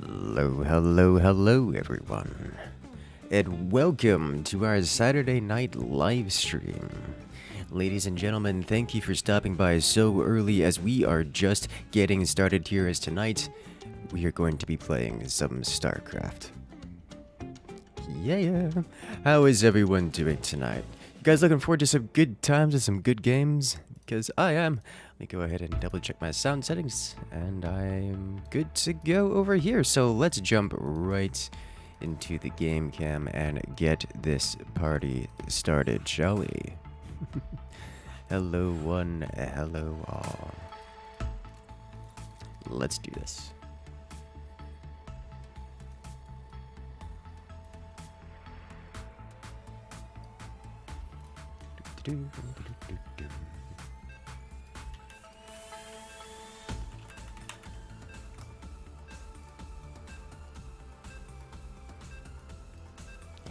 Hello, everyone. And welcome to our Saturday night live stream. Ladies and gentlemen, thank you for stopping by so early as we are just getting started here, as tonight we are going to be playing some StarCraft. Yeah. How is everyone doing tonight? You guys looking forward to some good times and some good games? Because I am. Let me go ahead and double check my sound settings, and I'm good to go over here. So let's jump right into the game cam and get this party started, shall we? Hello one, hello all. Let's do this.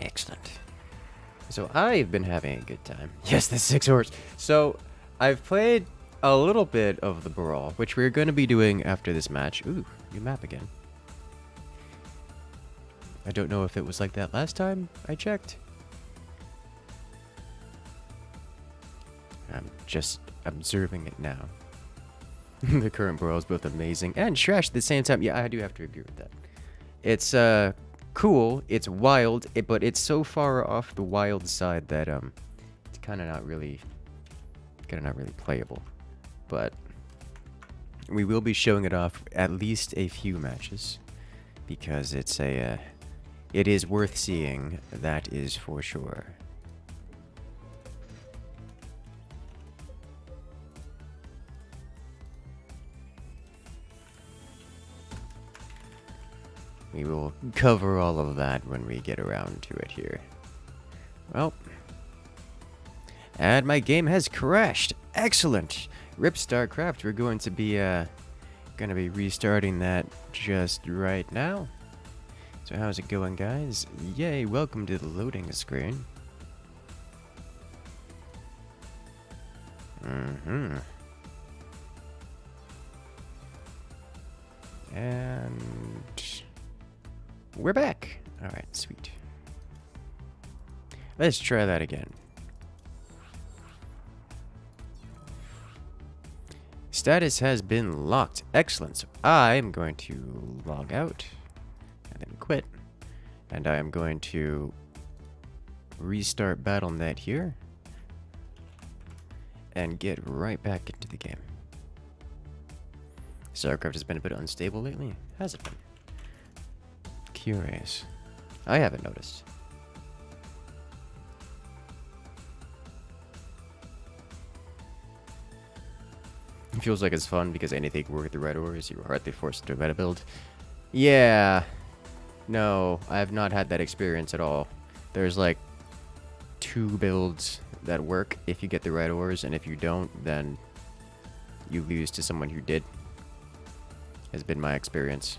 Excellent. So I've been having a good time. Yes, the 6 hours. So I've played a little bit of the Brawl, which we're going to be doing after this match. Ooh, new map again. I don't know if it was like that last time I checked. I'm just observing it now. The current Brawl is both amazing and trash at the same time. Yeah, I do have to agree with that. It's cool, it's wild, but it's so far off the wild side that it's kind of not really playable. But we will be showing it off at least a few matches because it is worth seeing, that is for sure. We will cover all of that when we get around to it here. Well, and my game has crashed. Excellent. RIP StarCraft. We're going to be restarting that just right now. So how's it going, guys? Yay, welcome to the loading screen. And we're back. All right, sweet. Let's try that again. Status has been locked. Excellent. So I am going to log out and then quit. And I am going to restart BattleNet here and get right back into the game. StarCraft has been a bit unstable lately. Has it been? Curious. I haven't noticed. It feels like it's fun because anything can work at the right orders, you are hardly forced to meta build. Yeah. No, I have not had that experience at all. There's like 2 builds that work if you get the right ores, and if you don't, then you lose to someone who did. Has been my experience.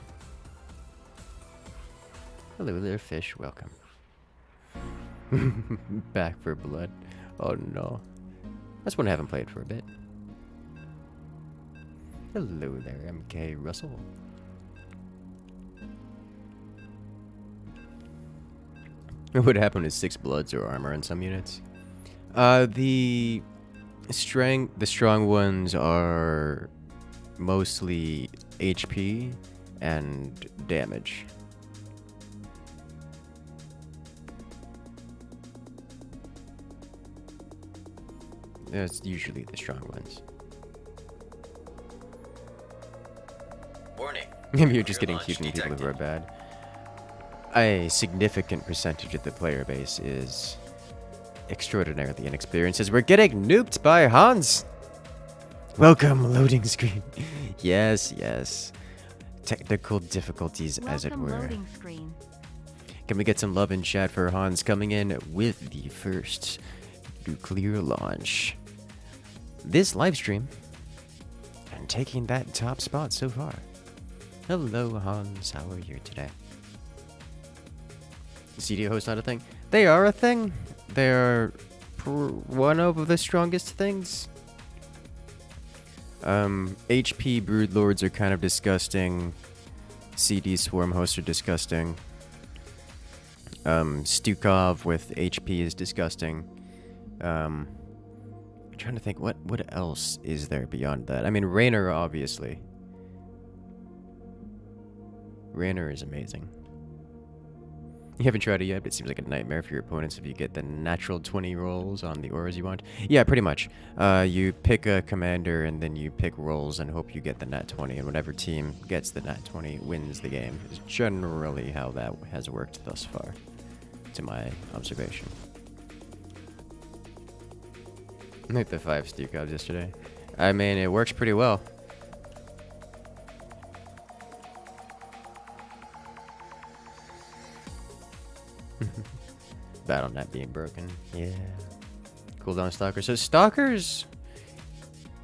Hello there, fish. Welcome. Back for blood. Oh no. That's one I haven't played for a bit. Hello there, MK Russell. What would happen is 6 bloods or armor in some units? The strong ones are mostly HP and damage. That's usually the strong ones. Warning. Maybe you're just getting cute from people who are bad. A significant percentage of the player base is extraordinarily inexperienced as we're getting nuked by Hans. Welcome, loading screen. Yes. Technical difficulties, as it were. Loading screen. Can we get some love in chat for Hans coming in with the first nuclear launch this live stream and taking that top spot so far? Hello, Hans. How are you today? CD host not a thing? They are a thing. They are one of the strongest things. HP Broodlords are kind of disgusting. CD swarm hosts are disgusting. Stukov with HP is disgusting. I'm trying to think what else is there beyond that. I mean, Raynor, obviously. Raynor is amazing. You haven't tried it yet, but it seems like a nightmare for your opponents if you get the natural 20 rolls on the auras you want. Yeah, pretty much. You pick a commander and then you pick rolls and hope you get the nat 20, and whatever team gets the nat 20 wins the game. Is generally how that has worked thus far, to my observation. Like the 5 Stukovs yesterday. I mean, it works pretty well. Battle net being broken. Yeah. Cooldown stalkers. So stalkers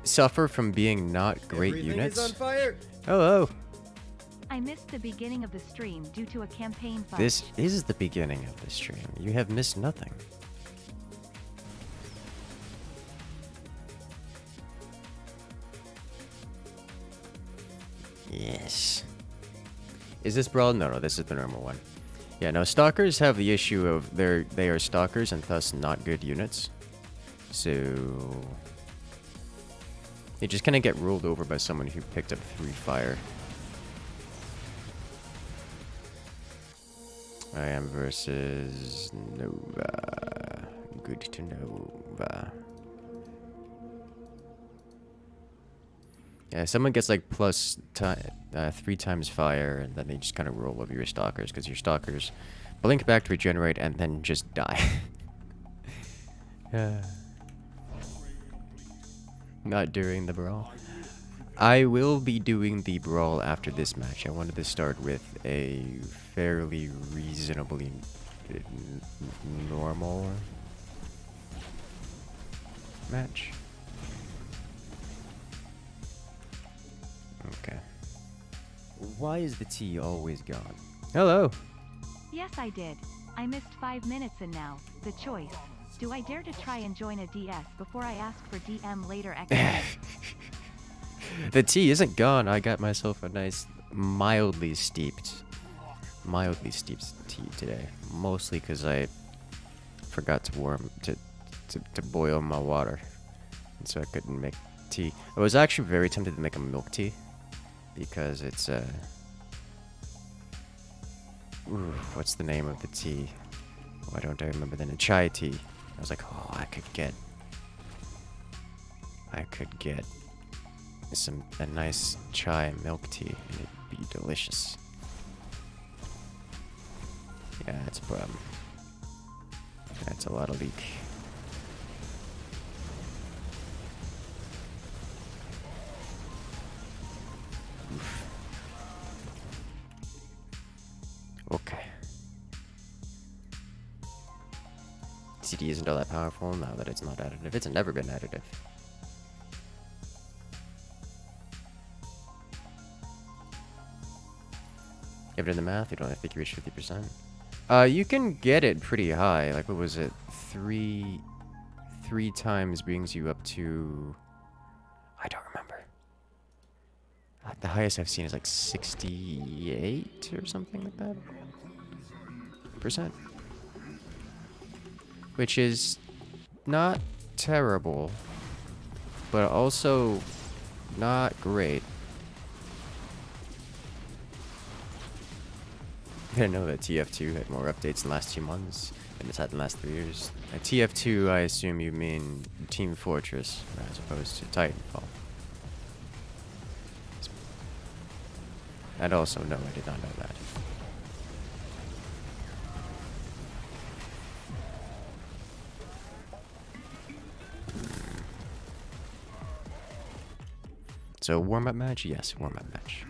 suffer from being not great Everything units. is on fire. Hello. I missed the beginning of the stream due to a campaign fight. This is the beginning of the stream. You have missed nothing. Yes. Is this brawl? No, this is the normal one. Yeah, no, stalkers have the issue of they are stalkers and thus not good units. So they just kind of get rolled over by someone who picked up 3 fire. I am versus Nova. Good to Nova. Yeah, someone gets like plus 3 times fire, and then they just kind of roll over your stalkers because your stalkers blink back to regenerate and then just die. Not during the brawl. I will be doing the brawl after this match. I wanted to start with a fairly reasonably normal match. Okay. Why is the tea always gone? Hello. Yes, I did. I missed 5 minutes and now, the choice. Do I dare to try and join a DS before I ask for DM later XP? The tea isn't gone. I got myself a nice mildly steeped tea today. Mostly because I forgot to boil my water. And so I couldn't make tea. I was actually very tempted to make a milk tea. Because it's what's the name of the tea? Why don't I remember the name? Chai tea. I was like, oh, I could get a nice chai milk tea, and it'd be delicious. Yeah, that's a problem. That's a lot of leak. Okay. CD isn't all that powerful now that it's not additive. It's never been additive. You ever done the math? You don't think you reached 50%? You can get it pretty high. Like, what was it? Three times brings you up to... I don't remember. The highest I've seen is like 68 or something like that. %. Which is not terrible, but also not great. I didn't know that TF2 had more updates in the last 2 months than it's had in the last 3 years. TF2, I assume you mean Team Fortress, as opposed to Titanfall. And also, no, I did not know that. So, warm-up match? Yes, warm-up match.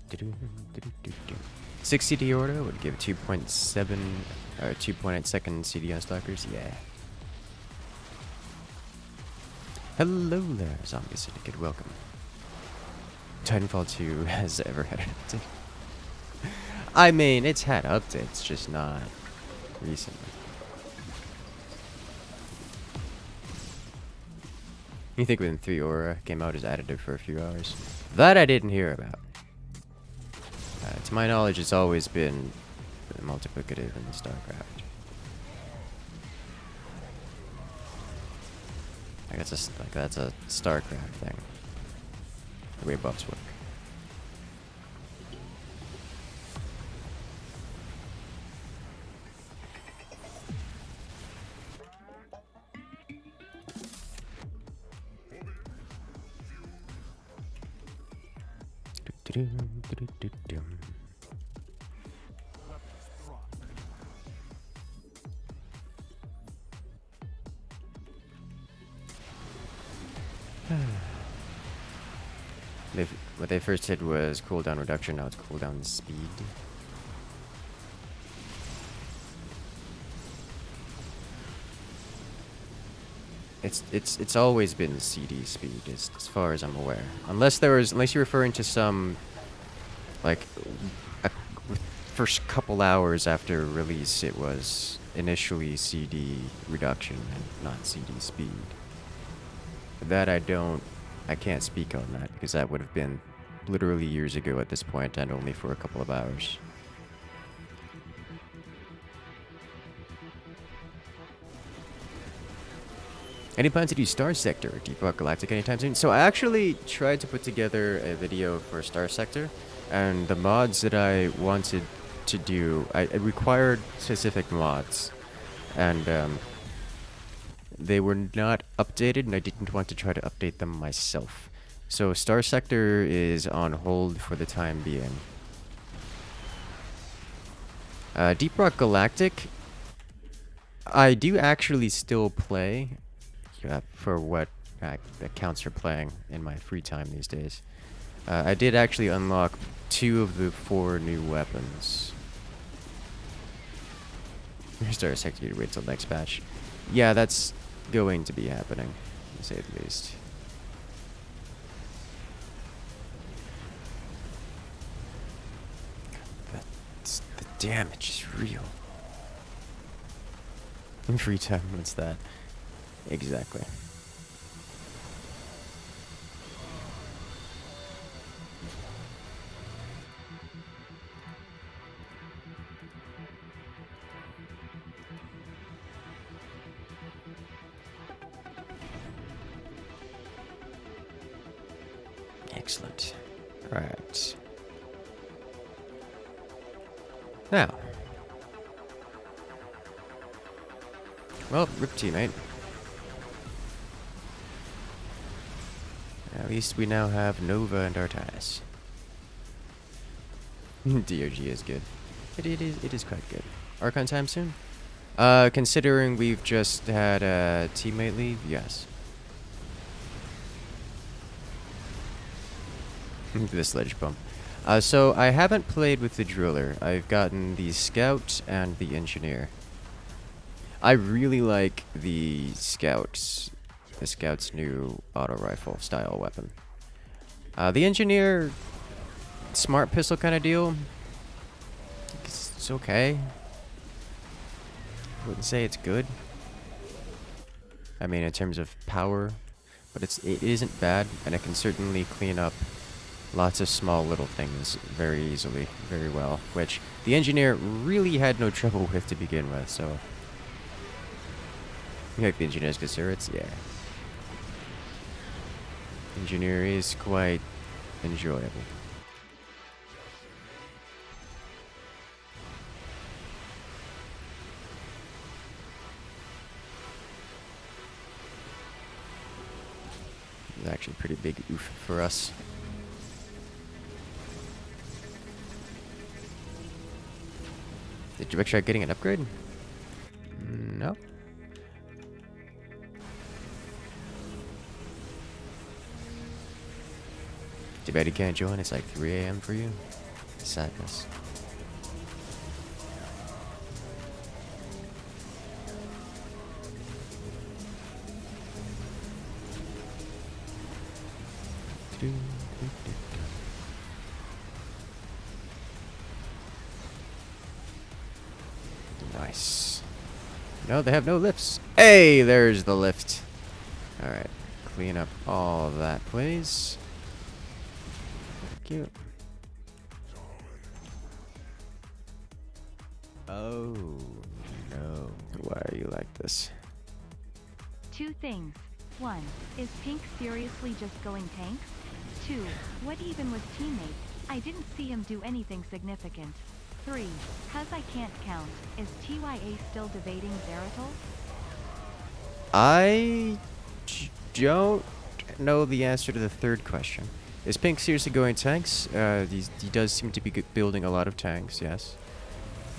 Do-do-do-do-do-do. 6 CD order would give 2.7 or 2.8 second CD on stalkers. Yeah. Hello there, Zombie Syndicate. Welcome. Titanfall 2 has ever had an update. I mean, it's had updates, just not recently. You think when 3 Aura came out as additive for a few hours? That I didn't hear about. To my knowledge, it's always been multiplicative in StarCraft. I guess that's a StarCraft thing. The way buffs work. What they first did was cooldown reduction, now it's cooldown speed. It's always been CD speed as far as I'm aware. Unless you're referring to some like first couple hours after release, it was initially CD reduction and not CD speed. That I can't speak on that because that would have been literally years ago at this point and only for a couple of hours. Any plans to do Star Sector or Deep Rock Galactic anytime soon? So I actually tried to put together a video for Star Sector, and the mods that I wanted to do, I required specific mods, and they were not updated, and I didn't want to try to update them myself. So Star Sector is on hold for the time being. Deep Rock Galactic, I do actually still play. For what that counts for playing in my free time these days. I did actually unlock 2 of the 4 new weapons. Star Sector, you wait till next patch. Yeah, that's going to be happening, to say the least. The damage is real. In free time, what's that? Exactly. Excellent. All right. Now. Well, rip teammate. At least we now have Nova and Artanis. DRG is good. It is quite good. Archon time soon? Considering we've just had a teammate leave, yes. The sledge bump. So I haven't played with the driller. I've gotten the scout and the engineer. I really like the scouts. The scout's new auto rifle style weapon. The engineer, smart pistol kind of deal. It's okay. I wouldn't say it's good. I mean, in terms of power, but it isn't bad, and it can certainly clean up lots of small little things very easily, very well. Which the engineer really had no trouble with to begin with. So, you like the engineer's good turrets? Yeah. Engineer is quite enjoyable. It's actually a pretty big oof for us. Did you try getting an upgrade? No. Too bad you can't join. It's like 3 a.m. for you. Sadness. Nice. No, they have no lifts. Hey, there's the lift. Alright. Clean up all of that, please. Thank you. Oh, no. Why are you like this? Two things. 1. Is Pink seriously just going tanks? 2. What even was teammate? I didn't see him do anything significant. 3. Cause I can't count. Is TYA still debating Zeratul? I don't know the answer to the third question. Is Pink seriously going tanks? He does seem to be building a lot of tanks, yes.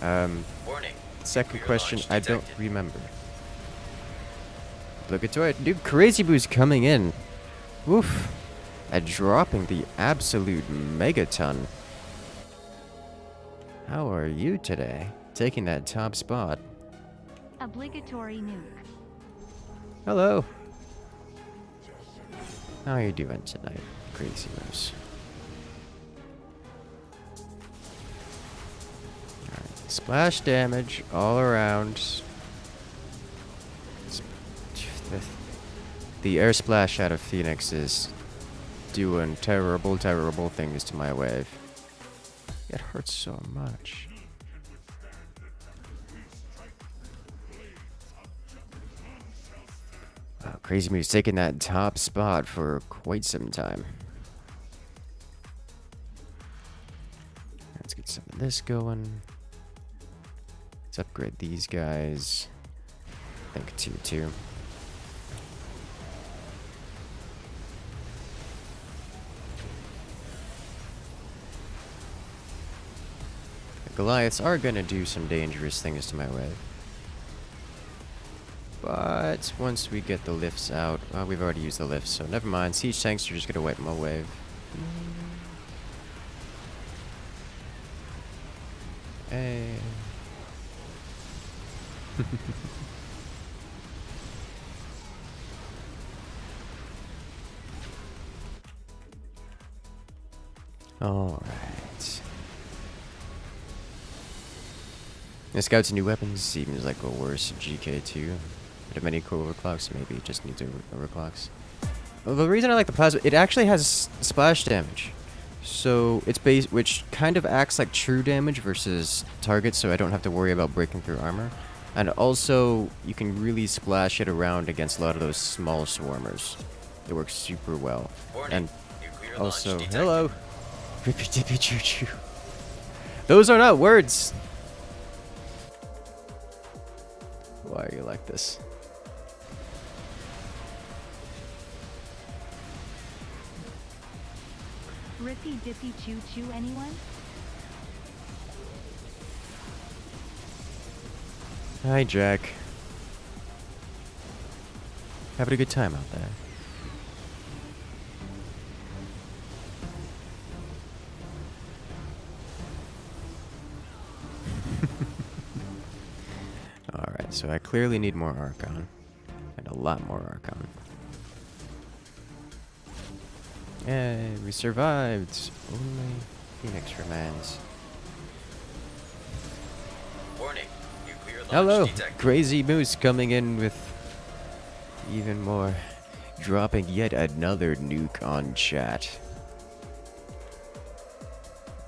Warning. Second Nuclear question, launch I don't detected. remember. Look at it. Dude, Crazy Boo's coming in. Woof. And dropping the absolute megaton. How are you today? Taking that top spot. Obligatory nuke. Hello. How are you doing tonight, Crazy Moose? Alright, splash damage all around. The air splash out of Phoenix is doing terrible, terrible things to my wave. It hurts so much. Wow, Crazy Moose taking that top spot for quite some time. Let's get some of this going. Let's upgrade these guys. I think 2-2. Goliaths are gonna do some dangerous things to my wave. But once we get the lifts out, well, we've already used the lifts, so never mind. Siege tanks are just gonna wipe my wave. Hey. Alright. The scouts and new weapons seems like a worse GK2. But many core overclocks, maybe it just needs overclocks. Well, the reason I like the plasma, it actually has splash damage. So it's base, which kind of acts like true damage versus target, so I don't have to worry about breaking through armor. And also, you can really splash it around against a lot of those small swarmers. It works super well. Warning. And Nuclear also, launch detected. hello. Rippy dippy choo choo. Those are not words. Why are you like this? Rippy dippy choo choo anyone? Hi, Jack. Having a good time out there. Alright, so I clearly need more Archon. And a lot more Archon. Yay, we survived! Only Phoenix remains. Warning. Nuclear launch Hello! detected. Crazy Moose coming in with even more. Dropping yet another nuke on chat.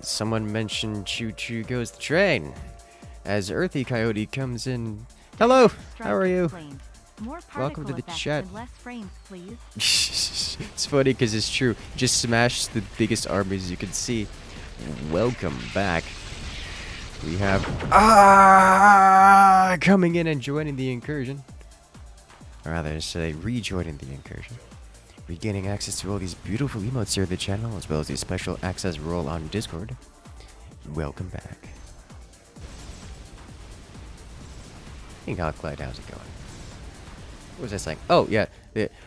Someone mentioned Choo Choo Goes the Train. As Earthy Coyote comes in. Hello! How are you? Explained. More Welcome to particle the effects chat. and less frames, please. It's funny because it's true. Just smash the biggest armies you can see. Welcome back. We have coming in and joining the incursion. Or rather, say rejoining the incursion. Regaining access to all these beautiful emotes here at the channel, as well as a special access role on Discord. Welcome back. Hey, Clyde, how's it going? What was I saying? Oh, yeah.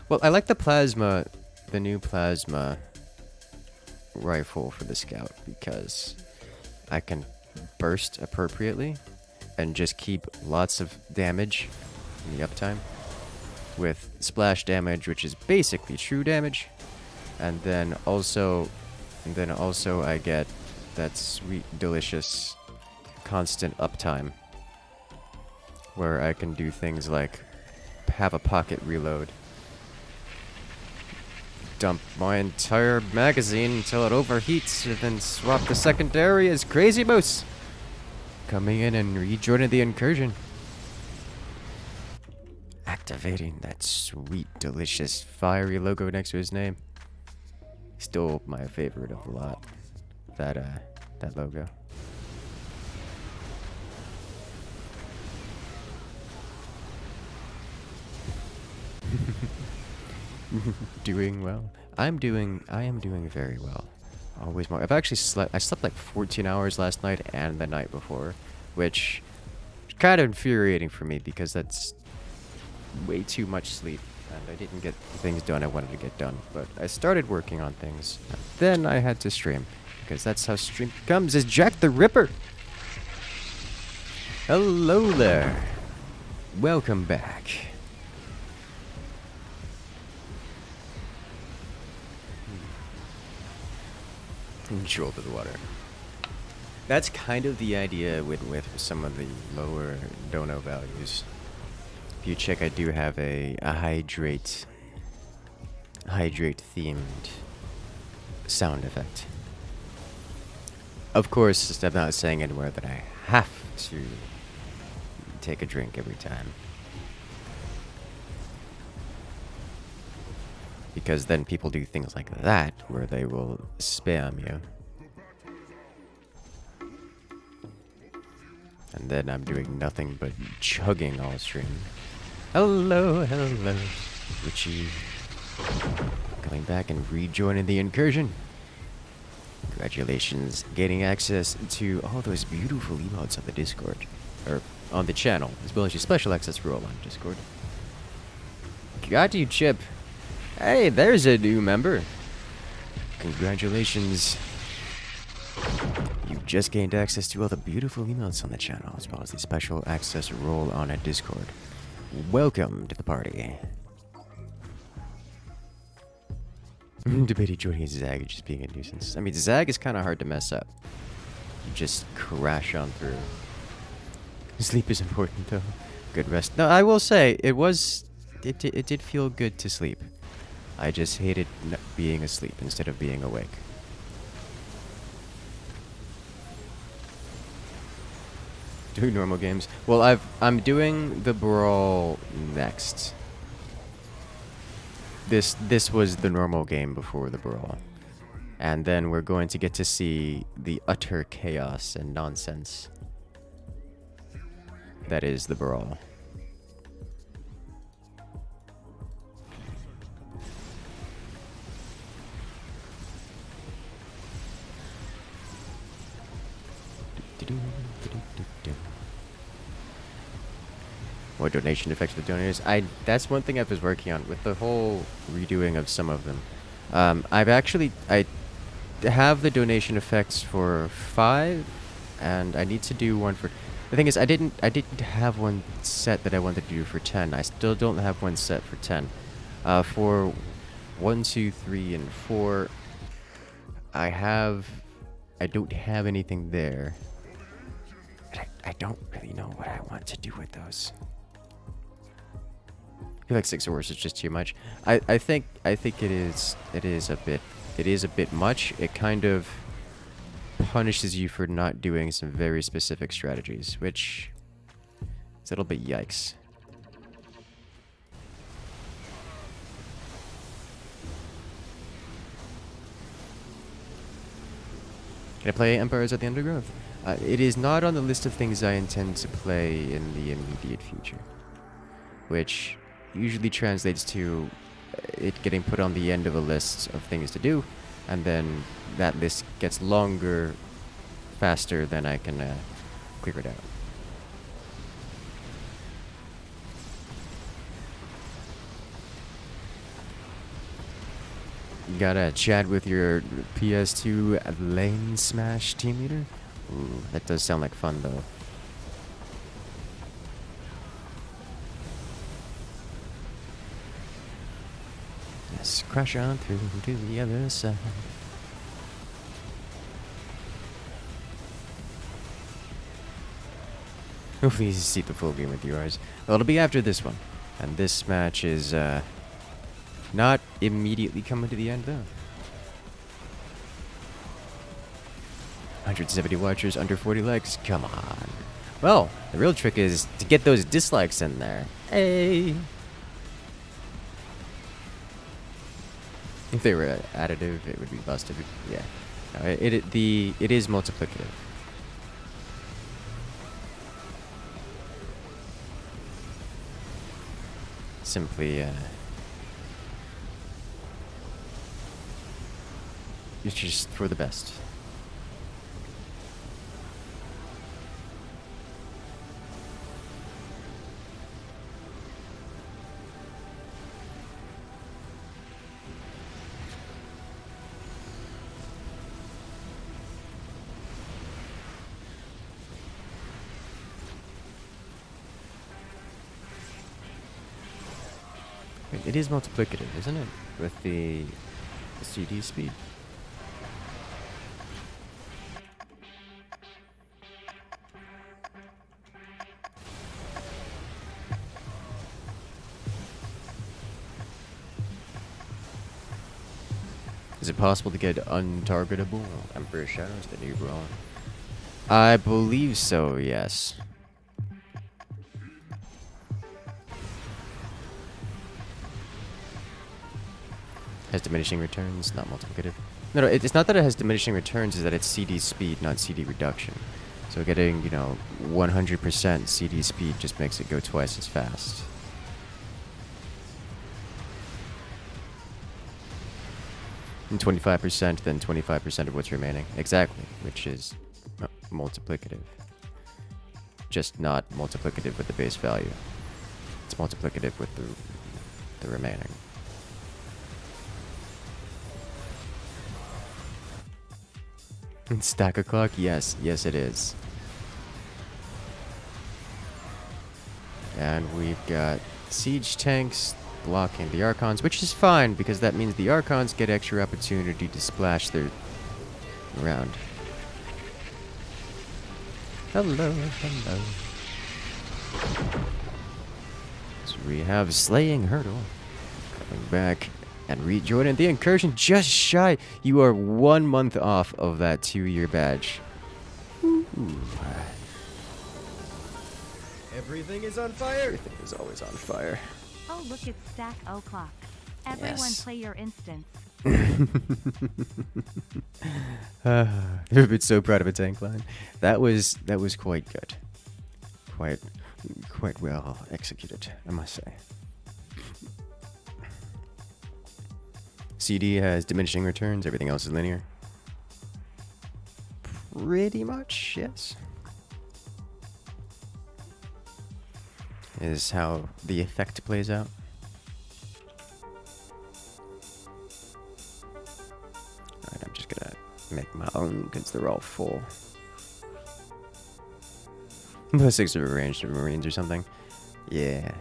Well, I like the plasma, the new plasma rifle for the scout because I can burst appropriately and just keep lots of damage in the uptime with splash damage, which is basically true damage, and then also I get that sweet, delicious, constant uptime where I can do things like have a pocket reload, dump my entire magazine until it overheats, and then swap the secondary as Crazy Moose, coming in and rejoining the incursion. Activating that sweet, delicious, fiery logo next to his name. Still my favorite of the lot. That logo. Doing well. I am doing very well. Always more. I slept like 14 hours last night and the night before, which is kind of infuriating for me because that's way too much sleep, and I didn't get the things done I wanted to get done. But I started working on things. Then I had to stream, because that's how stream comes, is Jack the Ripper. Hello there. Welcome back. Control to the water. That's kind of the idea with some of the lower dono values. If you check, I do have a hydrate themed sound effect. Of course, I'm not saying anywhere that I have to take a drink every time, because then people do things like that where they will spam you, and then I'm doing nothing but chugging all stream. Hello, hello, Richie. Coming back and rejoining the incursion. Congratulations, getting access to all those beautiful emotes on the Discord, or on the channel, as well as your special access role on Discord. Got you, Chip. Hey, there's a new member. Congratulations. You've just gained access to all the beautiful emotes on the channel, as well as the special access role on a Discord. Welcome to the party. Debating joining Zag just being a nuisance. I mean, Zag is kind of hard to mess up. You just crash on through. Sleep is important, though. Good rest. No, I will say, it did feel good to sleep. I just hated being asleep instead of being awake. Doing normal games. Well, I'm doing the Brawl next. This was the normal game before the Brawl. And then we're going to get to see the utter chaos and nonsense that is the Brawl. What donation effects for the donators? That's one thing I was working on with the whole redoing of some of them. I have the donation effects for 5, and I need to do one for. The thing is, I didn't have one set that I wanted to do for 10. I still don't have one set for 10. For 1, 2, 3, and 4, I don't have anything there. I don't really know what I want to do with those. I feel like 6 hours is just too much. I think it is a bit much. It kind of punishes you for not doing some very specific strategies, which is a little bit yikes. Can I play Empires of the Undergrowth? It is not on the list of things I intend to play in the immediate future, which usually translates to it getting put on the end of a list of things to do, and then that list gets longer faster than I can clear it out. You gotta chat with your PS2 lane smash team leader? Ooh, that does sound like fun though. Let's crash on through to the other side. Hopefully you see the full game with you guys. Well, it'll be after this one. And this match is not immediately coming to the end, though. 170 watchers, under 40 likes. Come on. Well, the real trick is to get those dislikes in there. Hey. If they were additive, it would be busted. Yeah. No, it is multiplicative. Simply, it's just for the best. Wait, it is multiplicative, isn't it? With the CD speed. Is it possible to get untargetable Emperor Shadows, the new brawl? I believe so, yes. Has diminishing returns, not multiplicative. No, it's not that it has diminishing returns, it's that it's CD speed, not CD reduction. So getting, 100% CD speed just makes it go twice as fast. And 25%, then 25% of what's remaining. Exactly, which is multiplicative. Just not multiplicative with the base value. It's multiplicative with the remaining. Stack a clock? Yes, yes it is. And we've got siege tanks blocking the Archons, which is fine because that means the Archons get extra opportunity to splash their around. Hello, hello. So we have Slaying Hurdle coming back and rejoining the incursion just shy. You are 1 month off of that 2-year badge. Ooh. Everything is on fire. Everything is always on fire. Oh, look, it's Stack O'Clock. Everyone Yes. play your instance. I've been so proud of a tank line. That was quite good. Quite well executed, I must say. CD has diminishing returns, everything else is linear. Pretty much, yes. Is how the effect plays out. Alright, I'm just gonna make my own because they're all full. Plus 6 of ranged Marines or something. Yeah.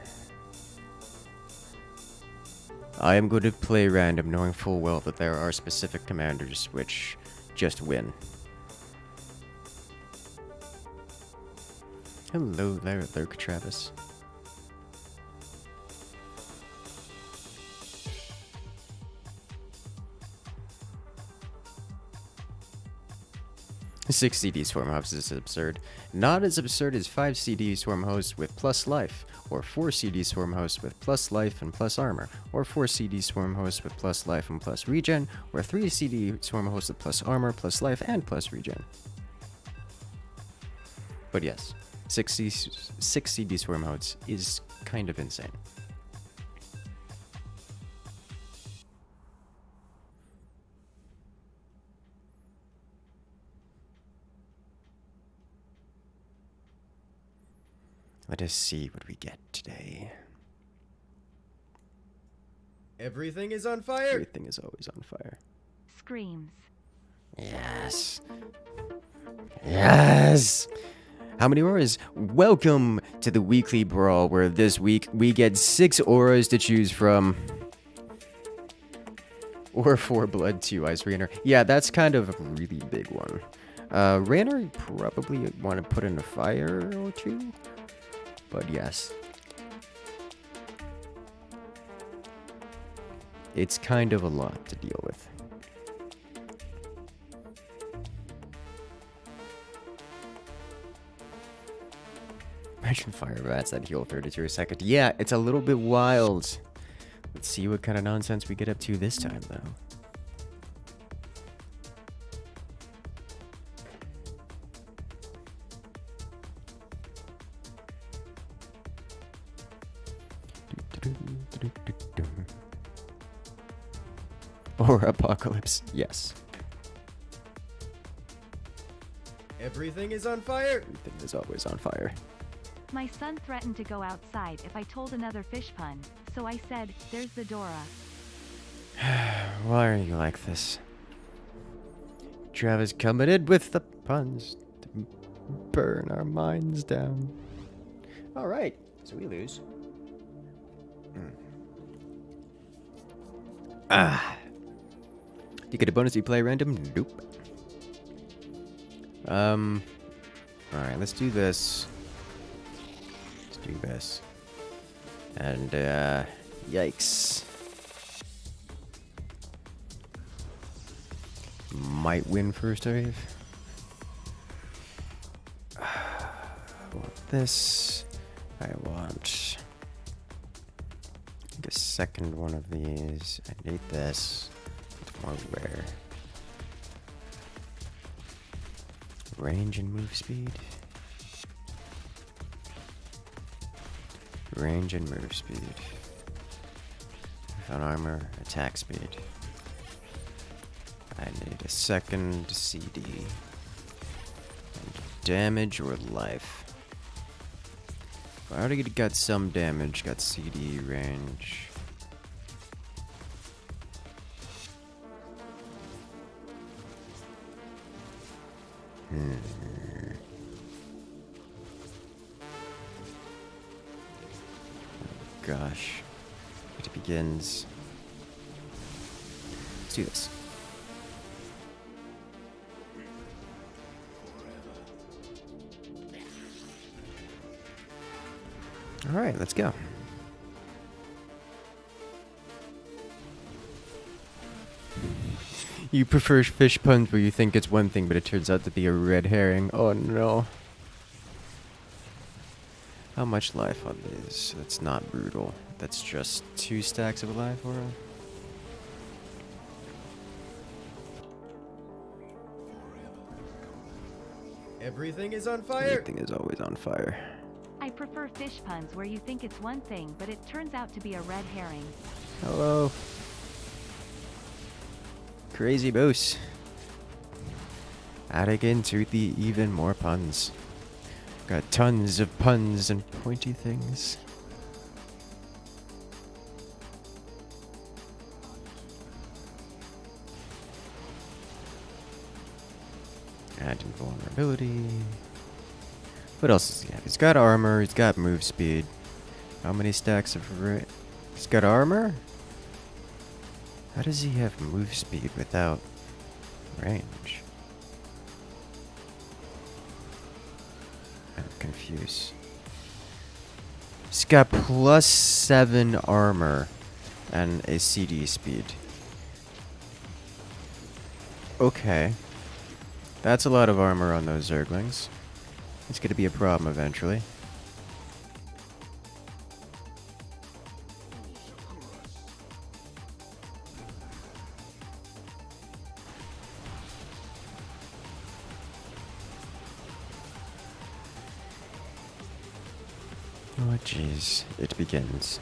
I am going to play random, knowing full well that there are specific commanders which just win. Hello there, Lurk Travis. Six CD Swarm Hosts is absurd. Not as absurd as 5 CD Swarm Hosts with plus life, or 4 CD Swarm Hosts with plus life and plus armor, or 4 CD Swarm Hosts with plus life and plus regen, or 3 CD Swarm Hosts with plus armor, plus life, and plus regen. But yes, 6 CD Swarm Hosts is kind of insane. Let us see what we get today. Everything is on fire. Everything is always on fire. Screams. Yes. Yes. How many auras? Welcome to the weekly brawl, where this week we get 6 auras to choose from. Or 4 blood, 2 ice regainer. Yeah, that's kind of a really big one. Raynor, you probably want to put in a fire or two. But yes. It's kind of a lot to deal with. Imagine fire bats that heal 32 a second. Yeah, it's a little bit wild. Let's see what kind of nonsense we get up to this time, though. Or apocalypse, yes. Everything is on fire. Everything is always on fire. My son threatened to go outside if I told another fish pun, so I said, there's the Dora. Why are you like this? Travis committed with the puns to burn our minds down. Alright, so we lose. Ah. Do you get a bonus if you play random? Nope. Alright, let's do this. Let's do this. And, yikes. Might win first wave. I want this. I want a second one of these. I need this. It's more rare. Range and move speed. Range and move speed. Without armor, attack speed. I need a second CD. And damage or life. I already got some damage, got CD range. Gosh. It begins. Let's do this. Alright, let's go. You prefer fish puns where you think it's one thing, but it turns out to be a red herring. Oh no. How much life on this? That's not brutal. That's just 2 stacks of life for him. Everything is on fire. Everything is always on fire. I prefer fish puns where you think it's one thing, but it turns out to be a red herring. Hello. Crazy Boos. Adding into the even more puns. Got tons of puns and pointy things. Add invulnerability. What else does he have? He's got armor, he's got move speed. How many stacks of he's got armor? How does he have move speed without range? I'm confused. He's got +7 armor and a CD speed. Okay. That's a lot of armor on those Zerglings. It's gonna be a problem eventually. Oh jeez, it begins.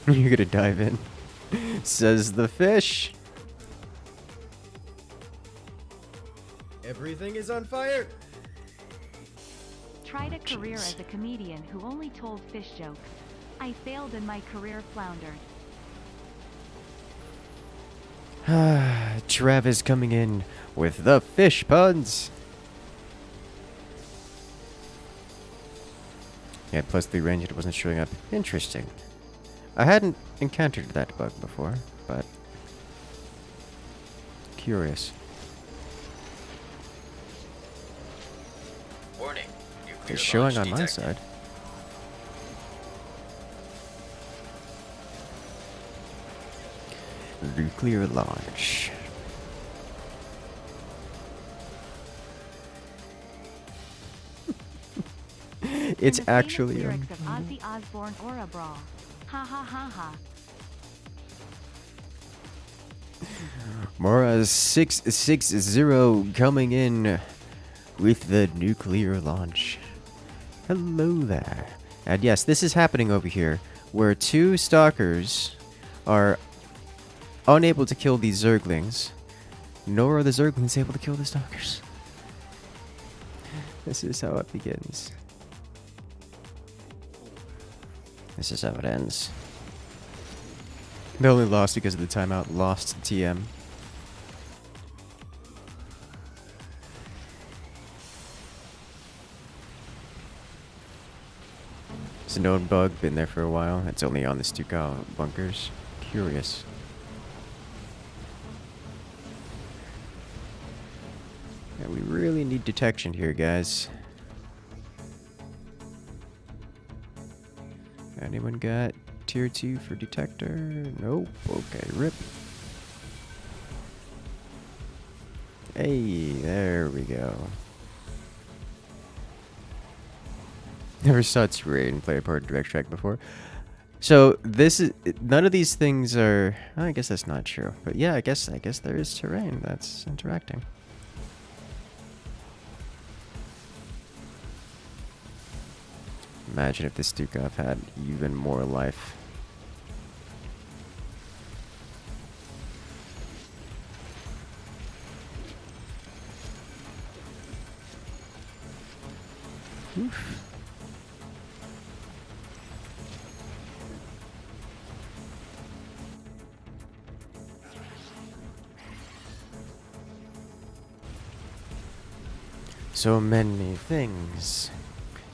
You're gonna dive in, says the fish. Everything is on fire. Tried a career Jeez. as a comedian who only told fish jokes. I failed and my career floundered. Travis coming in with the fish puns. Yeah, +3 range, it wasn't showing up. Interesting. I hadn't encountered that bug before, but curious. It's showing on my side. Nuclear launch. It's In the famous actually lyrics of Ozzy Osbourne Aura Brawl. Ha ha ha ha. Mora 660 coming in with the nuclear launch. Hello there. And yes, this is happening over here, where two stalkers are unable to kill these zerglings, nor are the zerglings able to kill the stalkers. This is how it begins. This is how it ends. They only lost because of the timeout. Lost TM. It's a known bug, been there for a while. It's only on the Stuka bunkers. Curious. Yeah, we really need detection here, guys. Anyone got tier 2 for detector? Nope. Okay, rip. Hey, there we go. Never saw terrain play a part in Direct Strike before. So this is none of these things are. I guess that's not true, but yeah, I guess there is terrain that's interacting. Imagine if this Stukov had even more life. Oof. So many things.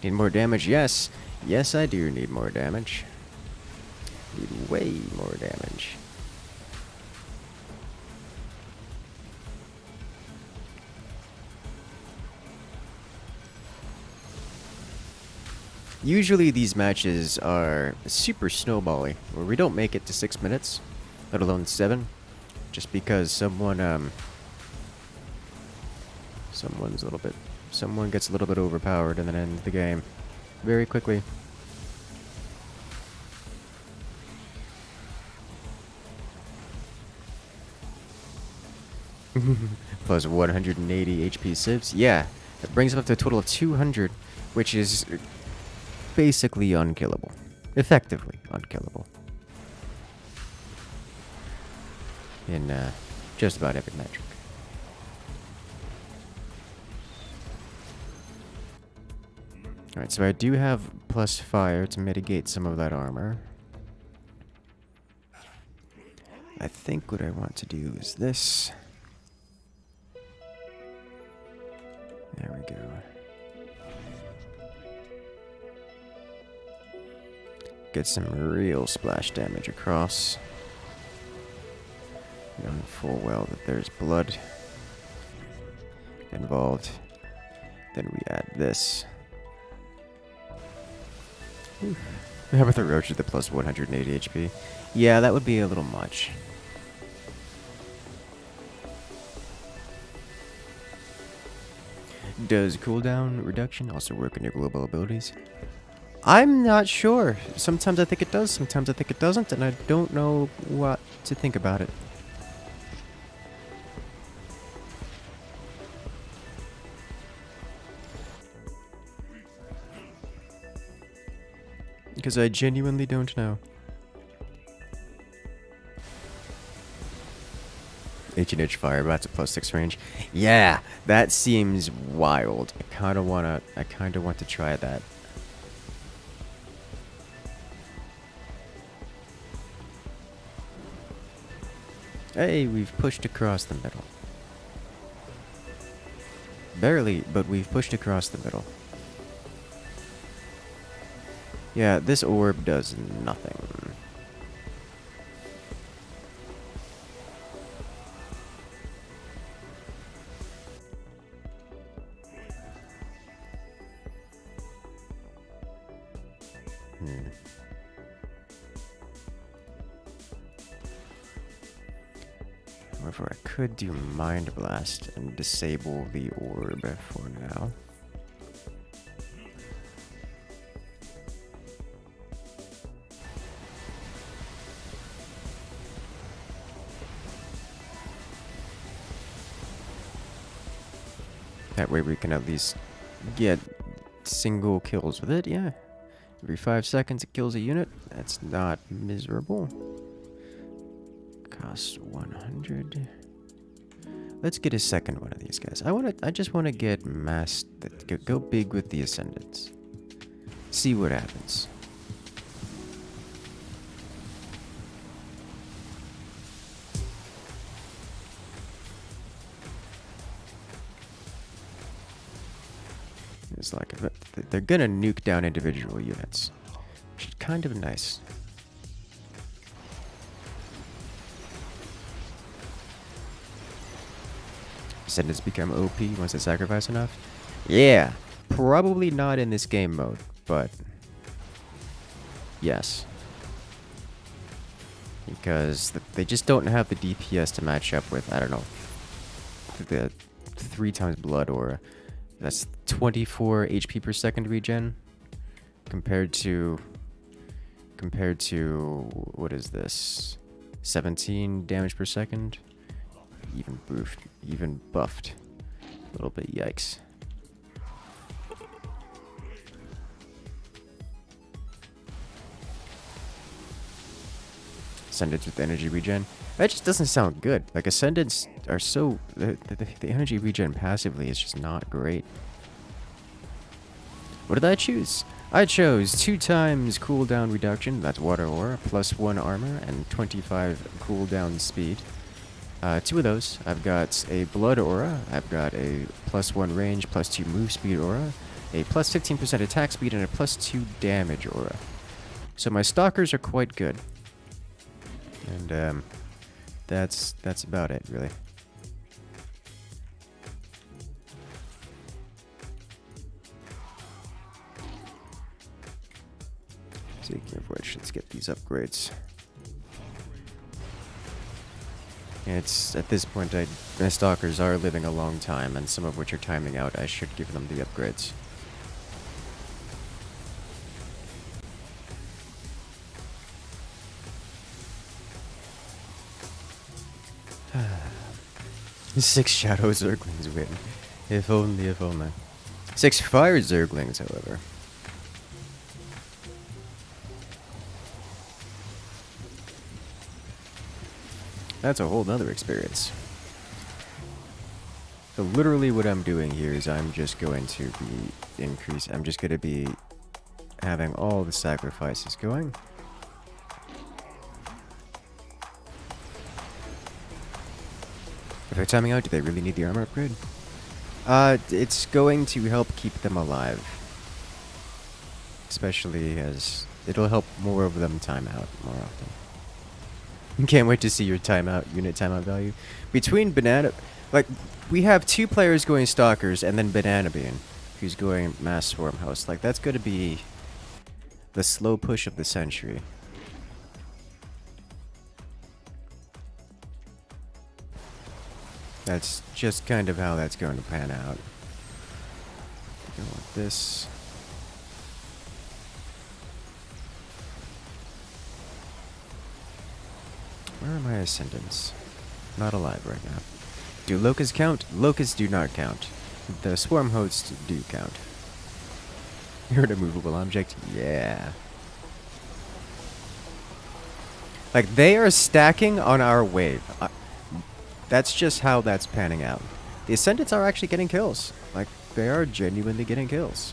Need more damage? Yes. Yes, I do need more damage. Need way more damage. Usually these matches are super snowbally, where we don't make it to 6 minutes, let alone 7, just because someone gets a little bit overpowered and then ends the game very quickly. Plus 180 HP civs. Yeah, it brings him up to a total of 200, which is basically unkillable. Effectively unkillable. In just about every metric. Alright, so I do have plus fire to mitigate some of that armor. I think what I want to do is this. There we go. Get some real splash damage across. Knowing full well that there's blood involved. Then we add this. Oof. How about the roach with the plus 180 HP? Yeah, that would be a little much. Does cooldown reduction also work on your global abilities? I'm not sure. Sometimes I think it does, sometimes I think it doesn't, and I don't know what to think about it. Because I genuinely don't know. 18-inch fire, but that's a plus 6 range. Yeah, that seems wild. I kind of want to try that. Hey, we've pushed across the middle. Barely, but we've pushed across the middle. Yeah, this orb does nothing. However, I could do Mind Blast and disable the orb for now. That way we can at least get single kills with it, yeah. Every 5 seconds it kills a unit. That's not miserable. Costs 100. Let's get a second one of these guys. I just want to get mass, go big with the Ascendants. See what happens. It's like, they're gonna nuke down individual units, which is kind of nice. Ascendants become OP once they sacrifice enough? Yeah, probably not in this game mode, but yes. Because they just don't have the DPS to match up with, I don't know, the 3 times blood aura. That's 24 HP per second regen compared to what is this? 17 damage per second. Even buffed. A little bit, yikes. Ascendants with energy regen. That just doesn't sound good. Like, Ascendants are so... The energy regen passively is just not great. What did I choose? I chose 2 times cooldown reduction, that's water aura, +1 armor, and 25 cooldown speed. 2 of those. I've got a blood aura, I've got a +1 range, +2 move speed aura, a +15% attack speed, and a +2 damage aura. So my stalkers are quite good. And that's about it, really. Speaking of which, let's get these upgrades. It's at this point, my stalkers are living a long time, and some of which are timing out. I should give them the upgrades. Six Shadow Zerglings win. If only, if only. 6 Fire Zerglings, however. That's a whole nother experience. So literally what I'm doing here is I'm just going to be having all the sacrifices going. If they're timing out, do they really need the armor upgrade? It's going to help keep them alive. Especially as it'll help more of them time out more often. Can't wait to see your unit timeout value. Between Banana... Like, we have 2 players going Stalkers and then Banana Bean, who's going Mass Swarm House. Like, that's going to be the slow push of the century. That's just kind of how that's going to pan out. Go like this. Where are my Ascendants? Not alive right now. Do Locusts count? Locusts do not count. The Swarm Hosts do count. You're a movable object? Yeah. Like, they are stacking on our wave. That's just how that's panning out. The Ascendants are actually getting kills. Like, they are genuinely getting kills.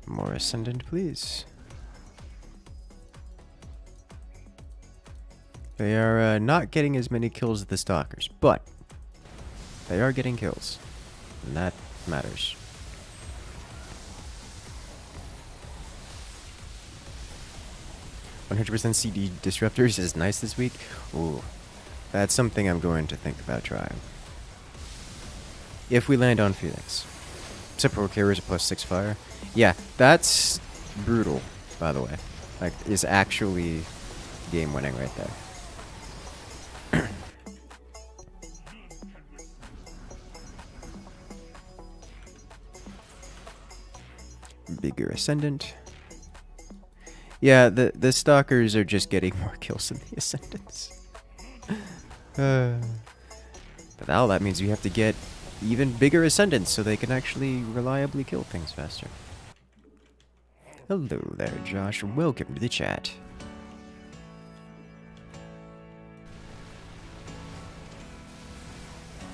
More Ascendant, please. They are not getting as many kills as the Stalkers, but they are getting kills, and that matters. 100% CD disruptors is nice this week. Ooh, that's something I'm going to think about trying. If we land on Phoenix. Support carriers a +6 fire. Yeah, that's brutal, by the way. Like, is actually game winning right there. Bigger Ascendant. Yeah, the Stalkers are just getting more kills than the Ascendants. But now that means you have to get even bigger Ascendants so they can actually reliably kill things faster. Hello there, Josh. Welcome to the chat.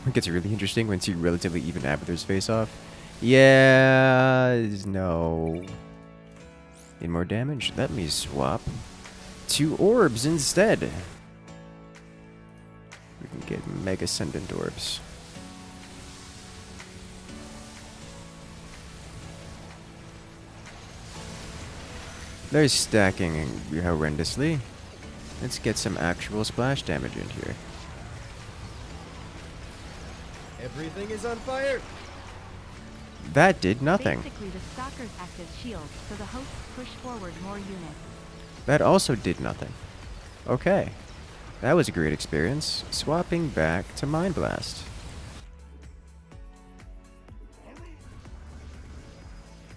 It gets really interesting when two relatively even avatars face off. Yeah, no. Need more damage? Let me swap 2 orbs instead. We can get Mega Ascendant orbs. They're stacking horrendously. Let's get some actual splash damage in here. Everything is on fire. That did nothing. Basically, the stalkers act as shields, so the hosts push forward more units. That also did nothing. Okay. That was a great experience. Swapping back to Mind Blast.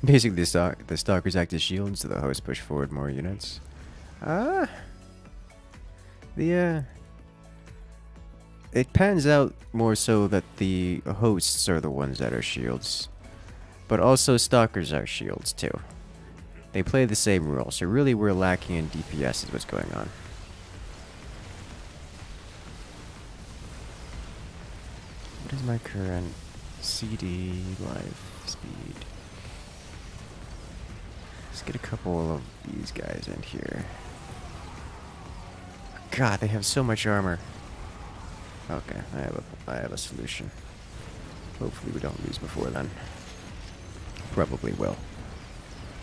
Basically, the stalkers act as shields, so the hosts push forward more units. It pans out more so that the hosts are the ones that are shields. But also stalkers are shields too. They play the same role, so really we're lacking in DPS is what's going on. What is my current CD life speed? Let's get a couple of these guys in here. God, they have so much armor. Okay, I have a solution. Hopefully we don't lose before then. Probably will.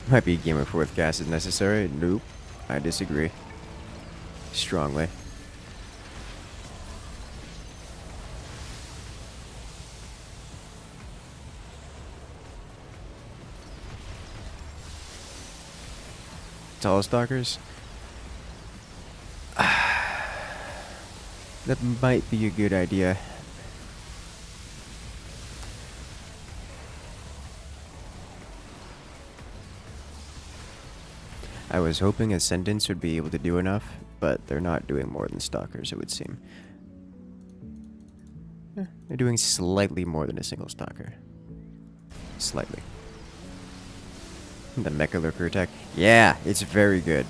Might be a game of fourth gas is necessary. Nope. I disagree. Strongly. Tall stalkers? That might be a good idea. I was hoping Ascendants would be able to do enough, but they're not doing more than Stalkers, it would seem. They're doing slightly more than a single Stalker. Slightly. The Mecha Lurker attack. Yeah, it's very good.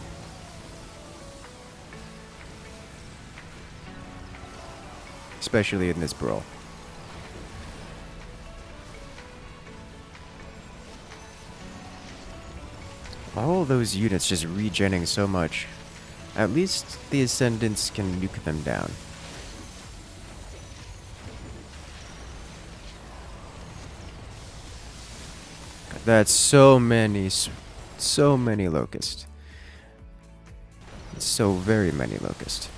Especially in this brawl. All those units just regenning so much. At least the Ascendants can nuke them down. That's so many Locusts. So very many Locusts.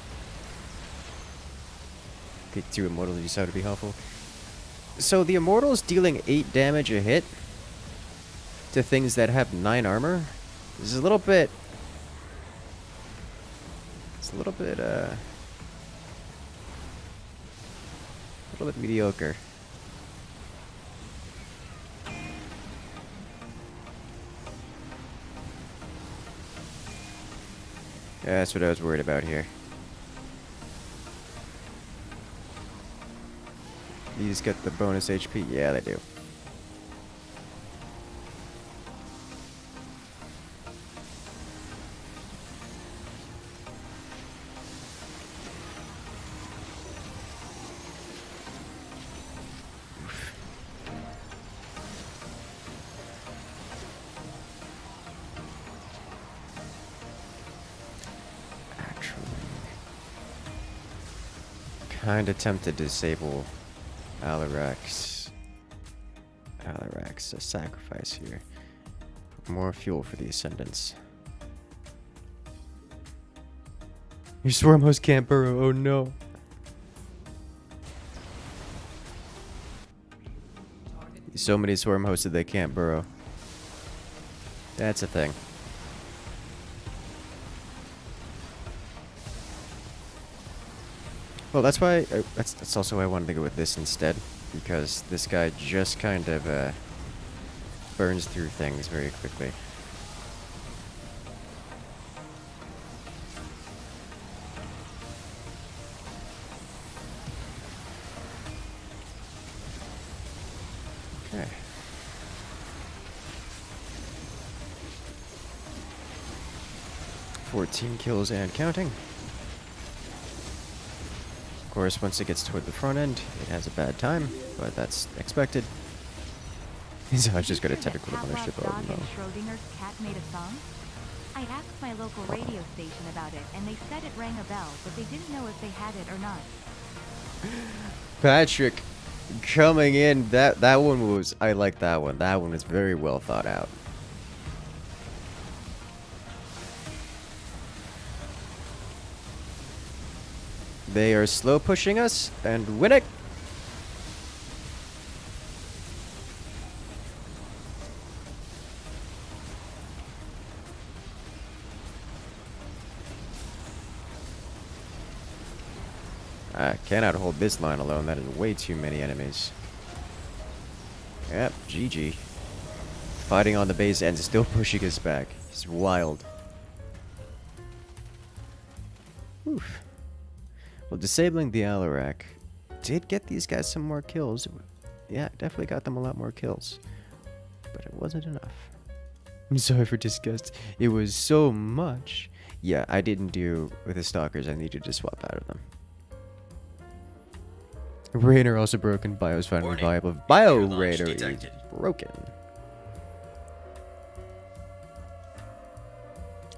Pick 2 Immortals you saw to be helpful. So the Immortals dealing 8 damage a hit to things that have 9 armor is a little bit... It's a little bit mediocre. Yeah, that's what I was worried about here. These get the bonus HP? Yeah, they do. Kinda tempted to disable Alarak's sacrifice here. More fuel for the Ascendants. Your swarm host can't burrow. Oh no. So many swarm hosts that they can't burrow. That's a thing. Well, that's why. That's also why I wanted to go with this instead, because this guy just kind of burns through things very quickly. Okay. "14 kills and counting. Of course, once it gets toward the front end, it has a bad time, but that's expected. So I just got a technical ownership of dog no. and Schrodinger's cat made a song? I asked my local radio station about it, and they said it rang a bell, but they didn't know if they had it or not. Patrick coming in. That one was. I like that one. That one was very well thought out. They are slow pushing us and winning. I cannot hold this line alone. That is way too many enemies. Yep, GG. Fighting on the base and still pushing us back. It's wild. Oof. Well, disabling the Alarak did get these guys some more kills. Yeah, definitely got them a lot more kills. But it wasn't enough. I'm sorry for disgust. It was so much. Yeah, I didn't do with the Stalkers. I needed to swap out of them. Raider also broken. Bio's finally Warning. viable. Bio Launch Raider is detected. broken.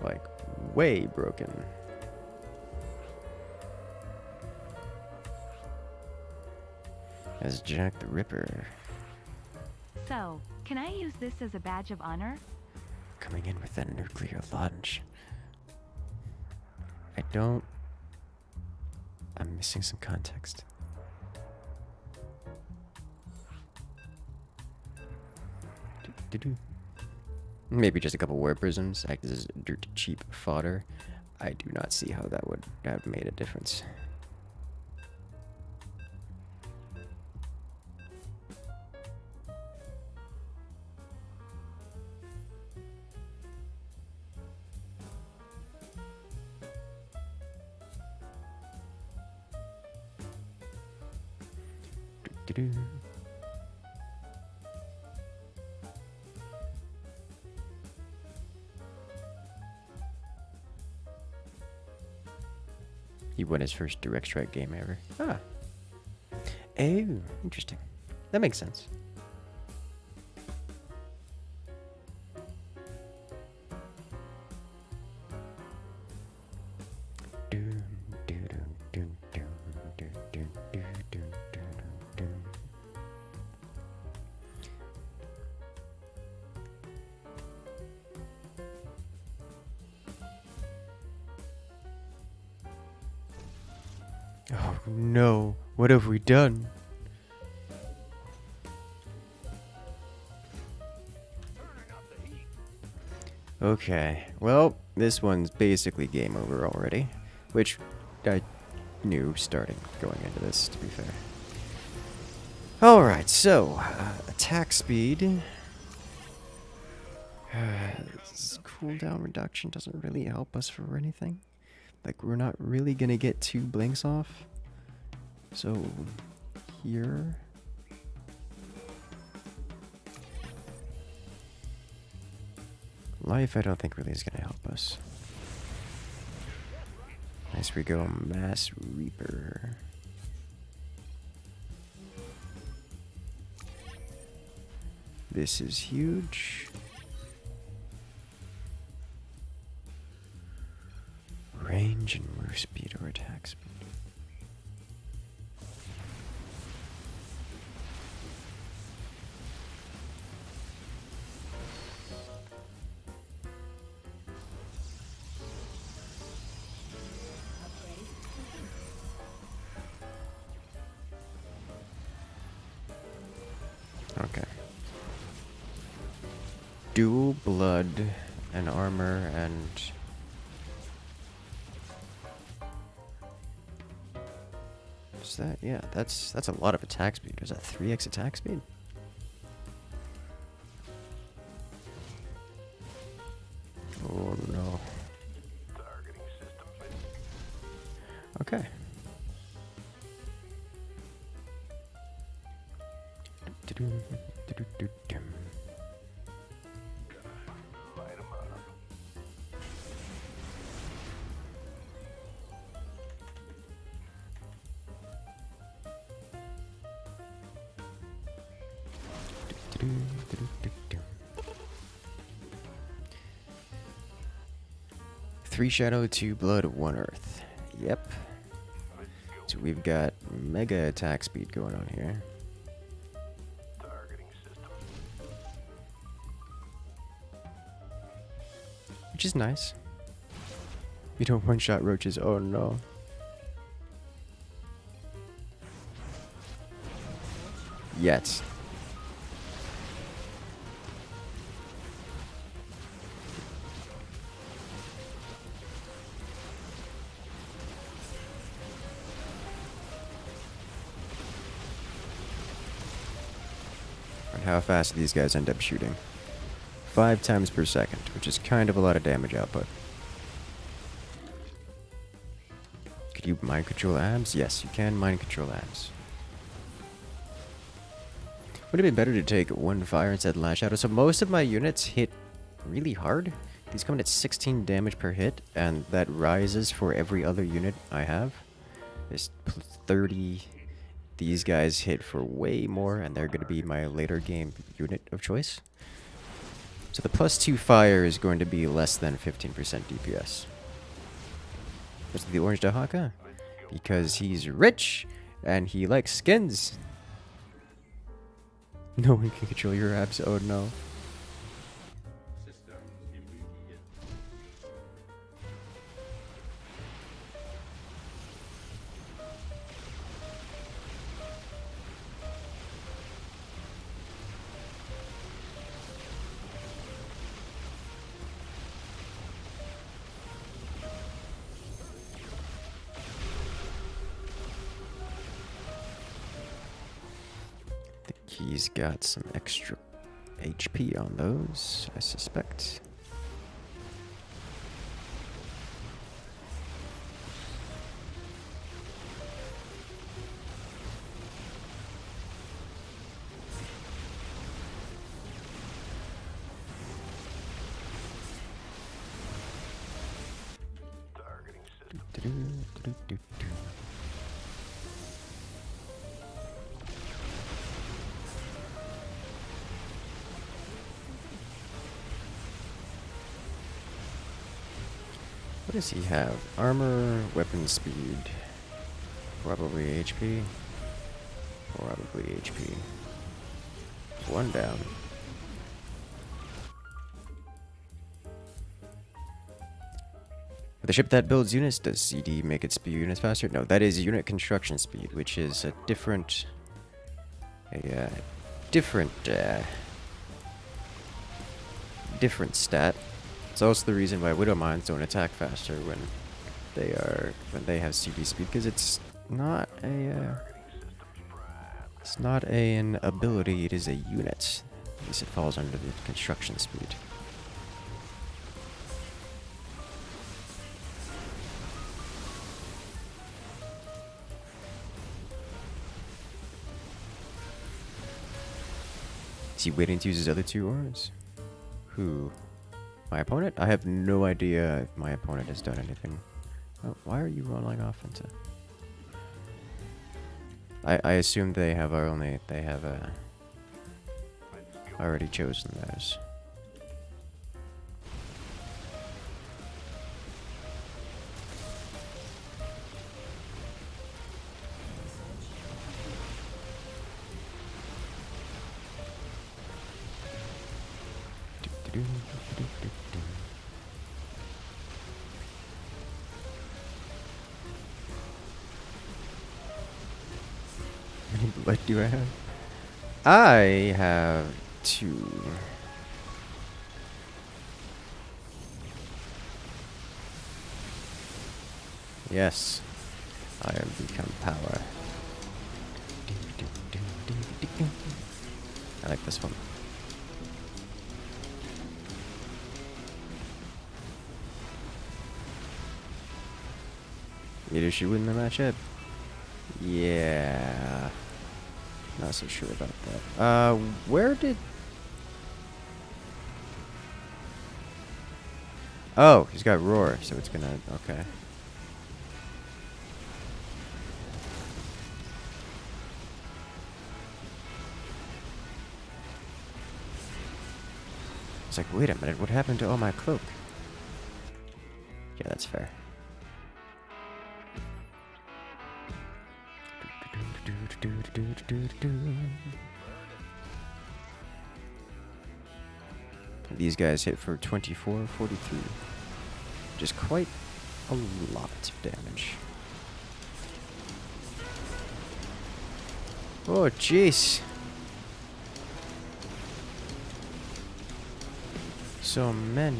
Like, way broken. As Jack the Ripper. So, can I use this as a badge of honor? Coming in with that nuclear launch. I don't... I'm missing some context. Do-do-do. Maybe just a couple warp prisms act as dirt cheap fodder. I do not see how that would have made a difference. Do-do-do. He won his first direct strike game ever. Ah. Oh, interesting. That makes sense. Doom, doom, doom, doom, doom, doom, doom, doom, doom, doom. Oh no, what have we done? Okay, well, this one's basically game over already, which I knew starting going into this, to be fair. Alright, so, attack speed. This cooldown reduction doesn't really help us for anything. Like, we're not really gonna get 2 blinks off. So, here. Life, I don't think really is gonna help us. Nice, we go Mass Reaper. This is huge. Range and move speed or attack speed. Okay. Dual blood and armor and... Is that? Yeah, that's a lot of attack speed. Is that 3x attack speed? Oh no. Okay. Three shadow, 2 blood, 1 earth. Yep. So we've got mega attack speed going on here. Which is nice. You don't one-shot roaches. Oh no. Yet. And how fast do these guys end up shooting? 5 times per second, which is kind of a lot of damage output. Could you mind control abs? Yes, you can mind control abs. Would it be better to take one fire instead of lash out? So most of my units hit really hard. These come in at 16 damage per hit, and that rises for every other unit I have. There's 30. These guys hit for way more, and they're going to be my later game unit of choice. So the +2 fire is going to be less than 15% DPS. What's the orange Dahaka? Because he's rich, and he likes skins. No one can control your abs. Oh no. He's got some extra HP on those, I suspect. What does he have? Armor, weapon speed, probably HP, probably HP. 1 down. The ship that builds units, does CD make its speed units faster? No, that is unit construction speed, which is a different, different stat. It's also the reason why Widow Mines don't attack faster when they have CD speed, because it's not an ability, it is a unit. At least it falls under the construction speed. Is he waiting to use his other 2 auras? Who? My opponent? I have no idea if my opponent has done anything. Oh, why are you rolling off into... I assume they have already chosen theirs. What do I have? I have 2. Yes, I have become power. I like this one. Either she win the matchup. Yeah. Not so sure about that. Where did... Oh, he's got roar, so it's gonna... Okay. It's like, wait a minute, what happened to all my cloak? Yeah, that's fair. These guys hit for 24, 43. Which is quite a lot of damage. Oh, jeez. So many.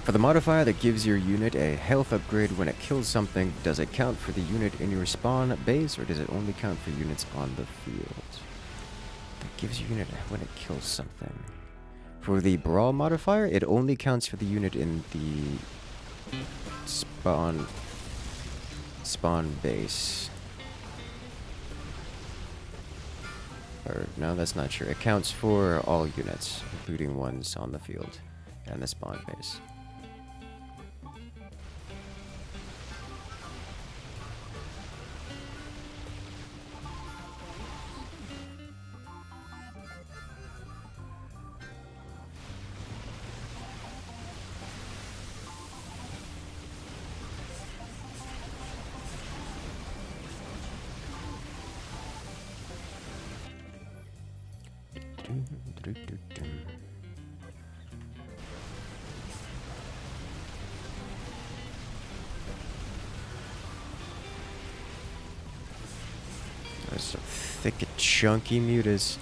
For the modifier that gives your unit a health upgrade when it kills something, does it count for the unit in your spawn base, or does it only count for units on the field? That gives your unit when it kills something. For the brawl modifier, it only counts for the unit in the spawn base. Or, no, that's not true. It counts for all units, including ones on the field and the spawn base. There's some thick, chunky mutas.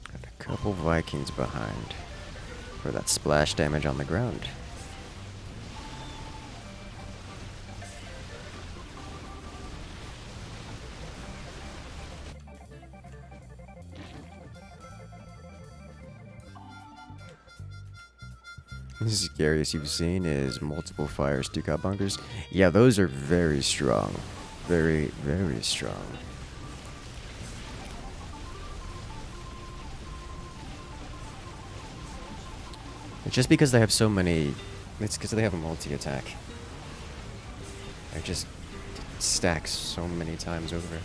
Got a couple Vikings behind for that splash damage on the ground. The scariest you've seen is multiple fire Stuka bunkers. Yeah, those are very strong. Very, very strong. It's just because they have so many... It's because they have a multi-attack. It just stacks so many times over.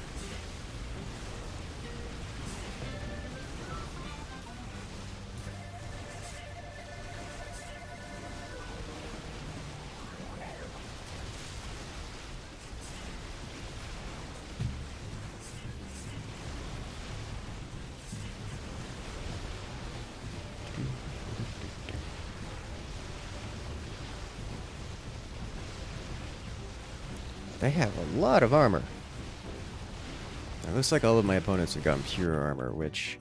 They have a lot of armor. It looks like all of my opponents have gotten pure armor, which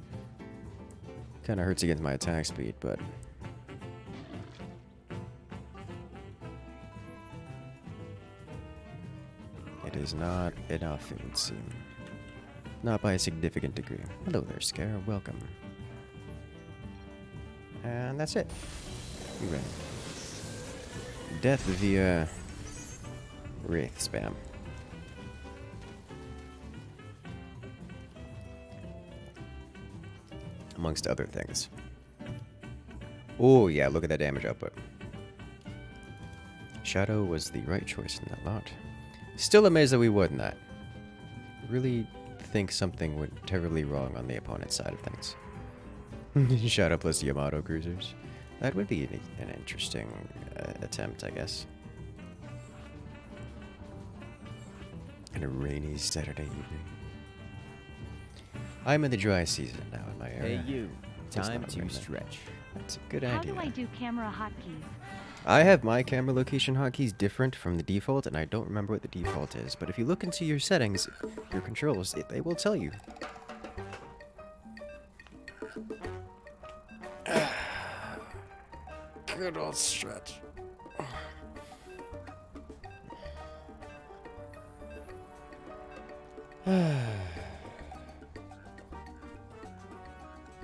kind of hurts against my attack speed, but... It is not enough, it would seem. Not by a significant degree. Hello there, Scare. Welcome. And that's it. We win. Death via... Wraith spam. Amongst other things. Oh yeah, look at that damage output. Shadow was the right choice in that lot. Still amazed that we won that. Really think something went terribly wrong on the opponent's side of things. Shut up, plus Yamato cruisers. That would be an interesting attempt, I guess. On a rainy Saturday evening. I'm in the dry season now in my area. Hey you, It's time not to rain. stretch. That's a good How idea. do I do camera hotkeys? I have my camera location hotkeys different from the default, and I don't remember what the default is. But if you look into your settings, your controls, they will tell you. Good old stretch. It's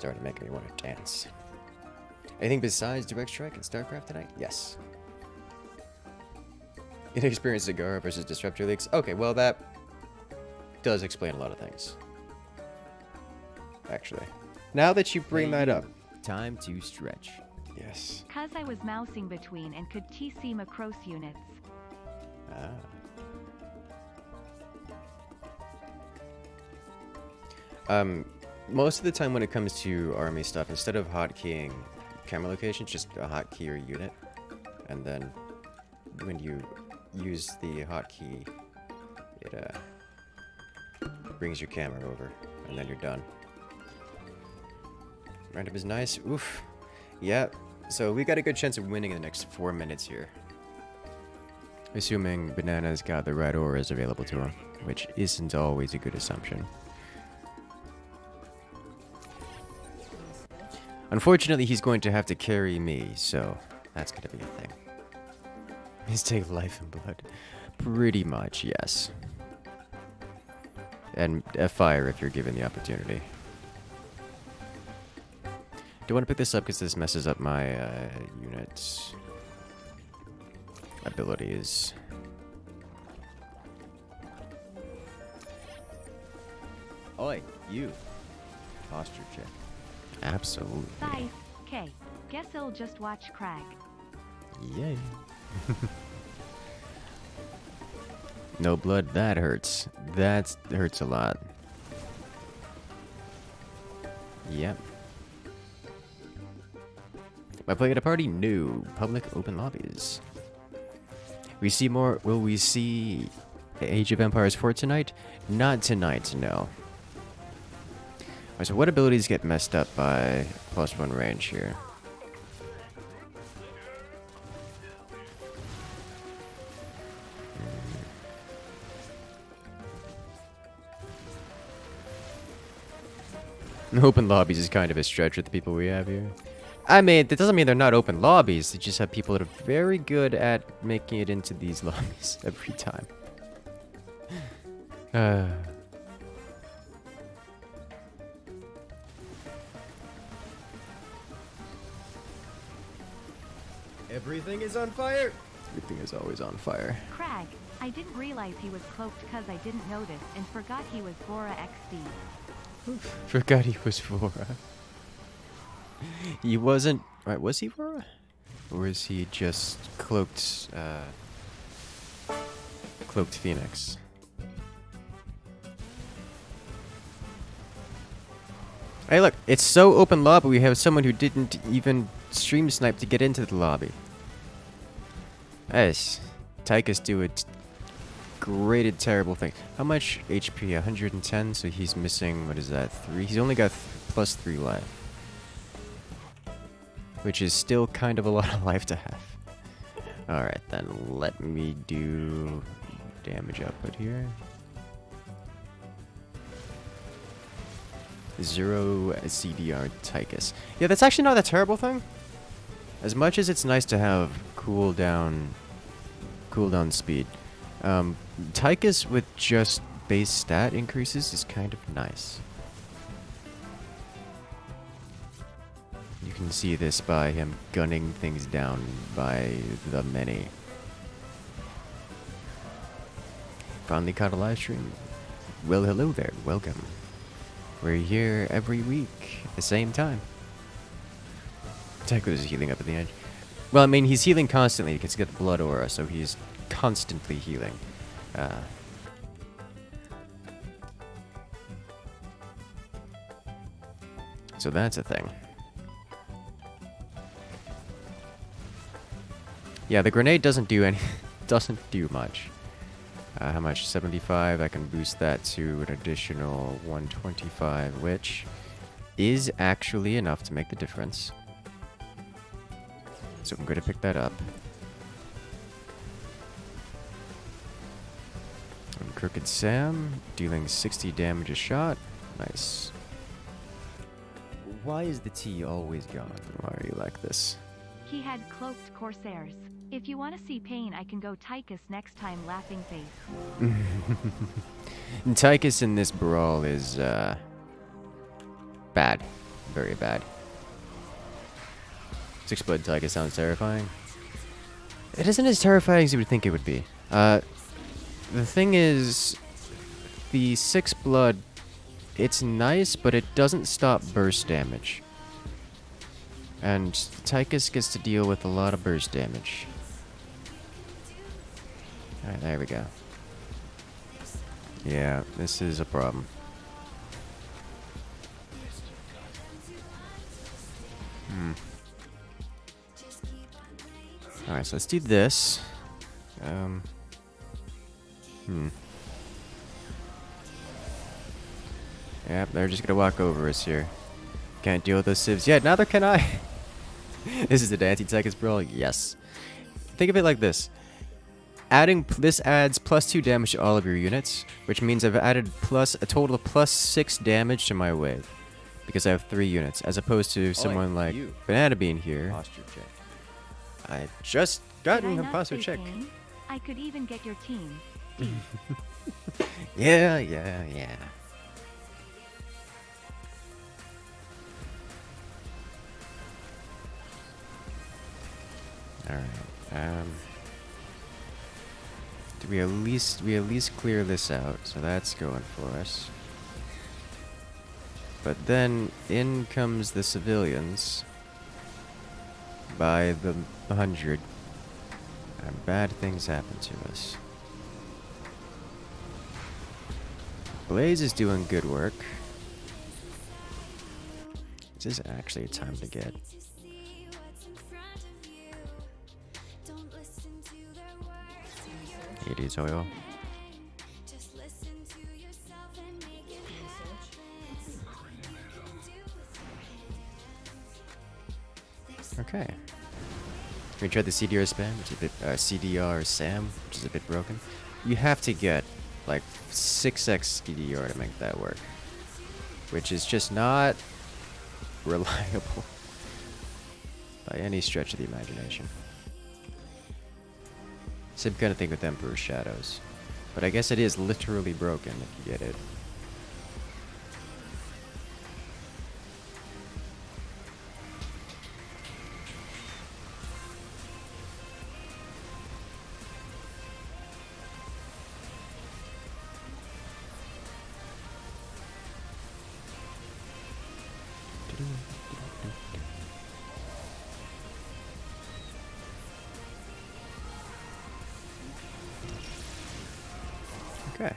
already making me want to dance. Anything besides Direct Strike and StarCraft tonight? Yes. Inexperienced Cigar versus Disruptor Leaks. Okay, well that does explain a lot of things. Actually. Now that you bring Hey that you, up. Time to stretch. Yes. Cause I was mousing between and could TC macros units. Ah. Most of the time when it comes to army stuff, instead of hotkeying camera locations, just a hotkey or unit. And then when you use the hotkey, it brings your camera over, and then you're done. Random is nice. Oof. Yeah. So we got a good chance of winning in the next 4 minutes here. Assuming Banana's got the right auras available to him, which isn't always a good assumption. Unfortunately, he's going to have to carry me, so that's going to be a thing. He's take life and blood. Pretty much, yes. And fire if you're given the opportunity. Do want to pick this up because this messes up my unit's abilities. Oi, you. Posture check. Absolutely. Size. K. Guess I'll just watch Crag. Yay. No blood, that hurts. That hurts a lot. Yep. My play at a party? No. Public open lobbies. We see more. Will we see Age of Empires 4 tonight? Not tonight, no. Alright, so what abilities get messed up by +1 range here? Open lobbies is kind of a stretch with the people we have here. I mean, that doesn't mean they're not open lobbies. They just have people that are very good at making it into these lobbies every time. Everything is on fire! Everything is always on fire. Crag. I didn't realize he was cloaked cause I didn't notice and forgot he was Bora XD. Forgot he was Vora. He wasn't. Right, was he Vora? Or is he just cloaked, cloaked Phoenix? Hey, look, it's so open lobby. We have someone who didn't even stream snipe to get into the lobby. Yes, Tychus do a graded terrible thing. How much HP? 110. So he's missing. What is that? 3. He's only got +3 life, which is still kind of a lot of life to have. All right, then let me do damage output here. 0 CDR Tychus. Yeah, that's actually not a terrible thing. As much as it's nice to have cooldown speed, Tychus with just base stat increases is kind of nice. You can see this by him gunning things down by the many. Finally caught a live stream. Well, hello there. Welcome. We're here every week at the same time. Tychus is healing up at the end. Well, I mean, he's healing constantly because he's got the blood aura, so he's constantly healing. So that's a thing. Yeah, the grenade doesn't do any, doesn't do much. How much? 75. I can boost that to an additional 125, which is actually enough to make the difference. So I'm going to pick that up. And Crooked Sam, dealing 60 damage a shot. Nice. Why is the tea always gone? Why are you like this? He had cloaked corsairs. If you want to see pain, I can go Tychus next time, laughing face. And Tychus in this brawl is, bad. Very bad. 6 blood Tychus sounds terrifying. It isn't as terrifying as you would think it would be. The thing is, the 6 blood, it's nice, but it doesn't stop burst damage. And Tychus gets to deal with a lot of burst damage. Alright, there we go. Yeah, this is a problem. Alright, so let's do this. Yep, they're just gonna walk over us here. Can't deal with those civs. Yeah, neither can I. This is an anti-Tychus brawl? Yes. Think of it like this. This adds +2 damage to all of your units, which means I've added a total of +6 damage to my wave. Because I have 3 units, as opposed to someone like you. Banana Bean here. Posture check. I've just Did I gotten a not posture say check. pain? I could even get your team. Yeah. Alright, do we at least clear this out, so that's going for us. But then in comes the civilians by the 100, and bad things happen to us. Blaze is doing good work. This is actually a time to get. It is oil. Okay. We tried the CDR spam, which is a bit CDR Sam, which is a bit broken. You have to get like 6x CDR to make that work, which is just not reliable by any stretch of the imagination. Same kind of thing with Emperor's Shadows, but I guess it is literally broken if you get it. Okay.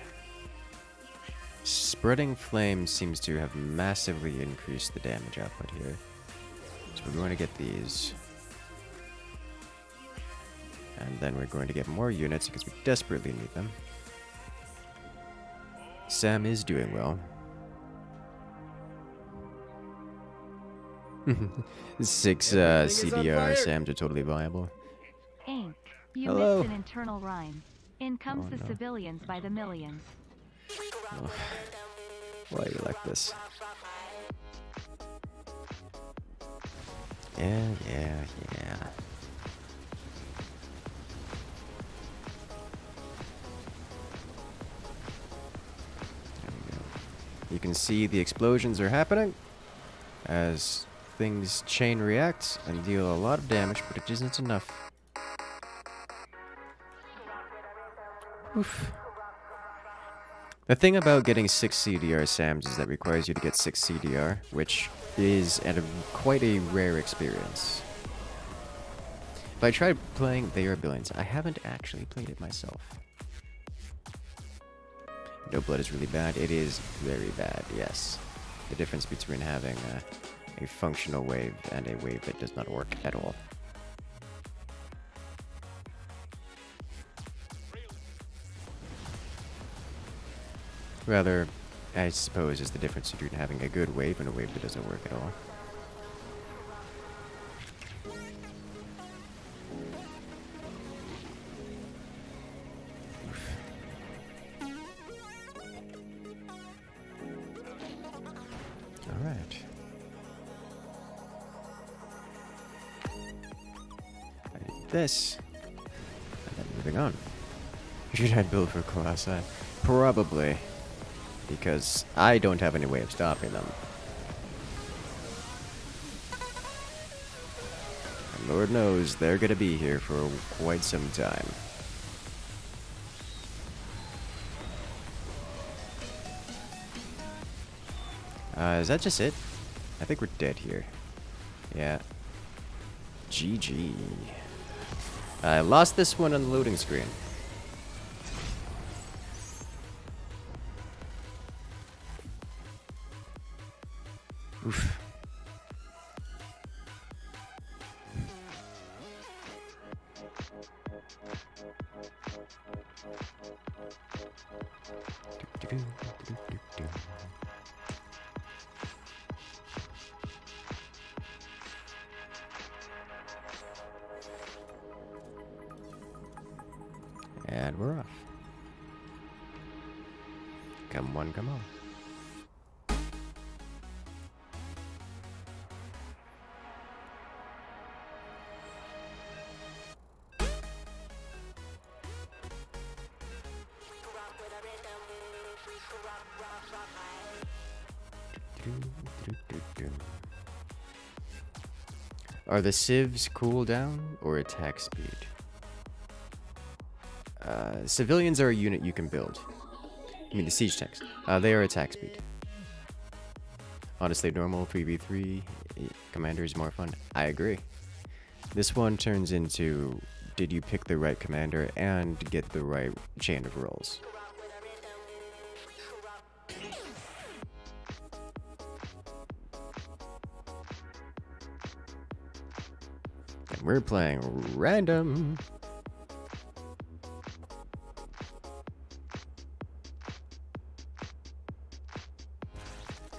Spreading Flame seems to have massively increased the damage output here. So we're going to get these. And then we're going to get more units because we desperately need them. Sam is doing well. 6 Everything is on CDR fire. Sams are totally viable. Ink. You Hello. missed an internal rhyme. In comes Oh, the no. civilians by the millions. Why are you like this? Yeah. There we go. You can see the explosions are happening as things chain react and deal a lot of damage, but it isn't enough. Oof. The thing about getting 6 CDR SAMs is that it requires you to get 6 CDR, which is quite a rare experience. If I tried playing They Are Billions, I haven't actually played it myself. No Blood is really bad. It is very bad, yes. The difference between having a functional wave and a wave that does not work at all. Rather, I suppose, is the difference between having a good wave and a wave that doesn't work at all. Alright. I did this. And then moving on. Should I build for Colossi? Probably. Because I don't have any way of stopping them. And Lord knows they're gonna be here for quite some time. Is that just it? I think we're dead here. Yeah. GG. I lost this one on the loading screen. Oof. And we're off. Come on, come on. Are the civs cooldown or attack speed? Civilians are a unit you can build. I mean the siege tanks. They are attack speed. Honestly, normal 3v3 commander is more fun. I agree. This one turns into, did you pick the right commander and get the right chain of rolls? And we're playing random.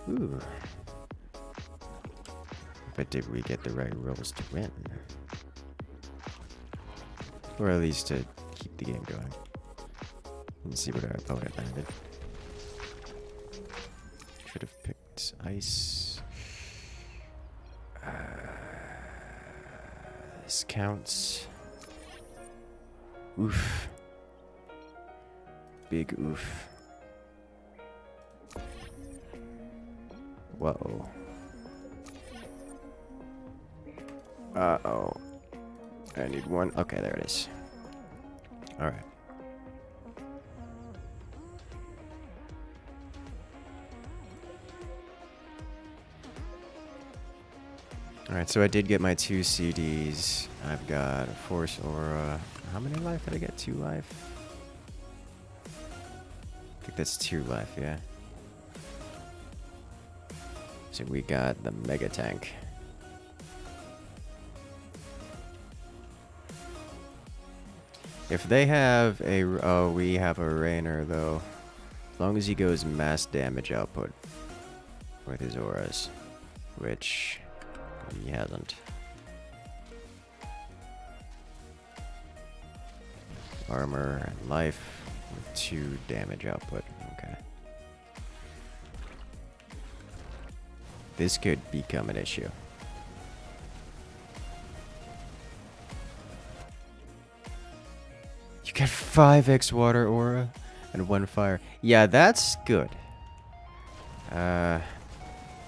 Ooh. But did we get the right rolls to win? Or at least to keep the game going. And see what our opponent landed. Should have picked ice. This counts. Oof. Big oof. Whoa. Uh-oh. I need one. Okay, there it is. Alright. Alright, so I did get my 2 CDs. I've got a Force Aura. How many life did I get? 2 life? I think that's 2 life, yeah. So we got the Mega Tank. If they have a... Oh, we have a Rainer, though. As long as he goes mass damage output with his auras. Which he hasn't. Armor and life with 2 damage output. Okay. This could become an issue. You get 5x water aura and 1 fire. Yeah, that's good.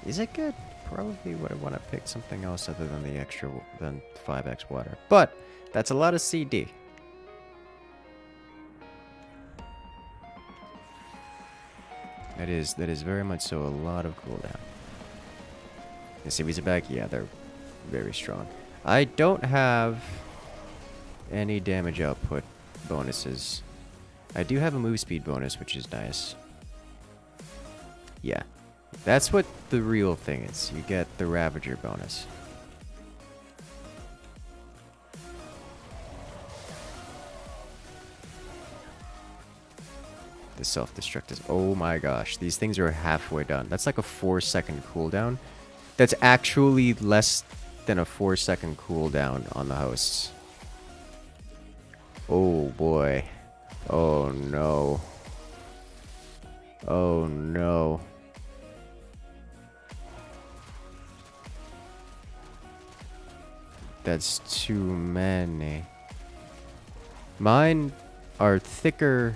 Is it good? Probably would have want to pick something else other than the extra than 5x water. But that's a lot of CD. That is very much so a lot of cooldown. The CVs are back. Yeah, they're very strong. I don't have any damage output bonuses. I do have a move speed bonus, which is nice. Yeah. That's what the real thing is. You get the Ravager bonus. The self-destruct is... Oh my gosh. These things are halfway done. That's like a 4-second cooldown. That's actually less than a 4-second cooldown on the hosts. Oh boy. Oh no. Oh no. That's too many. Mine are thicker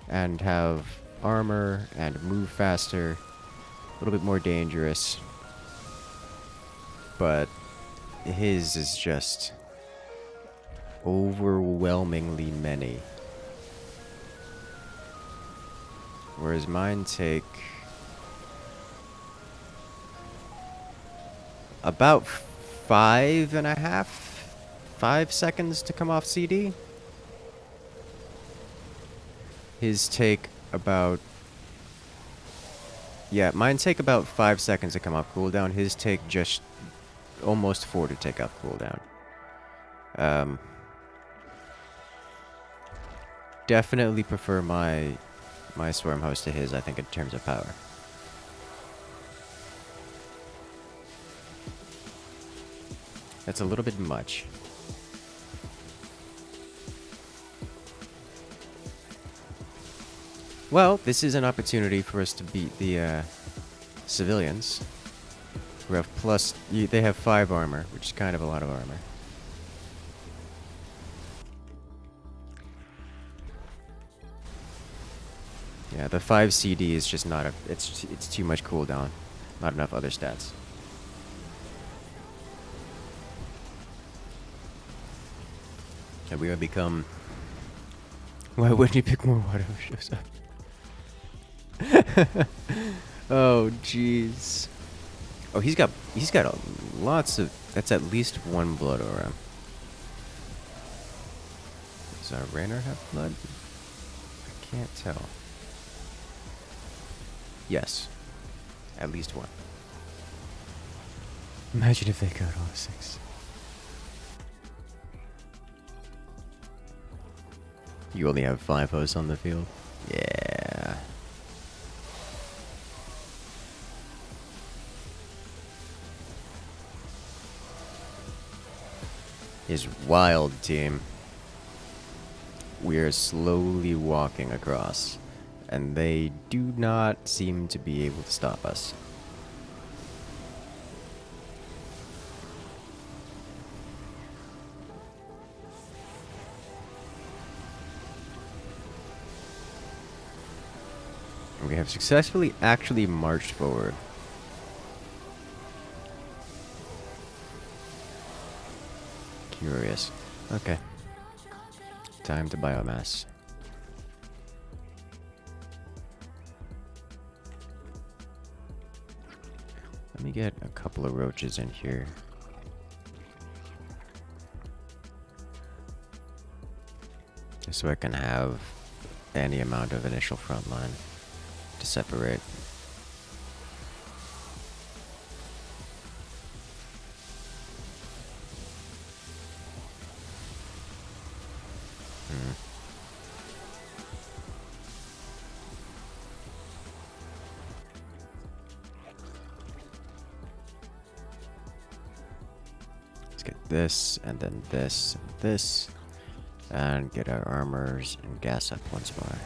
and have armor and move faster. A little bit more dangerous. But his is just overwhelmingly many. Whereas mine take about 5 seconds to come off CD. His take about... Yeah, mine take about 5 seconds to come off cooldown. His take just almost 4 to take off cooldown. Definitely prefer my Swarm host to his, I think, in terms of power. That's a little bit much. Well, this is an opportunity for us to beat the civilians, who have plus... They have 5 armor, which is kind of a lot of armor. Yeah, the 5 CD is just not a... It's too much cooldown. Not enough other stats. And we have become... Why wouldn't you pick more water who shows up? Oh, jeez. Oh, he's got lots of... That's at least 1 blood aura. Does our Raynor have blood? I can't tell. Yes. At least 1. Imagine if they got all 6. You only have 5 hosts on the field? Yeah. His wild team. We are slowly walking across, and they do not seem to be able to stop us. We have successfully actually marched forward. Curious. Okay. Time to biomass. Let me get a couple of roaches in here. Just so I can have any amount of initial front line to separate. Let's get this, and then this, and this, and get our armors and gas up once more.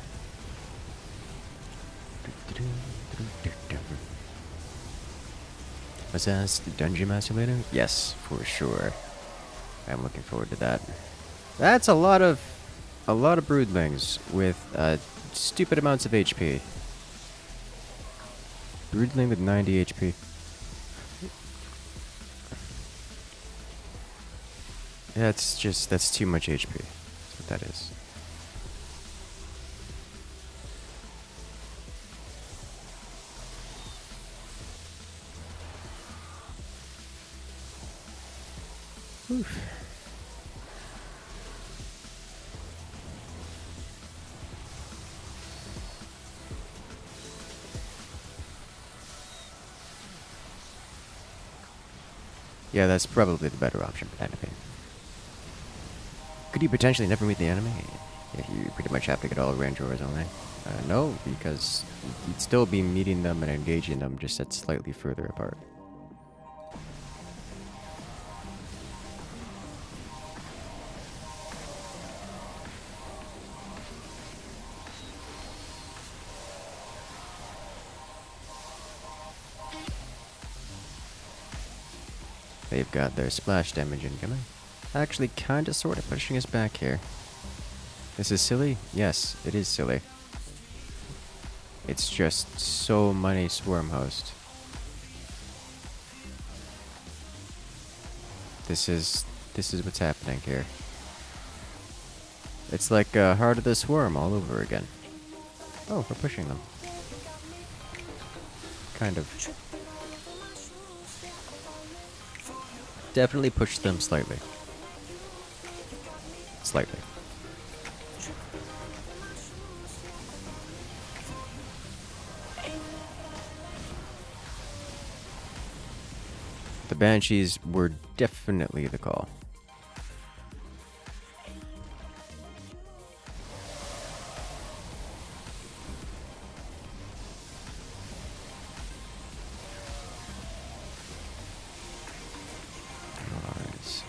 Was that the Dungeon Master later? Yes, for sure. I'm looking forward to that. That's a lot of broodlings with stupid amounts of HP. Broodling with 90 HP. That's too much HP. That's what that is. Oof. Yeah, that's probably the better option for that enemy. Could you potentially never meet the enemy? Yeah, you pretty much have to get all Range Roars only. No, because you'd still be meeting them and engaging them, just at slightly further apart. They've got their splash damage incoming. Actually, kinda sorta pushing us back here. This is silly? Yes, it is silly. It's just so many swarm hosts. This is what's happening here. It's like Heart of the Swarm all over again. Oh, we're pushing them. Kind of. Definitely push them slightly. Slightly. The Banshees were definitely the call. Alright.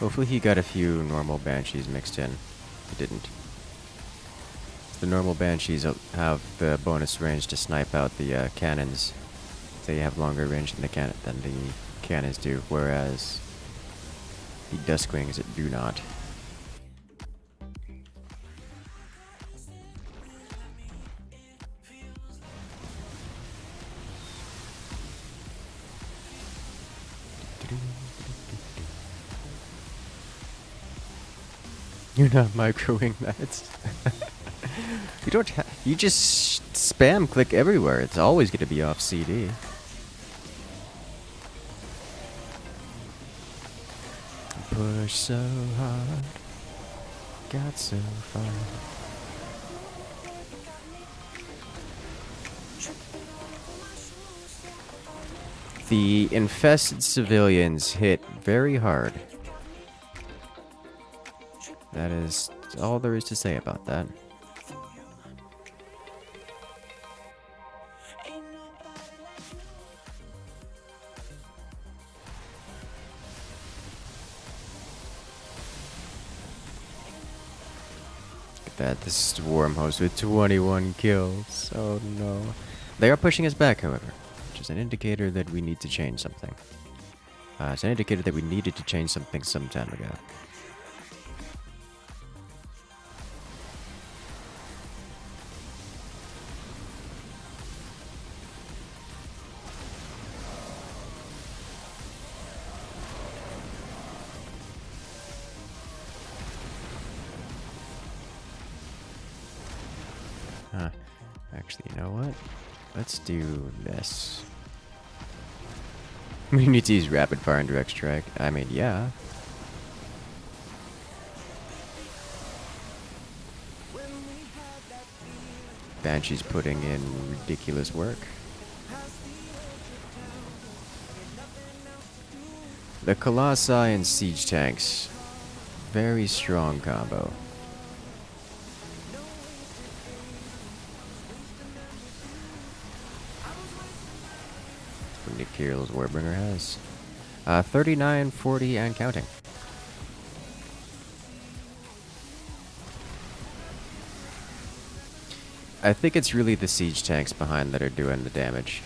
Hopefully he got a few normal Banshees mixed in. He didn't. The normal Banshees have the bonus range to snipe out the cannons. They have longer range than the cannons do, whereas the Duskwings do not. You're not microwing that. You don't you just spam click everywhere. It's always going to be off CD. Push so hard, got so far. The infested civilians hit very hard. That is all there is to say about that. That this swarm host with 21 kills. Oh no. They are pushing us back, however, which is an indicator that we need to change something. It's an indicator that we needed to change something some time ago. Huh. Actually, you know what? Let's do this. We need to use rapid fire and direct strike. I mean, yeah. Banshee's putting in ridiculous work. The Colossi and Siege Tanks. Very strong combo. Nick Kirill's Warbringer has 39, 40, and counting. I think it's really the siege tanks behind that are doing the damage,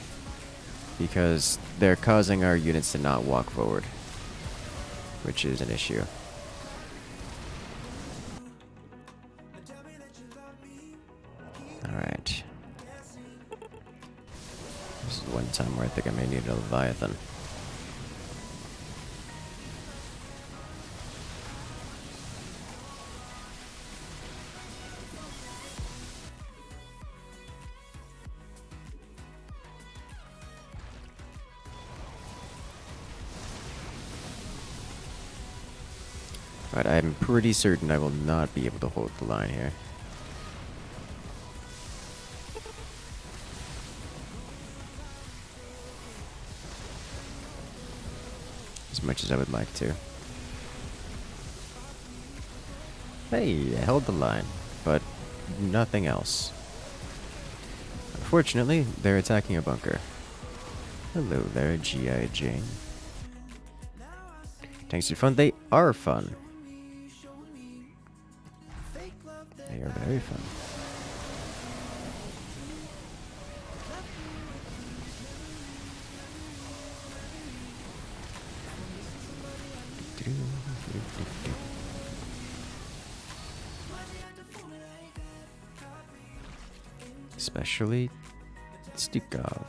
because they're causing our units to not walk forward, which is an issue. Alright. This is one time where I think I may need a Leviathan. But I'm pretty certain I will not be able to hold the line here. As much as I would like to. Hey, I held the line, but nothing else. Unfortunately, they're attacking a bunker. Hello there, G.I. Jane. Tanks are fun. They are fun. They are very fun. Especially Stukov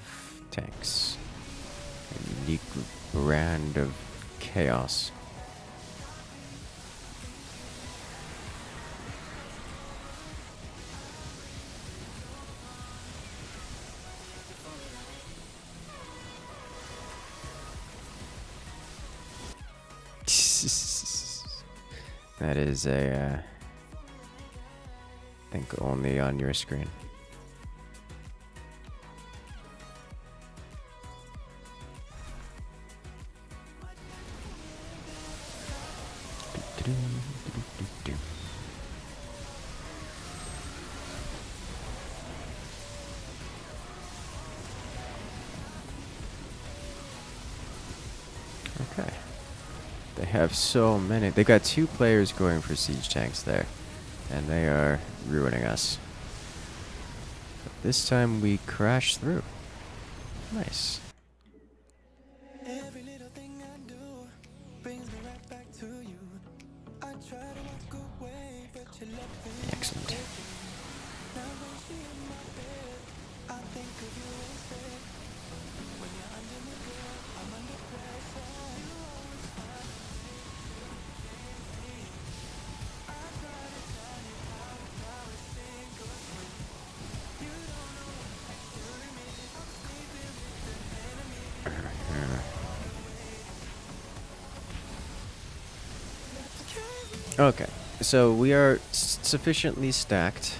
tanks. A unique brand of chaos. That is a, I think only on your screen. Okay. They have so many. They got 2 players going for siege tanks there. And they are ruining us. But this time we crash through. Nice. Excellent. Okay, so we are sufficiently stacked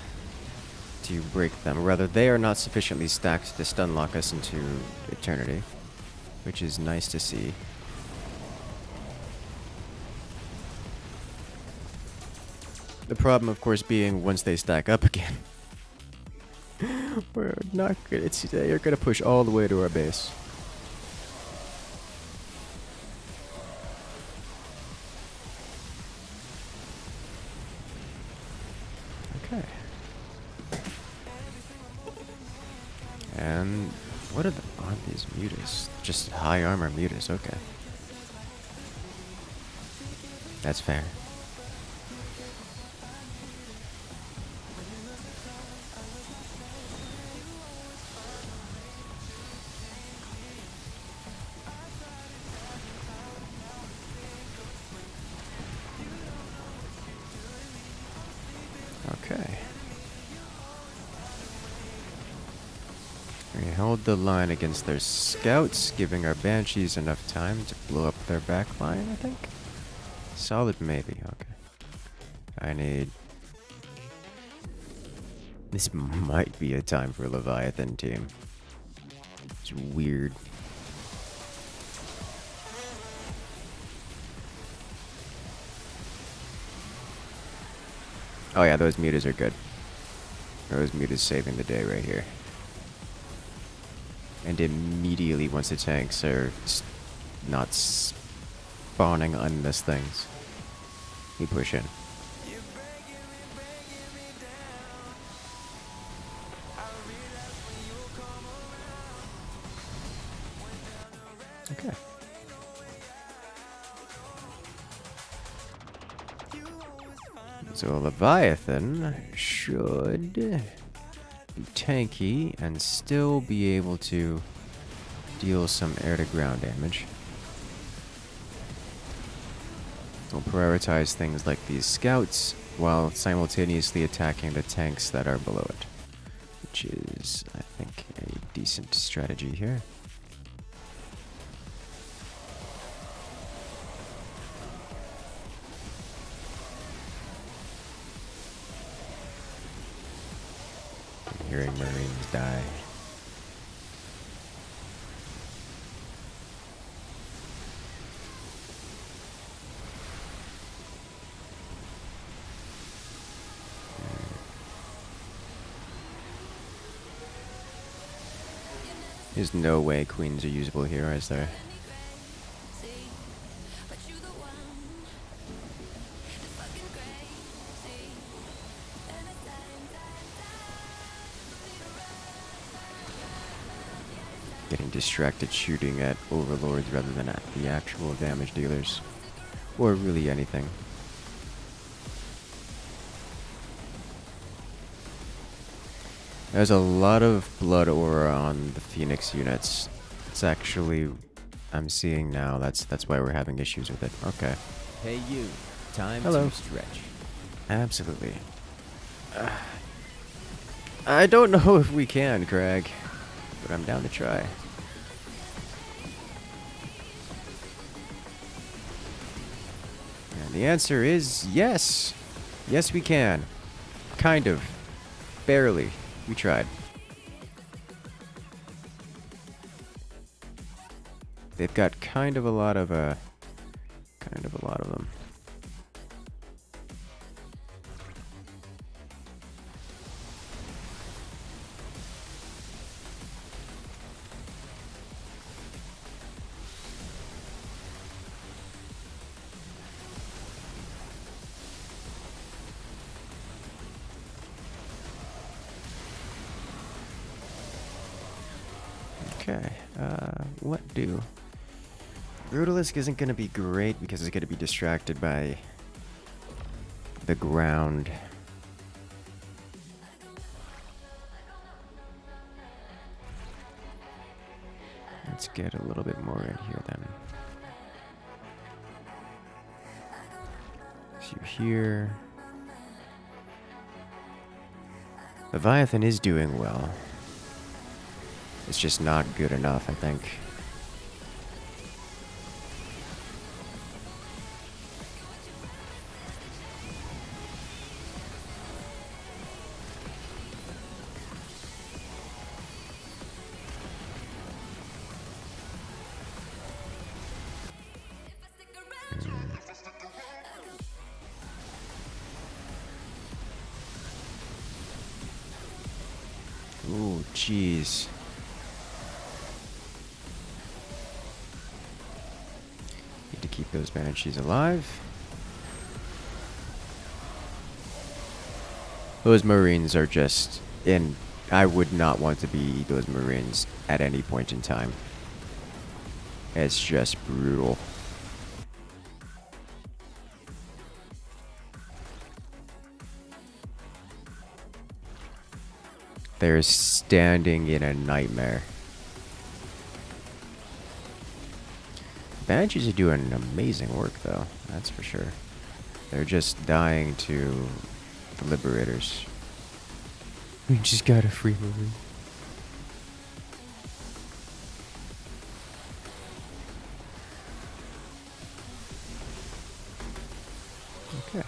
to break them. Or rather, they are not sufficiently stacked to stun lock us into eternity, which is nice to see. The problem, of course, being once they stack up again, we're not good. They're gonna push all the way to our base. Okay. And what are these mutas? Just high armor mutas, okay. That's fair. Okay. We held the line against their scouts, giving our banshees enough time to blow up their back line, I think. Solid maybe, okay. I need... This might be a time for Leviathan team. It's weird. Oh yeah, those mutas are good. Those mutas saving the day right here. And immediately once the tanks are not spawning on these things, we push in. Okay. So Leviathan should be tanky and still be able to deal some air-to-ground damage. We'll prioritize things like these scouts while simultaneously attacking the tanks that are below it, which is, I think, a decent strategy here. Hearing Marines die. There's no way queens are usable here, is there? Getting distracted shooting at overlords rather than at the actual damage dealers. Or really anything. There's a lot of blood aura on the Phoenix units. It's actually, I'm seeing now, that's why we're having issues with it. Okay. Hey you, time Hello. to stretch. Absolutely. I don't know if we can, Craig, but I'm down to try. And the answer is yes. Yes, we can. Kind of. Barely. We tried. They've got kind of a lot of them. Okay, what do? Brutalisk isn't going to be great because it's going to be distracted by the ground. Let's get a little bit more in here then. So here. Leviathan is doing well. It's just not good enough, I think. Ooh, jeez. Need to keep those banshees alive. Those marines are just in. I would not want to be those marines at any point in time. It's just brutal. They're standing in a nightmare. Banshees are doing amazing work, though. That's for sure. They're just dying to the Liberators. We just got a free marine. Okay.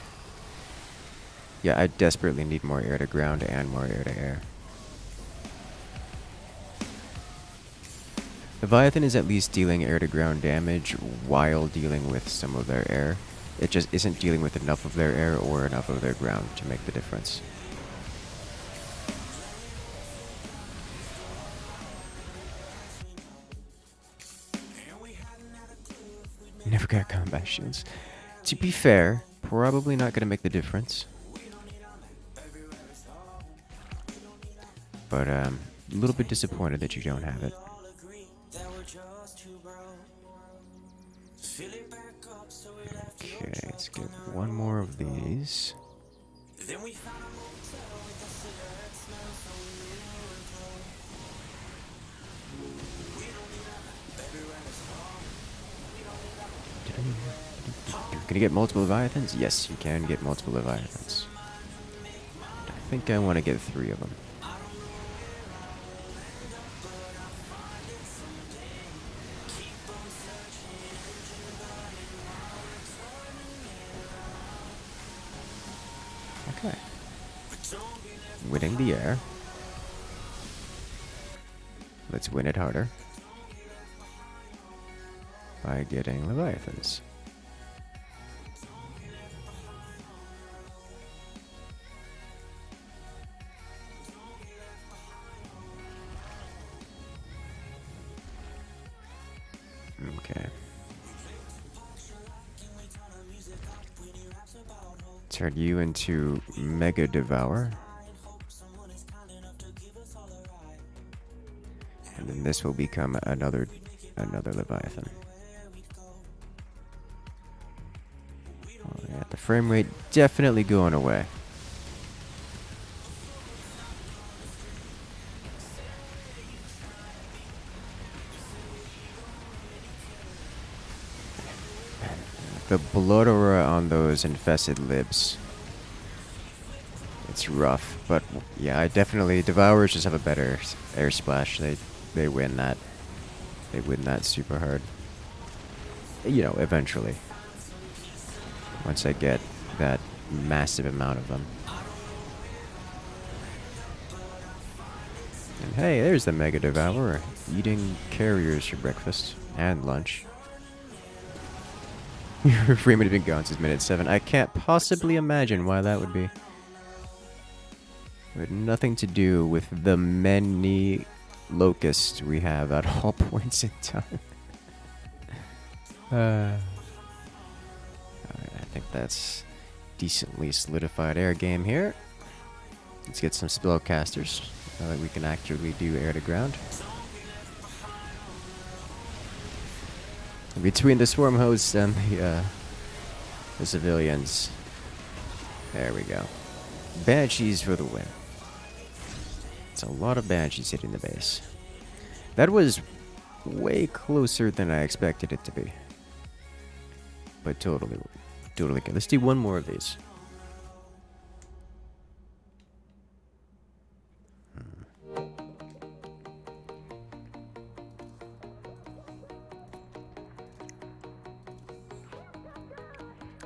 Yeah, I desperately need more air to ground and more air to air. Leviathan is at least dealing air-to-ground damage while dealing with some of their air. It just isn't dealing with enough of their air or enough of their ground to make the difference. Never got combat shields. To be fair, probably not going to make the difference. But a little bit disappointed that you don't have it. Okay, let's get one more of these. Can you get multiple Leviathans? Yes, you can get multiple Leviathans. I think I want to get 3 of them. Okay. Winning the air. Let's win it harder. By getting Leviathans. Turn you into Mega Devour. And then this will become another Leviathan. Oh, yeah, the frame rate definitely going away. The blood aura on those infested libs. It's rough, but yeah, I definitely Devourers just have a better air splash. They win that. They win that super hard. You know, eventually. Once I get that massive amount of them. And hey, there's the Mega Devourer eating carriers for breakfast and lunch. Freeman has been gone since minute 7. I can't possibly imagine why that would be. It had nothing to do with the many locusts we have at all points in time. Alright, I think that's decently solidified air game here. Let's get some spellcasters so that we can actually do air to ground. Between the swarm hosts and the civilians. There we go. Banshees for the win. It's a lot of banshees hitting the base. That was way closer than I expected it to be. But totally good. Let's do one more of these.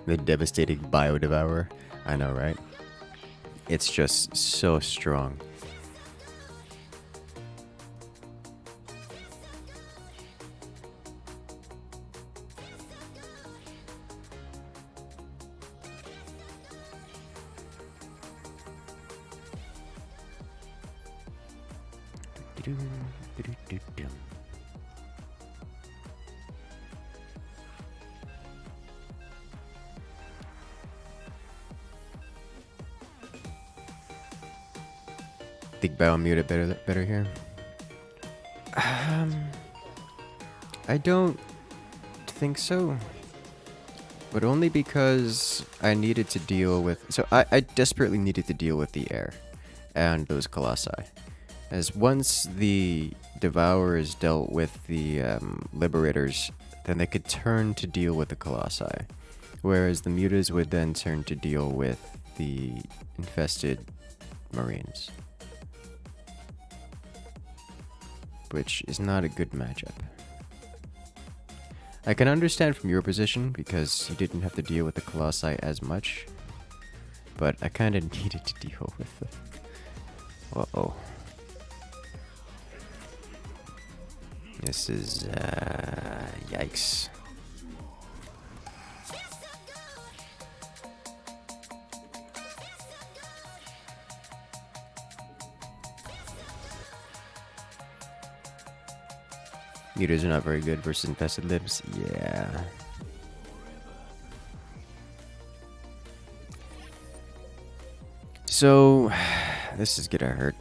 The devastating Bio Devourer. I know, right? It's just so strong. Think Biomute it better here. I don't think so. But only because I needed to deal with... So I desperately needed to deal with the air and those colossi. As once the Devourers dealt with the Liberators, then they could turn to deal with the colossi. Whereas the mutas would then turn to deal with the infested Marines. Which is not a good matchup. I can understand from your position because you didn't have to deal with the Colossi as much, but I kind of needed to deal with them. Uh-oh. This is, yikes. Mutas are not very good versus infested libs. Yeah. So, this is gonna hurt.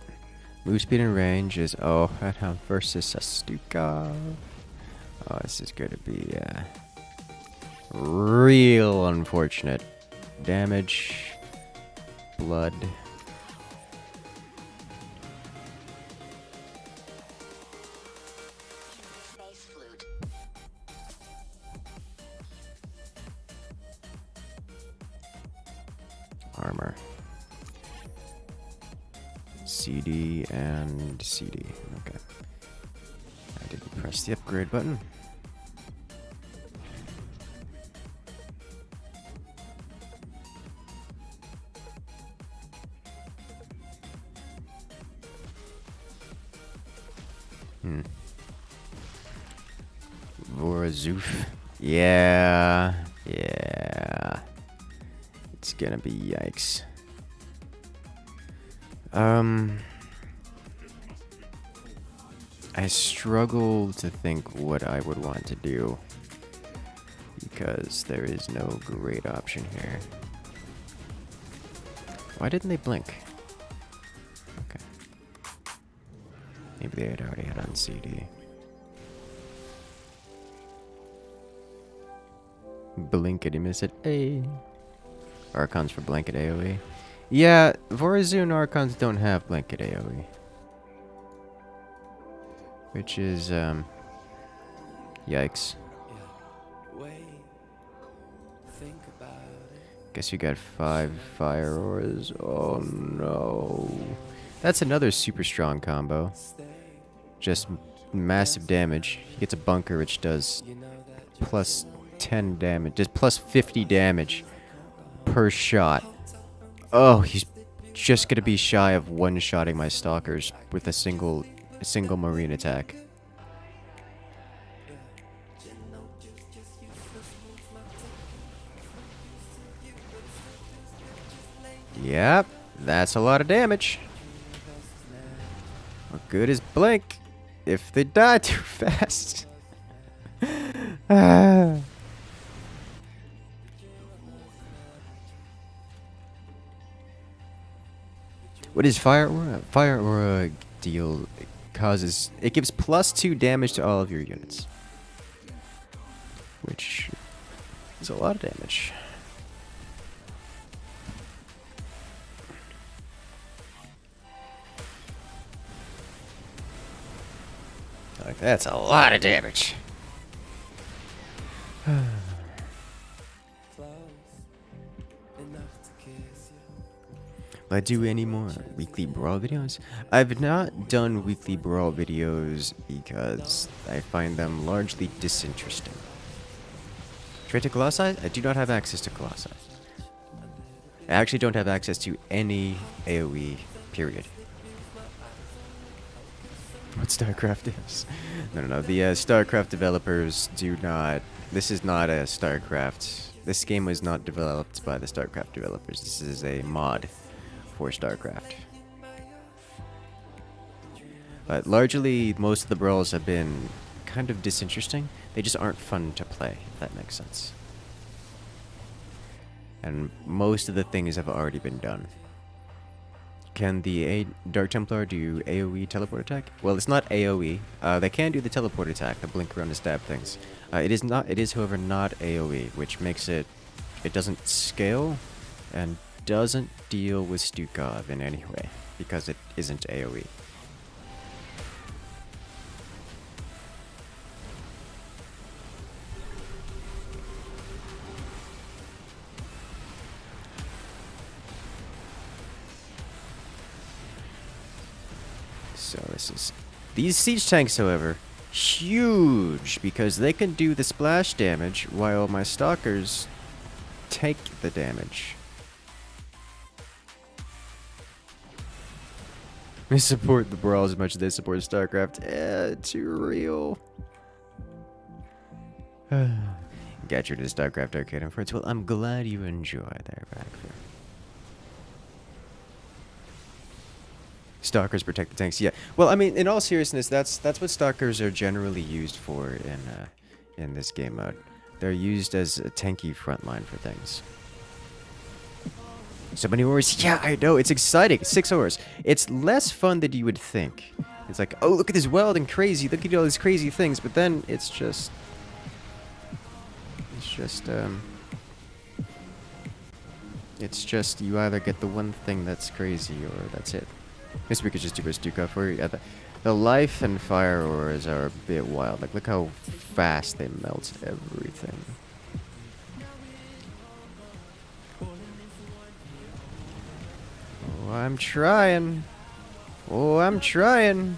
Move speed and range is... Oh, Headhound versus Astuka. Oh, this is gonna be, real unfortunate. Damage. Blood. Armor. CD and CD. Okay. I didn't press the upgrade button. Vorazoof. Yeah. Yeah. It's gonna be yikes. I struggle to think what I would want to do because there is no great option here. Why didn't they blink? Okay. Maybe they had already had on CD. Blinkety miss it. A. Archons for blanket AoE. Yeah, Vorazun Archons don't have blanket AoE. Which is, yikes. Guess you got 5 fire auras. Oh no. That's another super strong combo. Just massive damage. He gets a bunker which does plus 10 damage. Just plus 50 damage per shot. Oh, he's just gonna be shy of one-shotting my stalkers with a single marine attack. Yep, that's a lot of damage. What good is blink if they die too fast? Ah. What is fire aura? Fire aura deal causes it gives +2 damage to all of your units, which is a lot of damage. Like that's a lot of damage. Will I do any more weekly brawl videos? I've not done weekly brawl videos because I find them largely disinteresting. Trade to Colossi? I do not have access to Colossi. I actually don't have access to any AoE, period. What StarCraft is? No. The StarCraft developers do not... This is not a StarCraft. This game was not developed by the StarCraft developers. This is a mod for StarCraft. But largely, most of the brawls have been kind of disinteresting. They just aren't fun to play, if that makes sense. And most of the things have already been done. Can the Dark Templar do AoE teleport attack? Well, it's not AoE. They can do the teleport attack, the blink around to stab things. It is, however, not AoE, which makes it... It doesn't scale, and doesn't deal with Stukov in any way, because it isn't AoE. So this is... These siege tanks, however, huge, because they can do the splash damage while my stalkers take the damage. They support the brawl as much as they support StarCraft. Too real. Got you to StarCraft Arcade and Friends. Well, I'm glad you enjoy there, Backfair. Stalkers protect the tanks. Yeah. Well, I mean, in all seriousness, that's what stalkers are generally used for in this game mode. They're used as a tanky frontline for things. So many auras. Yeah, I know. It's exciting. 6 auras. It's less fun than you would think. It's like, oh, look at this wild and crazy. Look at all these crazy things. But then it's just you either get the one thing that's crazy or that's it. I guess we could just do a Stukov for you. Yeah, the life and fire auras are a bit wild. Like, look how fast they melt everything. Oh, I'm trying. Oh, I'm trying.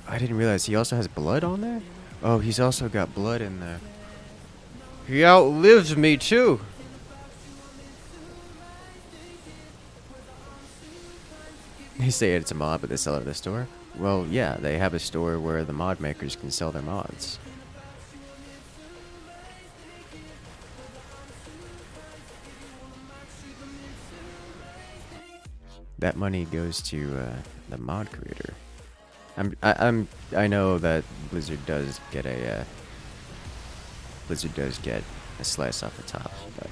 I didn't realize he also has blood on there? Oh, he's also got blood in there. He outlived me, too. They say it's a mod, but they sell it at the store. Well, yeah, they have a store where the mod makers can sell their mods. That money goes to the mod creator. I know that Blizzard does get a slice off the top, but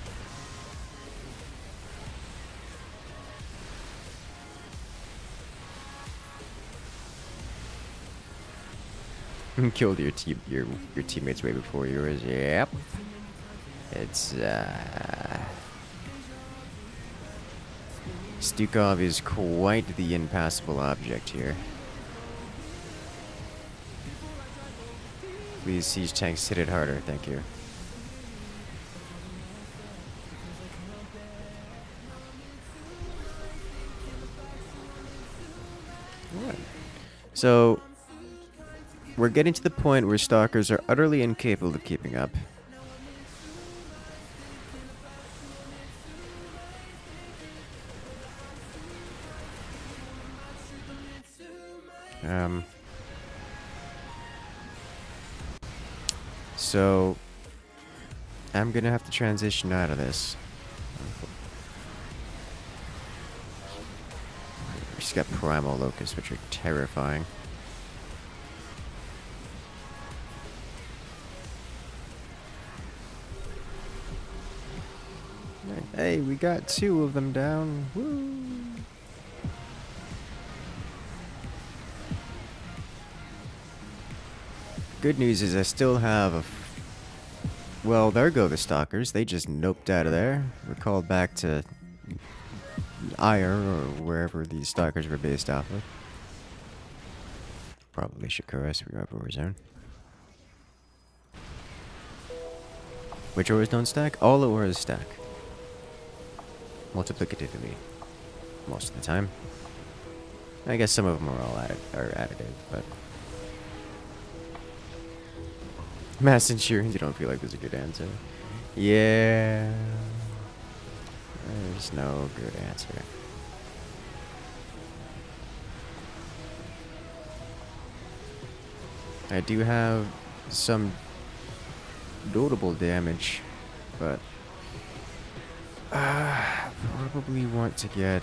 Killed your teammates way before yours. Yep. It's Stukov is quite the impassable object here. Please, siege tanks, hit it harder. Thank you. Alright. So, we're getting to the point where stalkers are utterly incapable of keeping up. So, I'm gonna have to transition out of this. She's got primal locusts, which are terrifying. Hey, we got 2 of them down. Woo! Good news is I still have a... Well, there go the stalkers. They just noped out of there. We're called back to Ire, or wherever these stalkers were based off of. Probably Shakuras, War Zone. Which auras don't stack? All the auras stack. Multiplicatively. Most of the time. I guess some of them are all additive, but... Mass insurance, you don't feel like there's a good answer. Yeah. There's no good answer. I do have some notable damage, but probably want to get...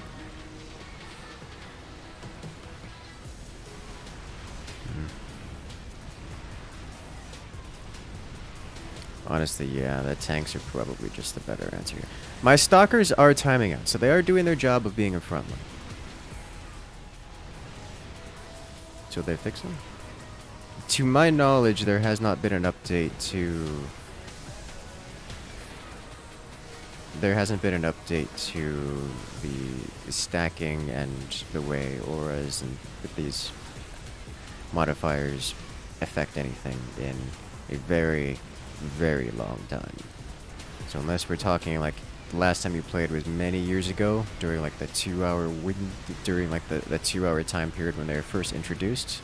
Honestly, yeah, the tanks are probably just the better answer. My stalkers are timing out, so they are doing their job of being a front line. So they fix them? To my knowledge, there has not been an update to... There hasn't been an update to the stacking and the way auras and these modifiers affect anything in a very, very long time. So unless we're talking like the last time you played was many years ago, during like the 2-hour during like the 2-hour time period when they were first introduced,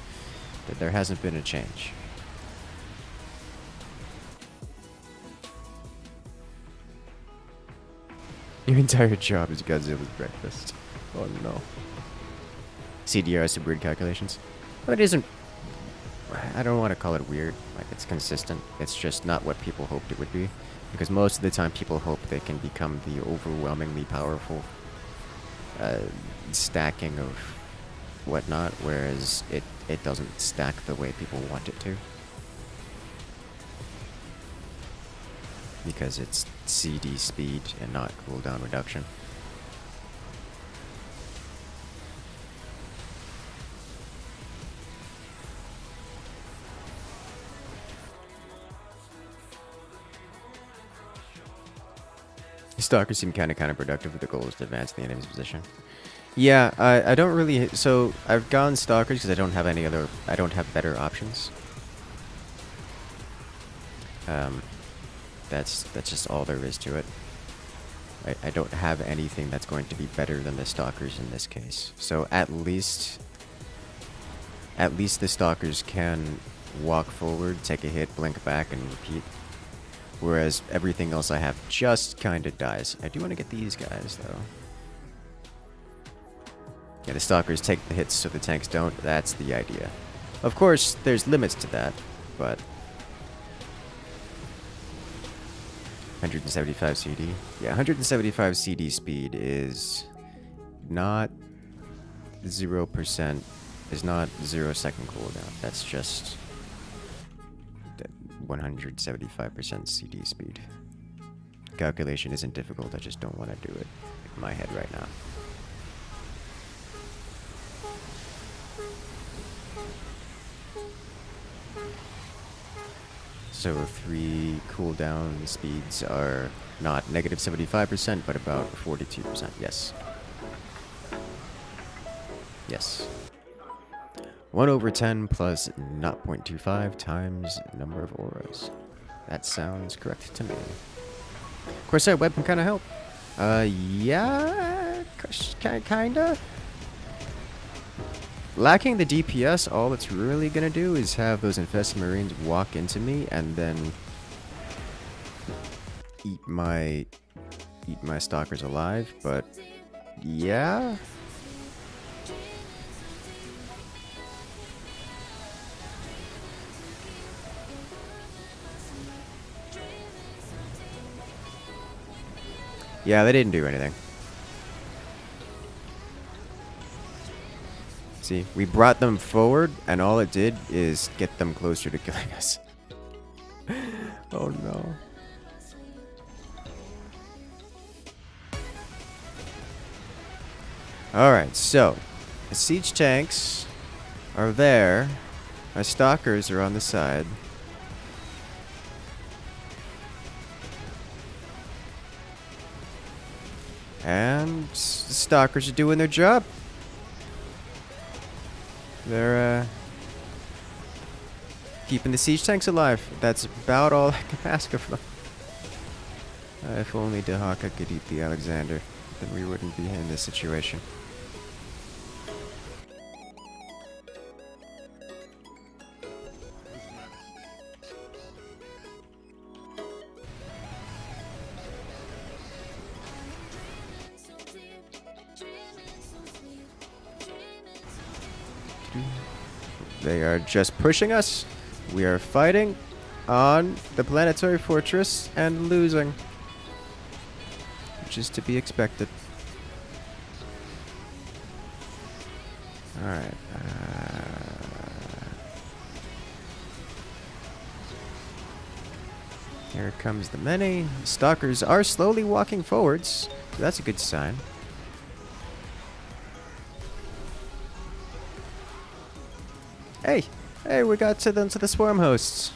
that there hasn't been a change. Your entire job is Godzilla's breakfast. Oh no. CDR is some weird calculations. But it isn't... I don't want to call it weird. Like, it's consistent. It's just not what people hoped it would be. Because most of the time people hope they can become the overwhelmingly powerful stacking of whatnot, whereas it doesn't stack the way people want it to. Because it's CD speed and not cooldown reduction. Stalkers seem kind of counterproductive, but the goal is to advance the enemy's position. Yeah, I don't really... So, I've gone Stalkers because I don't have any other... I don't have better options. That's just all there is to it. I don't have anything that's going to be better than the Stalkers in this case. So, at least the Stalkers can walk forward, take a hit, blink back, and repeat. Whereas everything else I have just kind of dies. I do want to get these guys, though. Yeah, the Stalkers take the hits so the tanks don't. That's the idea. Of course, there's limits to that, but... 175 CD? Yeah, 175 CD speed is not 0%, is not 0-second cooldown. That's just 175% CD speed. Calculation isn't difficult, I just don't want to do it in my head right now. So 3 cooldown speeds are not negative 75%, but about 42%. Yes. Yes. 1 over 10 plus 0.25 times number of auras. That sounds correct to me. Of course, that web can kind of help. Yeah, kinda. Lacking the DPS, all it's really gonna do is have those infested marines walk into me and then eat my stalkers alive. But yeah. Yeah, they didn't do anything. See, we brought them forward, and all it did is get them closer to killing us. Oh no. Alright, so the siege tanks are there. My stalkers are on the side. And the stalkers are doing their job. They're keeping the siege tanks alive. That's about all I can ask of them. If only Dahaka could eat the Alexander, then we wouldn't be in this situation. They are just pushing us. We are fighting on the planetary fortress and losing, which is to be expected. Alright. Here comes the many. Stalkers are slowly walking forwards, so that's a good sign. Hey! Hey, we got to the swarm hosts.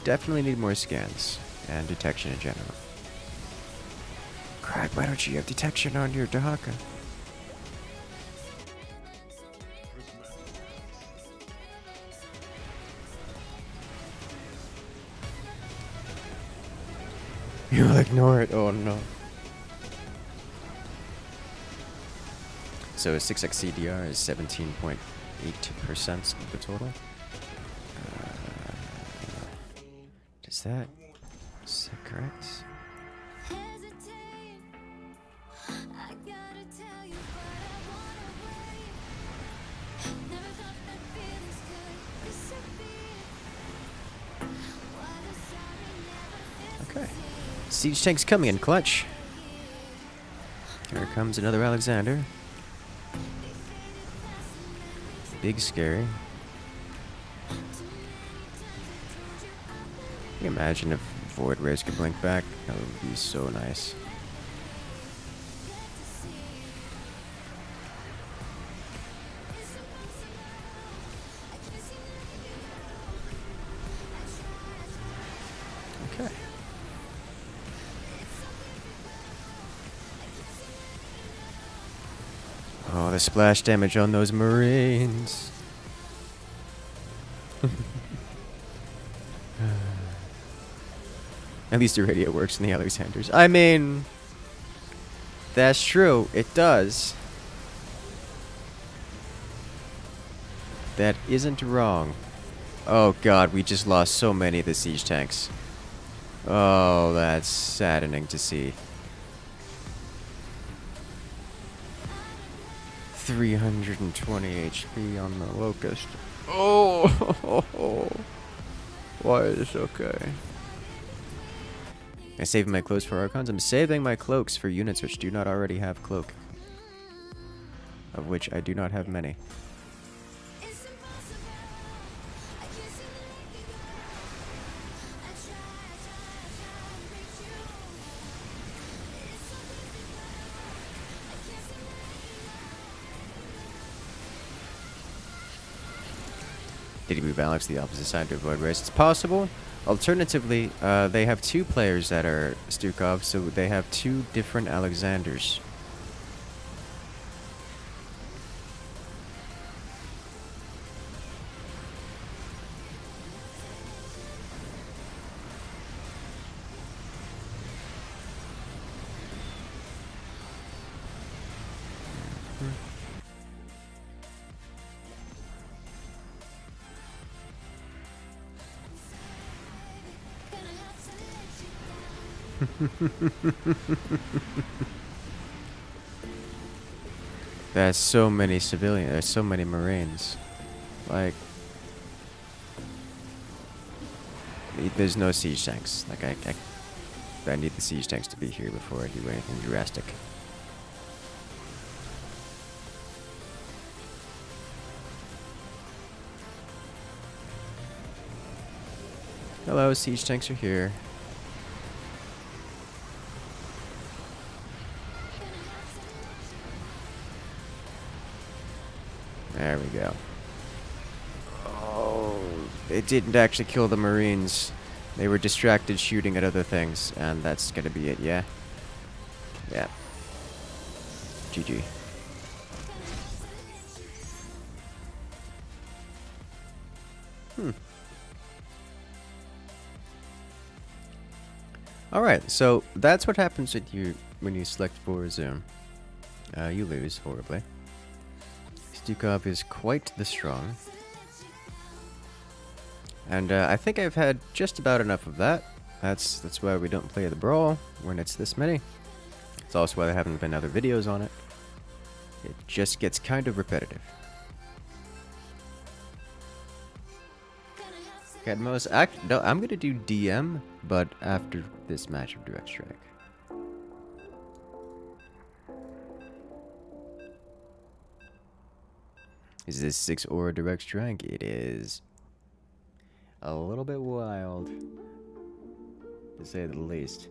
Definitely need more scans and detection in general. Crap, why don't you have detection on your Dahaka? You'll ignore it. Oh no. So 6x CDR is 17.8% of the total. Is that correct? Okay. Siege tank's coming in clutch. Here comes another Alexander. Big scary. Can you imagine if Void Rays could blink back? That would be so nice. Okay. Oh, the splash damage on those Marines. At least the radio works in the Alexanders. I mean, that's true. It does. That isn't wrong. Oh god, we just lost so many of the siege tanks. Oh, that's saddening to see. 320 HP on the Locust. Oh! Why is this okay? I saved my cloaks for Archons. I'm saving my cloaks for units which do not already have cloak. Of which I do not have many. Did we balance the opposite side to avoid race? It's possible. Alternatively, they have 2 players that are Stukov, so they have 2 different Alexanders. There's so many civilians. There's so many Marines. Like, there's no siege tanks. Like, I need the siege tanks to be here before I do anything drastic. Hello, siege tanks are here. There we go. Oh, it didn't actually kill the Marines. They were distracted shooting at other things, and that's gonna be it, yeah? Yeah. GG. Alright, so that's what happens when you select for Zoom. You lose horribly. Stukov is quite the strong. And I think I've had just about enough of that. That's why we don't play the Brawl when it's this many. It's also why there haven't been other videos on it. It just gets kind of repetitive. Okay, no, I'm gonna do DM, but after this match of Direct Strike. Is this 6 aura Direct Strike? It is a little bit wild, to say the least.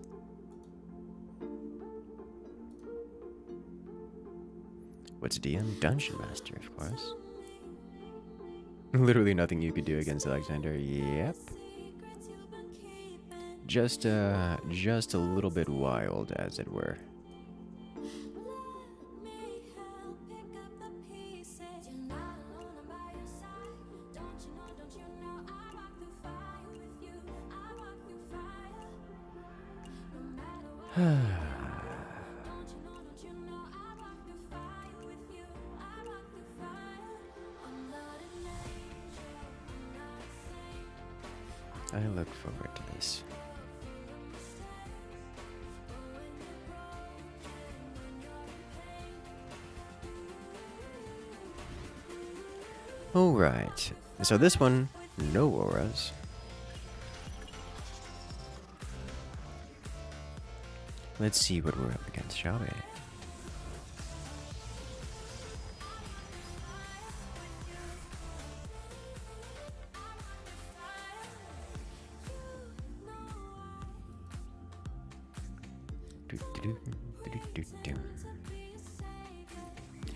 What's DM? Dungeon Master, of course. Literally nothing you could do against Alexander. Yep. Just a little bit wild, as it were. I look forward to this. Alright, so this one, no auras. Let's see what we're up against, shall we?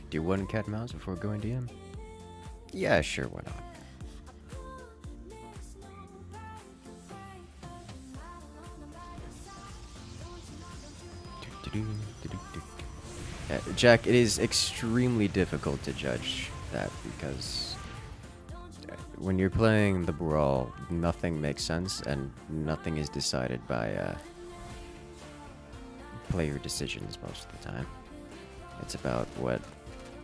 Do one cat mouse before going DM? Yeah, sure, why not? Jack, it is extremely difficult to judge that because when you're playing the Brawl, nothing makes sense and nothing is decided by player decisions most of the time. It's about what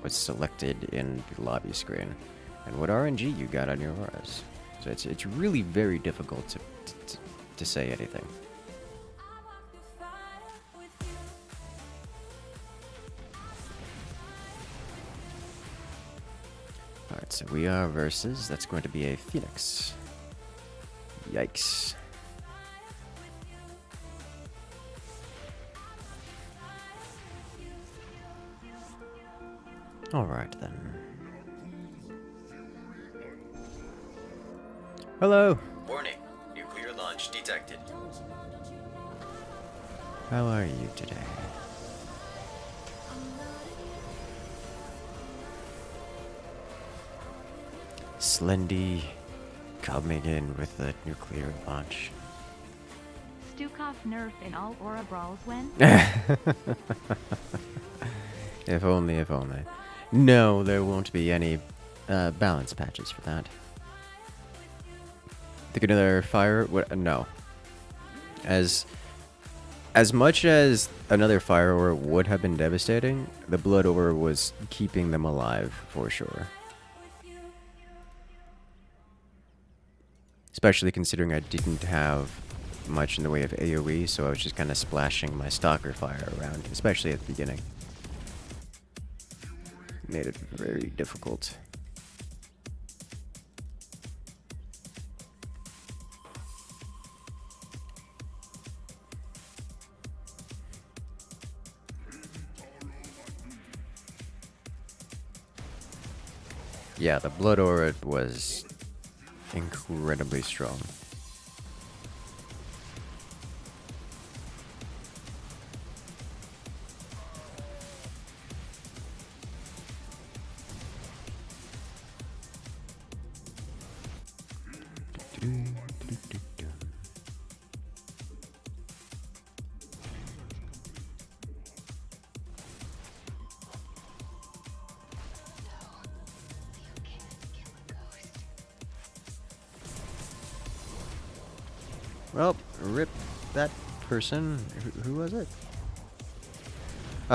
was selected in the lobby screen and what RNG you got on your auras. So it's really very difficult to say anything. Alright, so we are versus, that's going to be a Phoenix. Yikes. Alright then. Hello! Warning. Nuclear launch detected. How are you today? Slendy, coming in with a nuclear launch. Stukov nerf in all Aura brawls when? If only, if only. No, there won't be any balance patches for that. Think another fire? What? No. As much as another fire ore would have been devastating, the blood ore was keeping them alive for sure. Especially considering I didn't have much in the way of AoE, so I was just kind of splashing my stalker fire around, especially at the beginning. Made it very difficult. Yeah, the blood aura was incredibly strong. Well, rip that person. Who was it?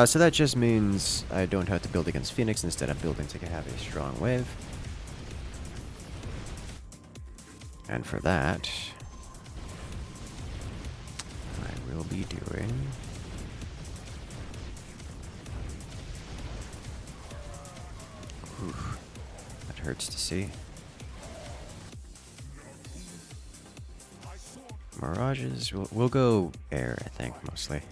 So that just means I don't have to build against Phoenix. Instead, I'm building to have a strong wave. And for that, I will be doing... Oof, that hurts to see. Mirages, we'll go air, I think, mostly.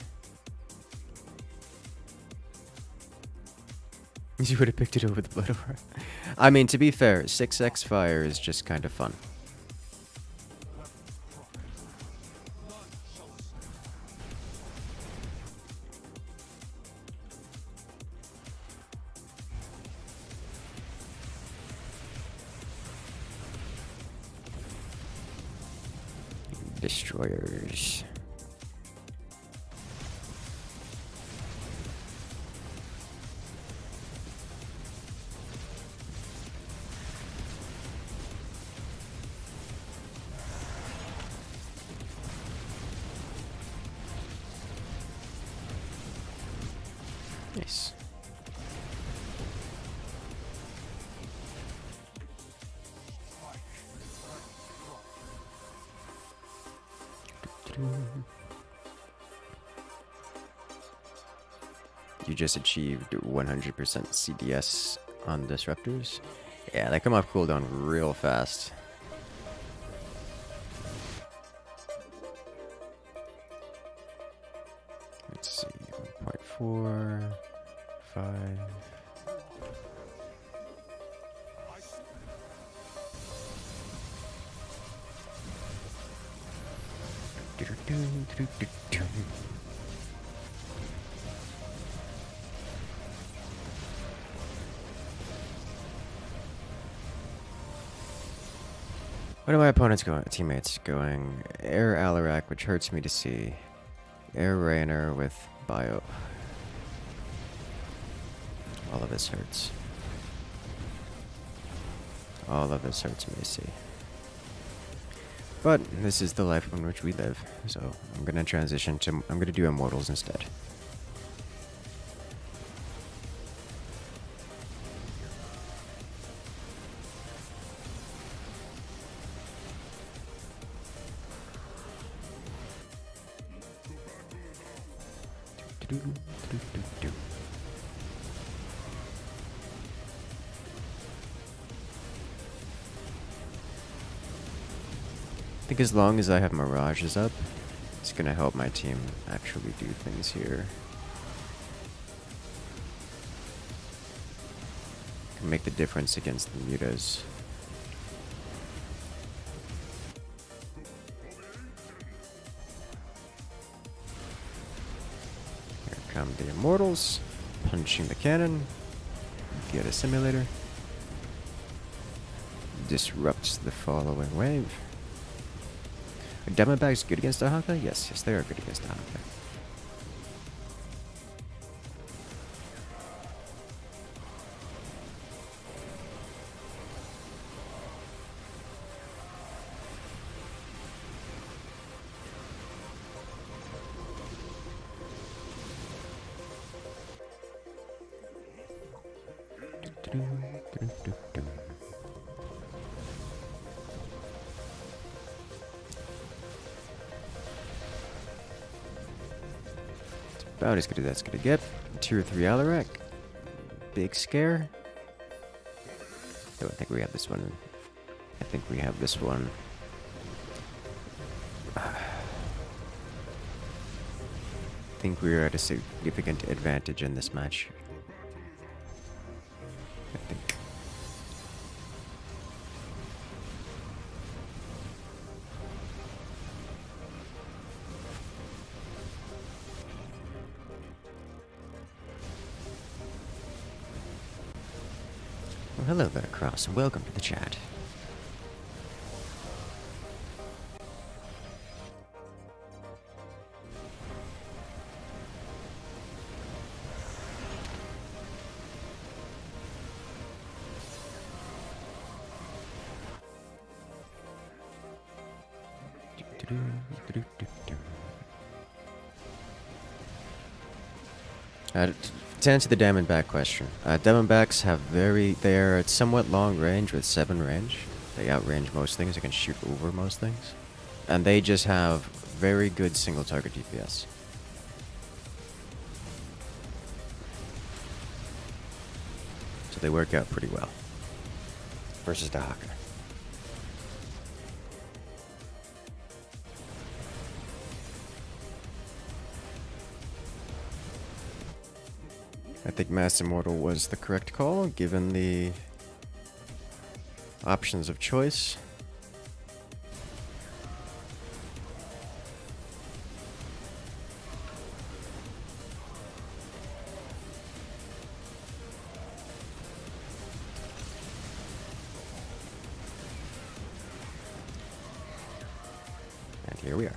You would have picked it over the blood aura. I mean, to be fair, 6x fire is just kind of fun. Destroyers. Nice. You just achieved 100% CDS on disruptors. Yeah, they come off cooldown real fast. Let's see, 1.4, 5. What are my opponents going? Teammates going Air Alarak, which hurts me to see. Air Rainer with Bio. All of this hurts. All of this hurts me to see. But this is the life in which we live, so I'm gonna transition to. I'm gonna do Immortals instead. I think as long as I have Mirages up, it's gonna help my team actually do things here. Can make the difference against the mutas. Here come the Immortals, punching the cannon. Get a simulator. disrupts the following wave. Are Diamondbacks good against Ahaka? Yes, yes, they are good against Ahaka. About as good as that's gonna get. Tier 3 Alarak. Big scare. Don't think we have this one. I think we have this one. I think we're at a significant advantage in this match. I think. Well, hello there, Cross. Welcome to the chat. To answer the Diamondback question, Diamondbacks they are at somewhat long range with 7 range. They outrange most things, they can shoot over most things. And they just have very good single target DPS. So they work out pretty well. Versus the Haka. I think Mass Immortal was the correct call, given the options of choice. And here we are.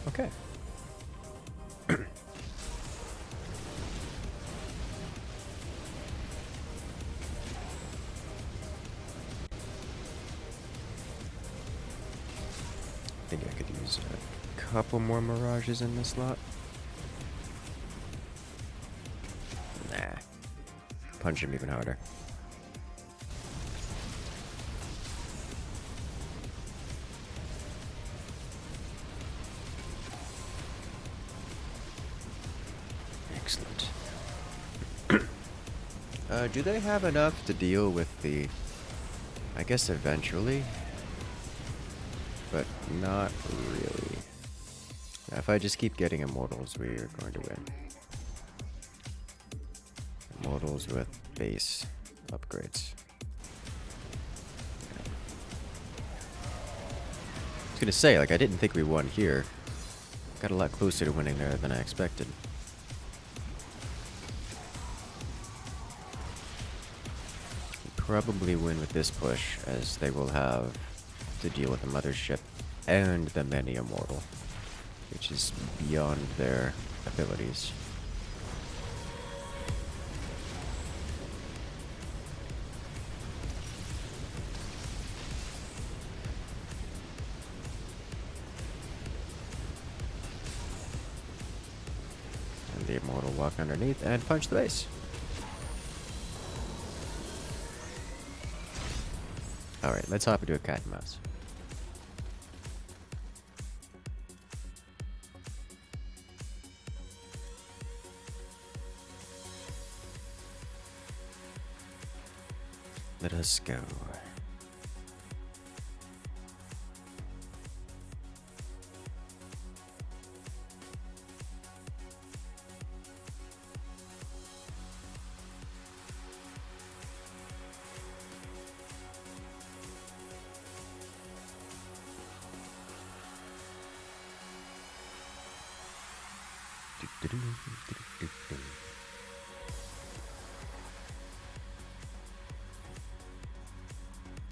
Okay. I think I could use a couple more mirages in this lot. Nah. Punch him even harder. Excellent. Do they have enough to deal with the... I guess eventually. But not really. If I just keep getting immortals, we are going to win. Immortals with base upgrades. I was gonna say, like, I didn't think we won here. Got a lot closer to winning there than I expected. Probably win with this push, as they will have to deal with the mothership and the many immortal, which is beyond their abilities. And the immortal walk underneath and punch the base. Alright, let's hop into a cat and mouse. Let us go.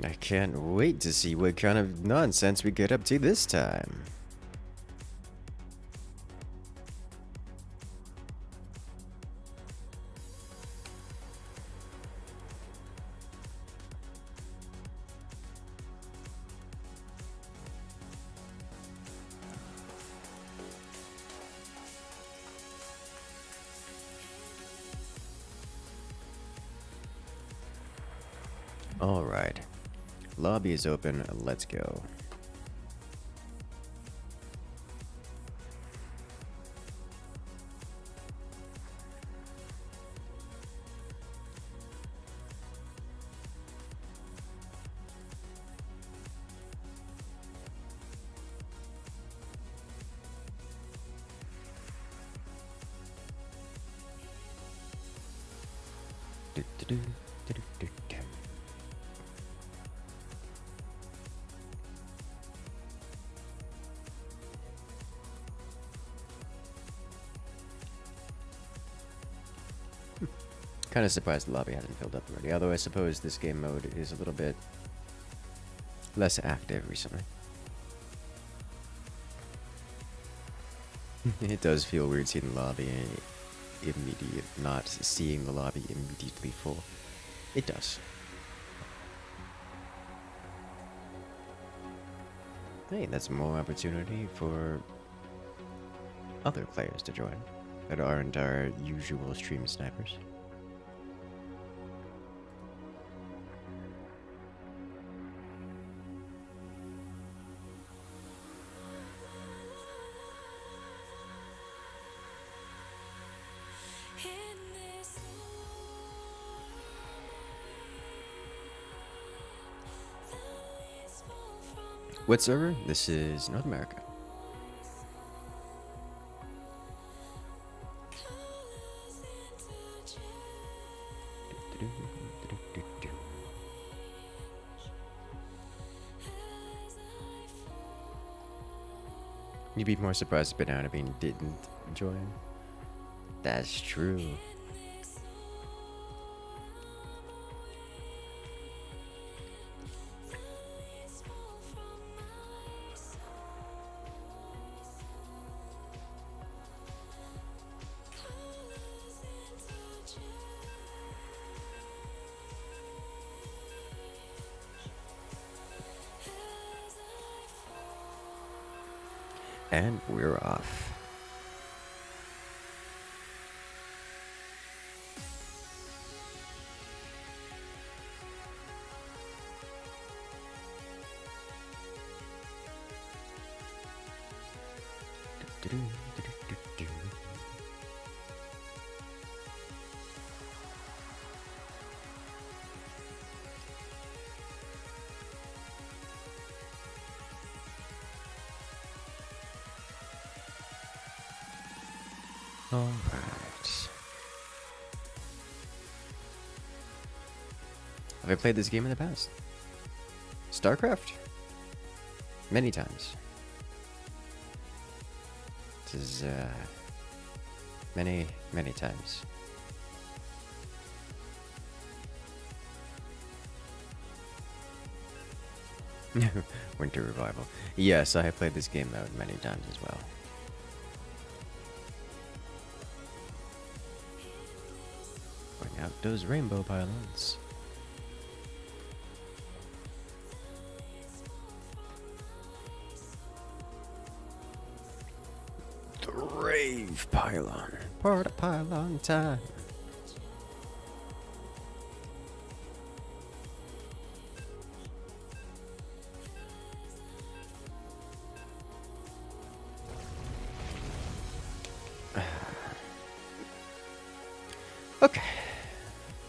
I can't wait to see what kind of nonsense we get up to this time. Alright. Lobby is open. Let's go. Kind of surprised the lobby hasn't filled up already, although I suppose this game mode is a little bit less active recently. It does feel weird seeing the lobby not seeing the lobby immediately full. It does. Hey, that's more opportunity for other players to join that aren't our usual stream snipers. What server? This is North America. You'd be more surprised if Banana Bean didn't join. That's true. And we're off. All right. Have I played this game in the past? StarCraft? Many times. This is, many, many times. Winter Revival. Yes, I have played this game mode many times as well. Bring out those rainbow pylons. The rave pylon. Part of pylon time. Okay.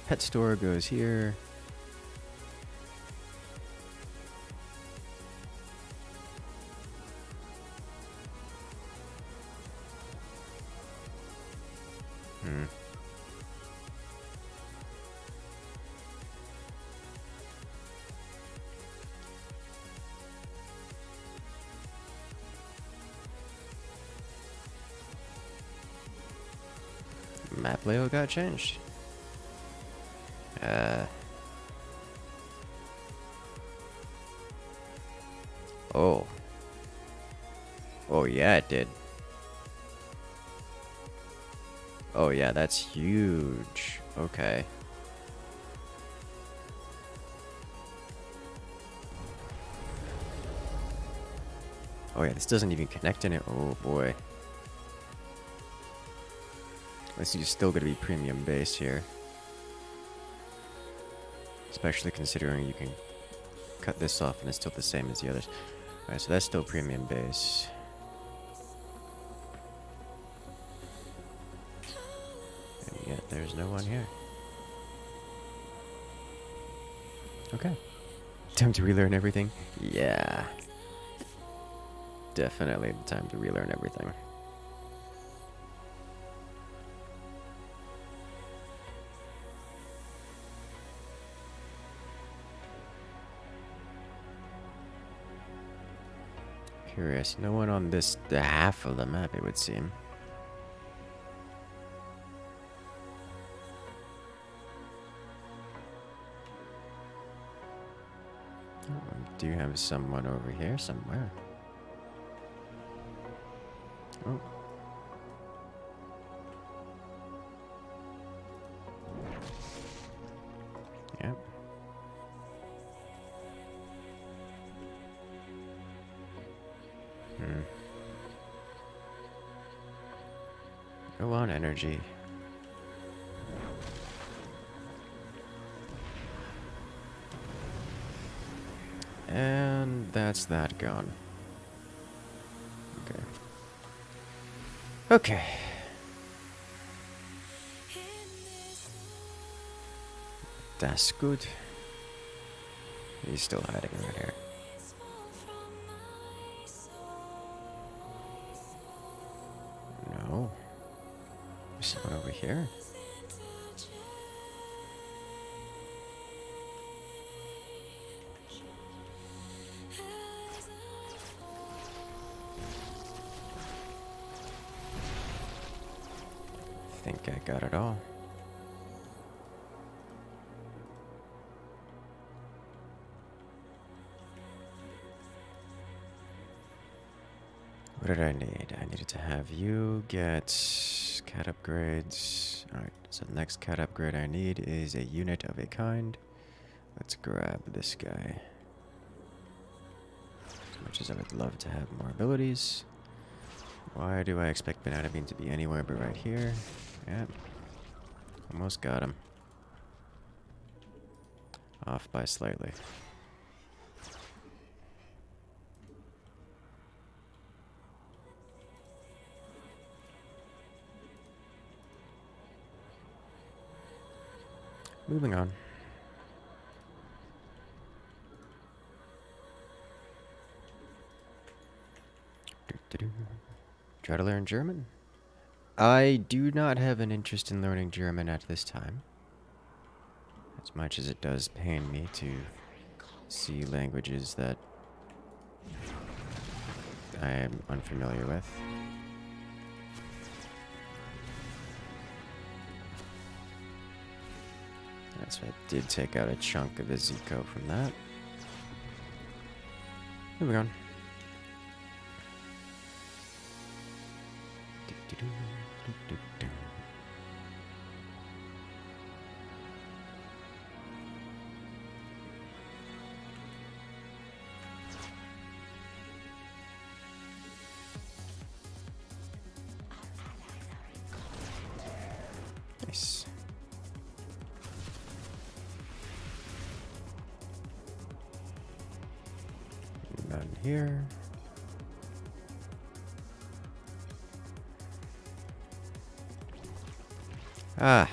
Pet store goes here. map layout got changed. Oh. Oh yeah, it did. Oh yeah, that's huge. Okay. Oh yeah, this doesn't even connect in it. Oh boy. This is still gonna be premium base here. Especially considering you can cut this off and it's still the same as the others. Alright, so that's still premium base. And yet there's no one here. Okay. Time to relearn everything? Yeah. Definitely the time to relearn everything. Curious. No one on this half of the map, it would seem. Oh, we do have someone over here somewhere. Oh. Yep. Go on, energy. And that's that gone. Okay. Okay. That's good. He's still hiding right here. No. There's someone over here. I think I got it all. What did I need? I needed to have you get cat upgrades. Alright, so the next cat upgrade I need is a unit of a kind. Let's grab this guy. As much as I would love to have more abilities. Why do I expect Banana Bean to be anywhere but right here? Yep. Almost got him. Off by slightly. Moving on. Try to learn German? I do not have an interest in learning German at this time. As much as it does pain me to see languages that I am unfamiliar with. That's right, I did take out a chunk of his eco from that. Moving on. Nice. None here. Ah.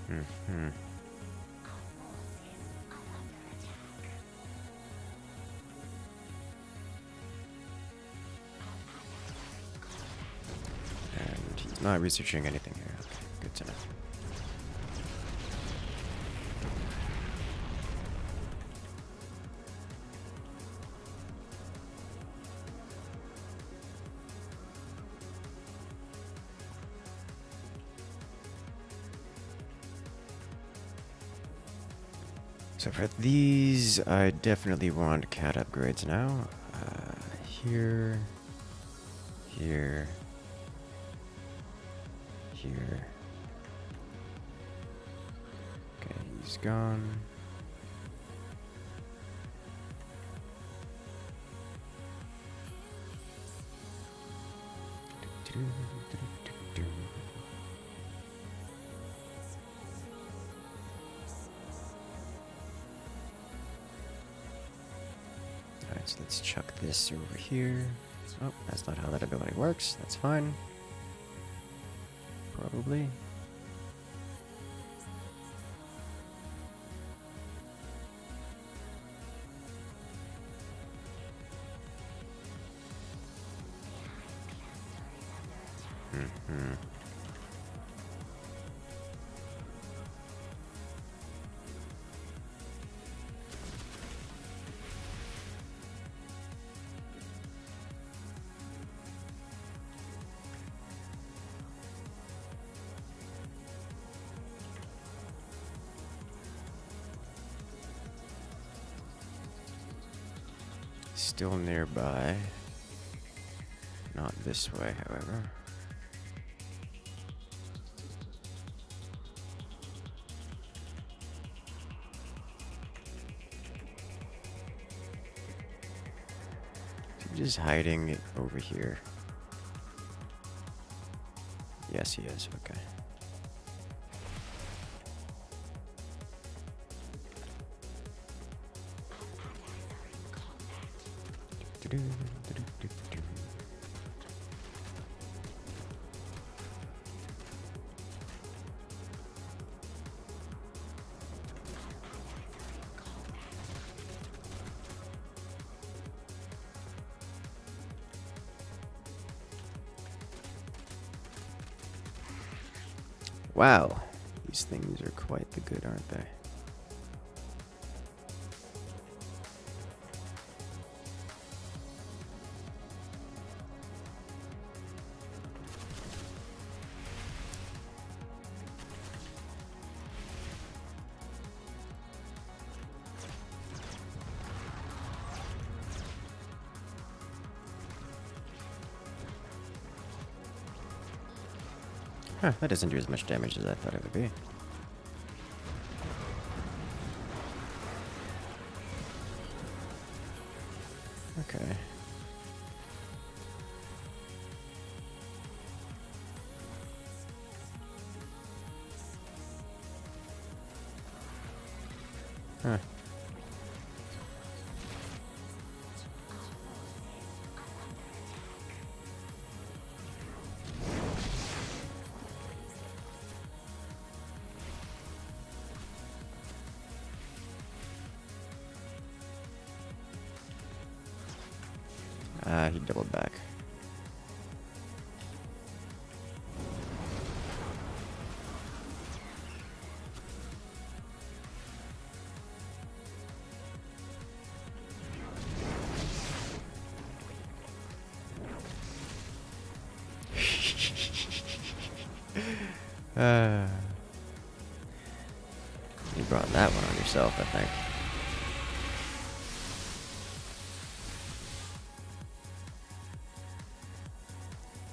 Mm-hmm. And he's not researching anything here. Okay, good to know. So for these, I definitely want cat upgrades now. Here, here, here. Okay, he's gone. Alright, so let's chuck this over here. Oh, that's not how that ability works. That's fine. Probably. Mm-hmm. Still nearby. Not this way, however. Is he just hiding it over here? Yes, he is. Okay. Wow, these things are quite the good, aren't they? Huh, that doesn't do as much damage as I thought it would be. Okay. Huh. He doubled back. You brought that one on yourself, I think.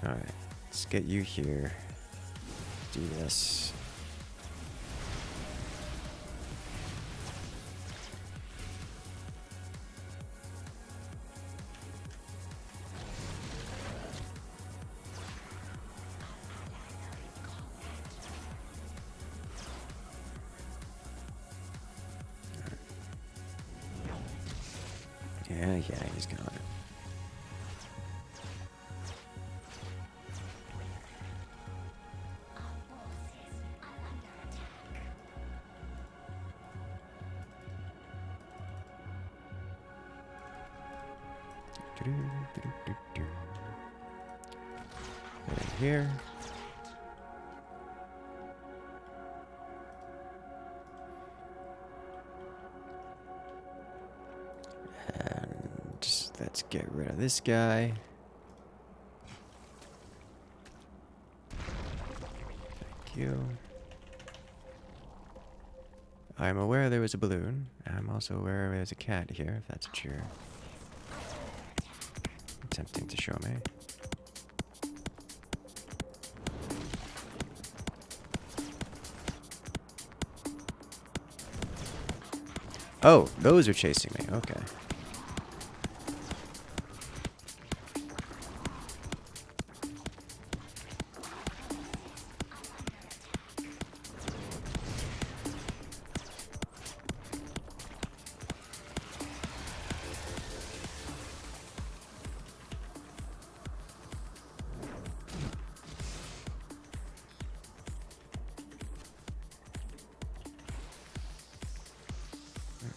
Alright, let's get you here. Do this. Yeah, he's got it. Right here. And just let's get rid of this guy. Thank you. I'm aware there was a balloon. I'm also aware there's a cat here, if that's what you're attempting to show me. Oh, those are chasing me. Okay.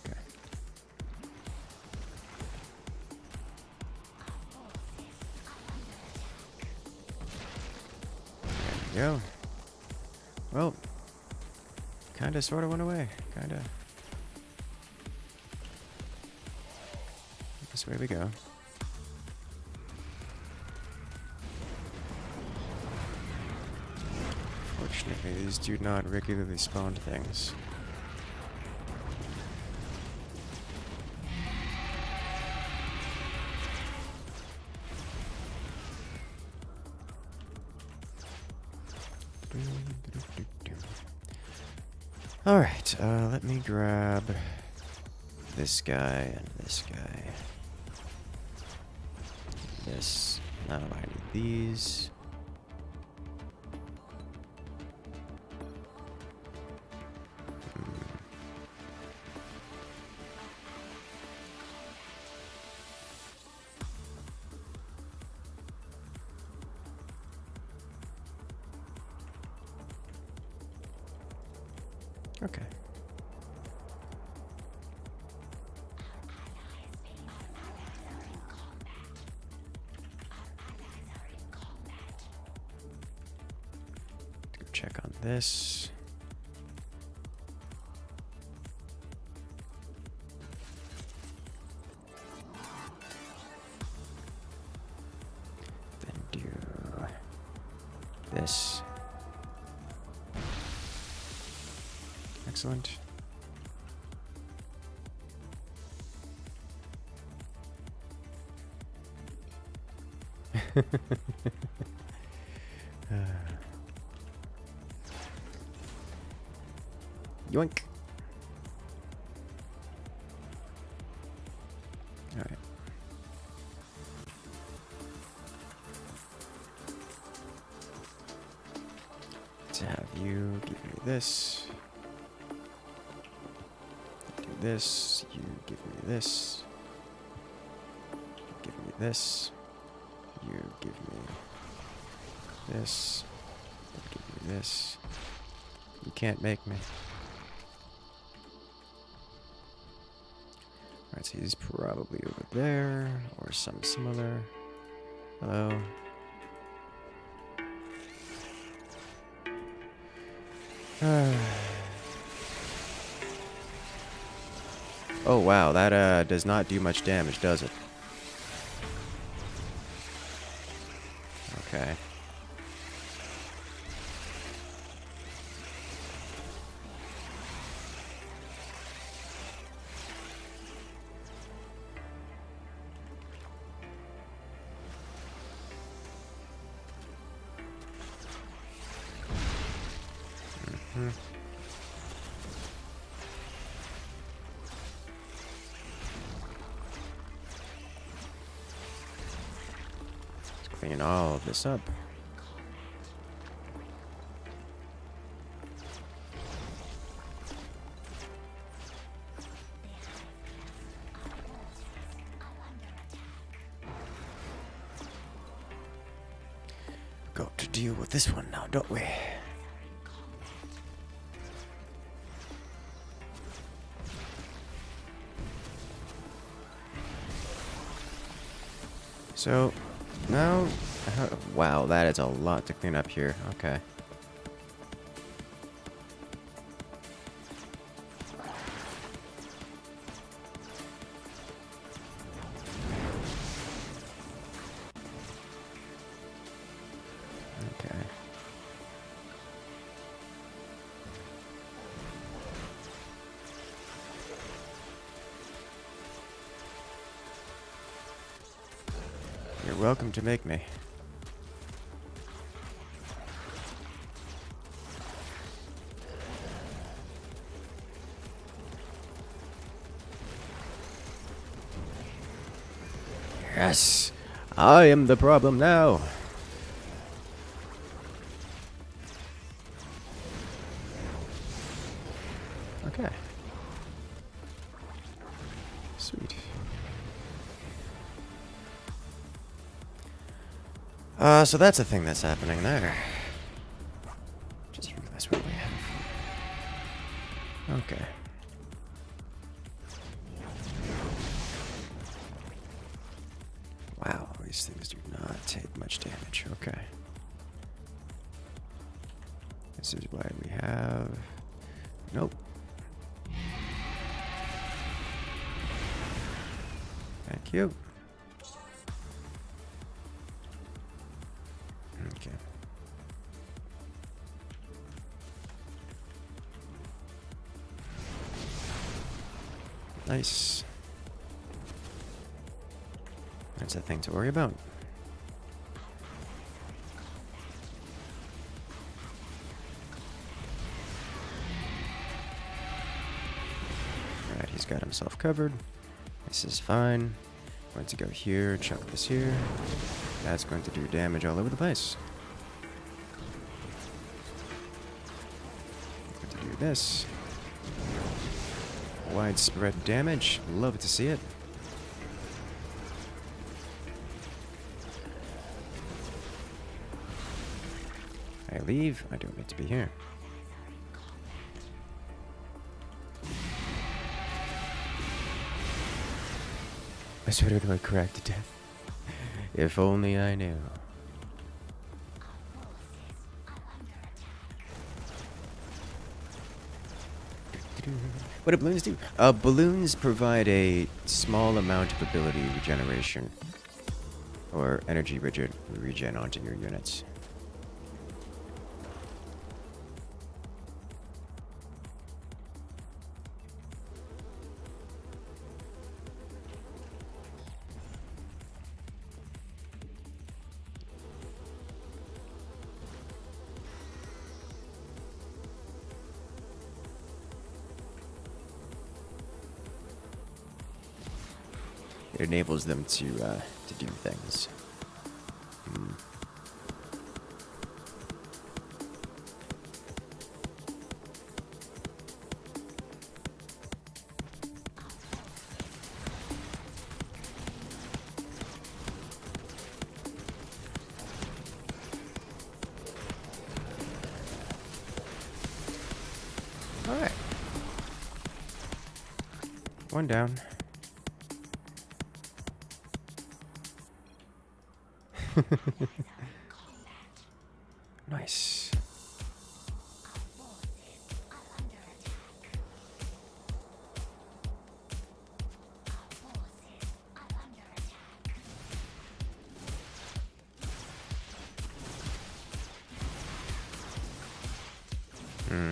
Okay. There we go. Well, kinda sorta went away. Kinda. This way we go. Fortunately, these do not regularly spawn things. Alright, let me grab this guy and this guy. This. Now I need these. Okay. Go check on this. Then do this. Excellent. Yoink. All right. Let's have you give me this. Do this. You give me this. Give me this. You give me this. You give me this. You can't make me. Alright, so he's probably over there, or some similar. Hello. Oh wow, that does not do much damage, does it? Okay. Mm-hmm. Let's clean all of this up. Got to deal with this one now, don't we? So, now... wow, that is a lot to clean up here. Okay. Okay. You're welcome to make me. Yes! I am the problem now! Okay. Sweet. So that's a thing that's happening there. Just realize what we have. Okay. Wow, these things do not take much damage. Okay. This is why we have... Nope. Thank you. Okay. Nice. That's a thing to worry about. Alright, he's got himself covered. This is fine. Going to go here, chuck this here. That's going to do damage all over the place. Going to do this. Widespread damage. Love to see it. I leave. I don't need to be here. I swear to God, cracked to death. If only I knew. What do balloons do? Balloons provide a small amount of ability regeneration. Or energy regen onto your units. It enables them to do things. All right. One down. Nice. Hmm.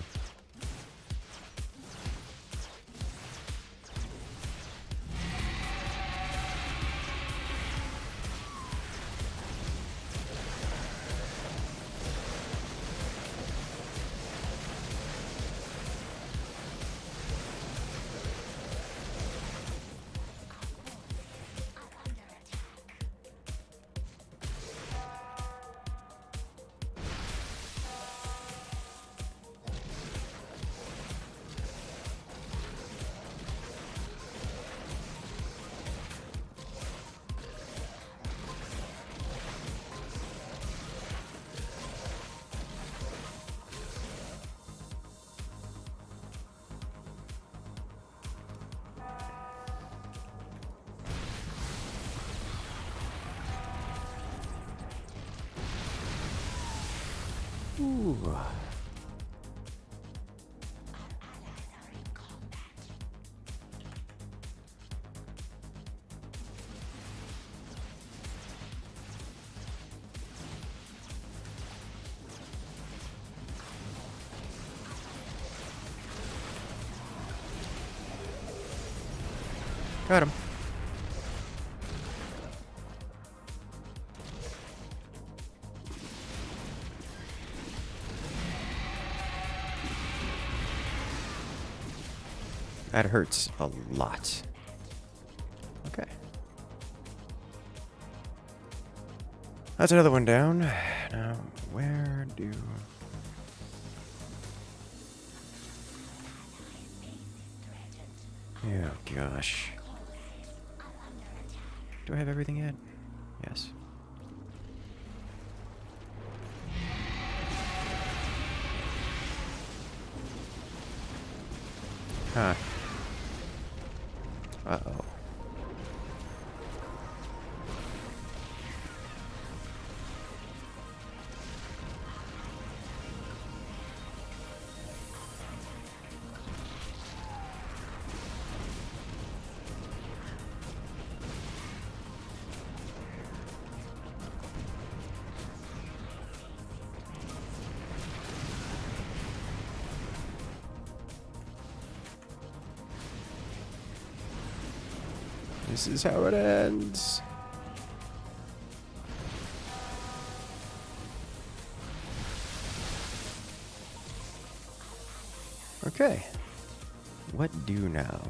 Ooh. Got him. That hurts a lot. Okay. That's another one down. Now, where do... Oh, gosh. Do I have everything yet? Yes. Huh. Uh-oh. This is how it ends. Okay. What do now?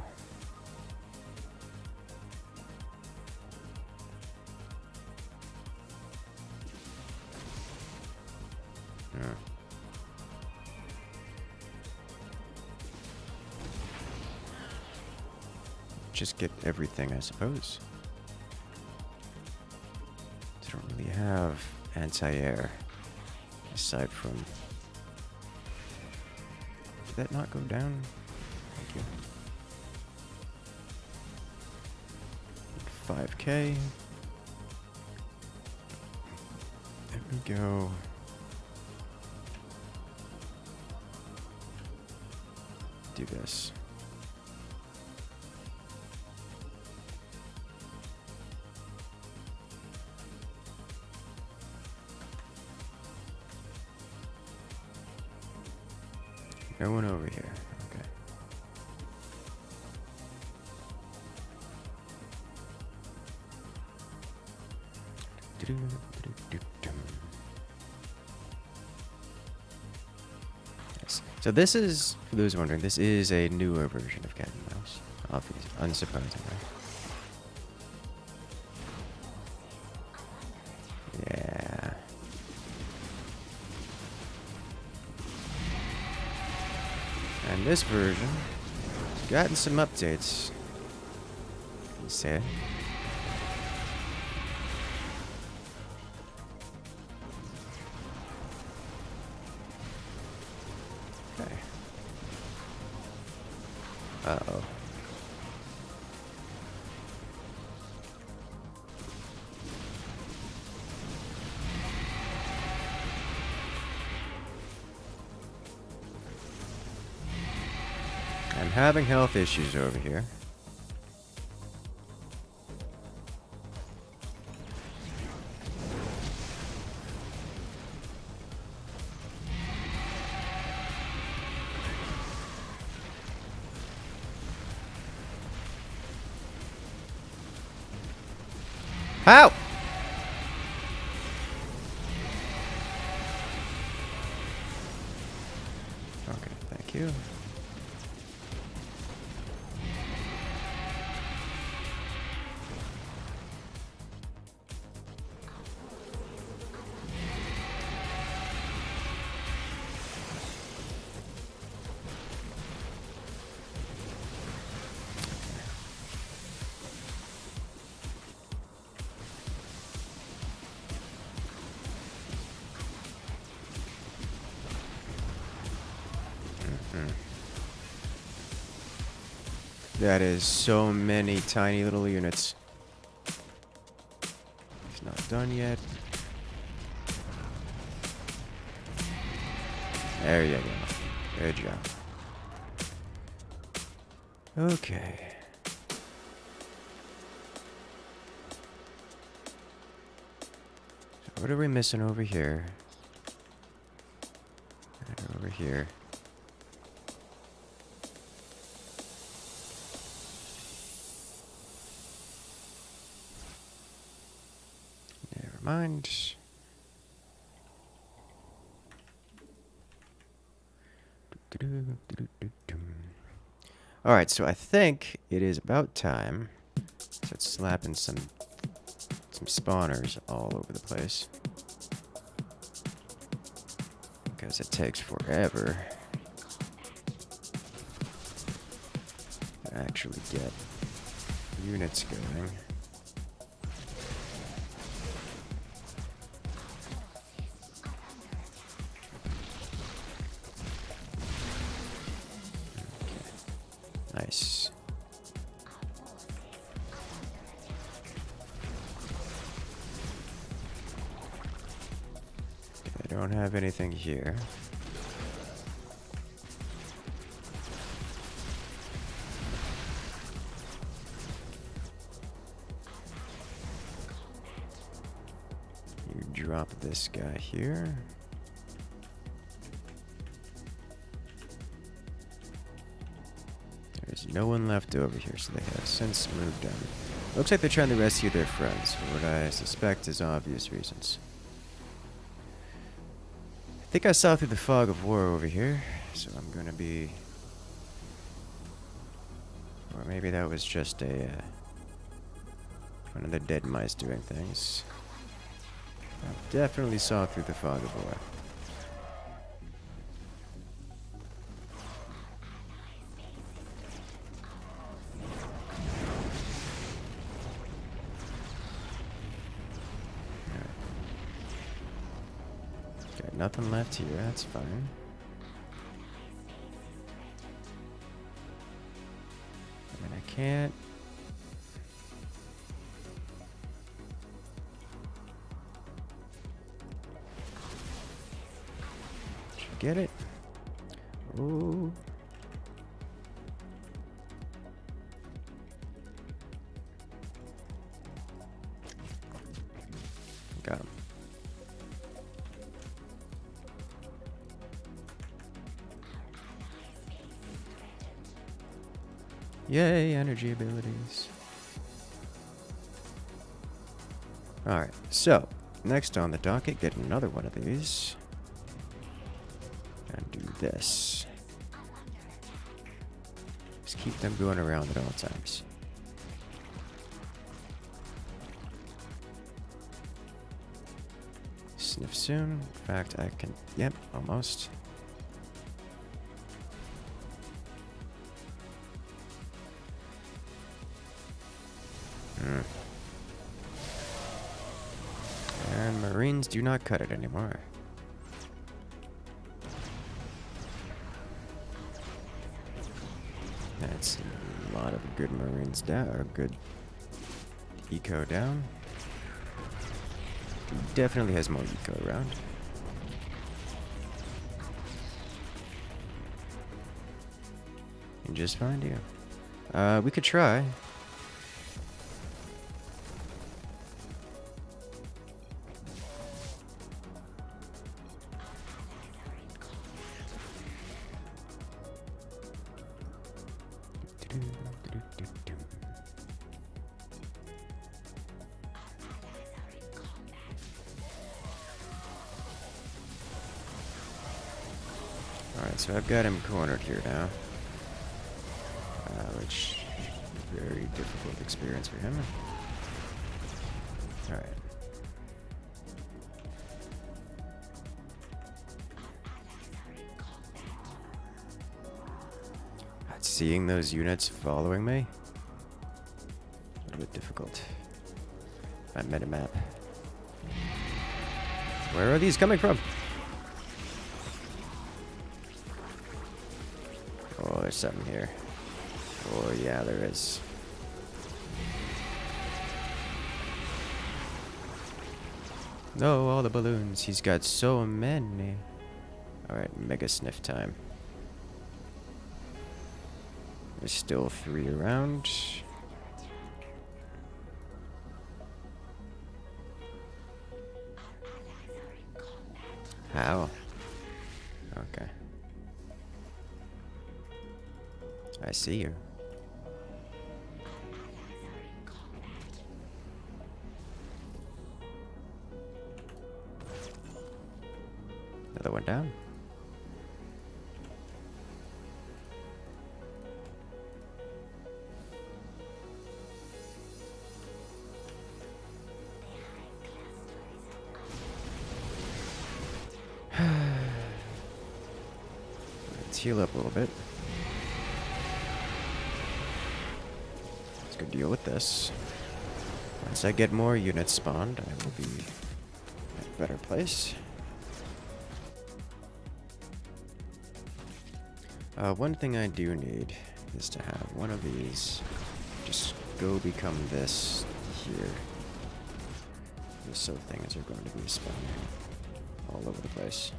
Just get everything, I suppose. I don't really have anti-air aside from... Did that not go down? Thank you. 5K. There we go. Do this. No one over here. Okay. Yes. So this is, for those wondering, this is a newer version of Cat and Mouse. Obviously, unsurprisingly. Yeah. And this version has gotten some updates. You say it. Okay. Uh-oh. I'm having health issues over here. How? Okay, thank you. That is so many tiny little units. It's not done yet. There you go. Good job. Okay. So what are we missing over here? And over here. Never mind. Alright, so I think it is about time. Start slapping some spawners all over the place. Because it takes forever to actually get units going. Nice. I don't have anything here. You drop this guy here. There's no one left over here, so they have since moved on. Looks like they're trying to rescue their friends, for what I suspect is obvious reasons. I think I saw through the fog of war over here, so I'm gonna be... Or maybe that was just a... one of the dead mice doing things. I definitely saw through the fog of war. Nothing left here, that's fine. I mean, I can't... Did you get it? Ooh. Got him. Yay, energy abilities. Alright, so, next on the docket, get another one of these. And do this. Just keep them going around at all times. Sniff soon. In fact, I can... Yep, almost. And Marines do not cut it anymore. That's a lot of good Marines down, or good eco down. He definitely has more eco around. And just find you. We could try. Alright, so I've got him cornered here now. Which is a very difficult experience for him. Alright. Seeing those units following me? A little bit difficult. I made a map. Where are these coming from? Oh, there's something here. Oh, yeah, there is. No, all the balloons. He's got so many. Alright, mega sniff time. There's still 3 around. How? Okay. I see you. Another one down. Let's heal up a little bit. Let's go deal with this. Once I get more units spawned, I will be in a better place. One thing I do need is to have one of these just go become this here. Just so things are going to be spawning all over the place.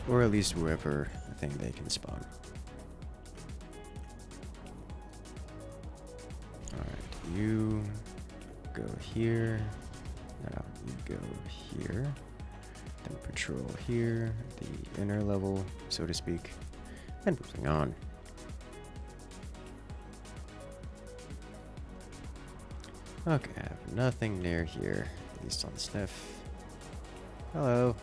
Or at least wherever I think they can spawn. Alright, you go here. Now you go here. Then patrol here, the inner level, so to speak. And moving on. Okay, I have nothing near here, at least on the sniff. Hello.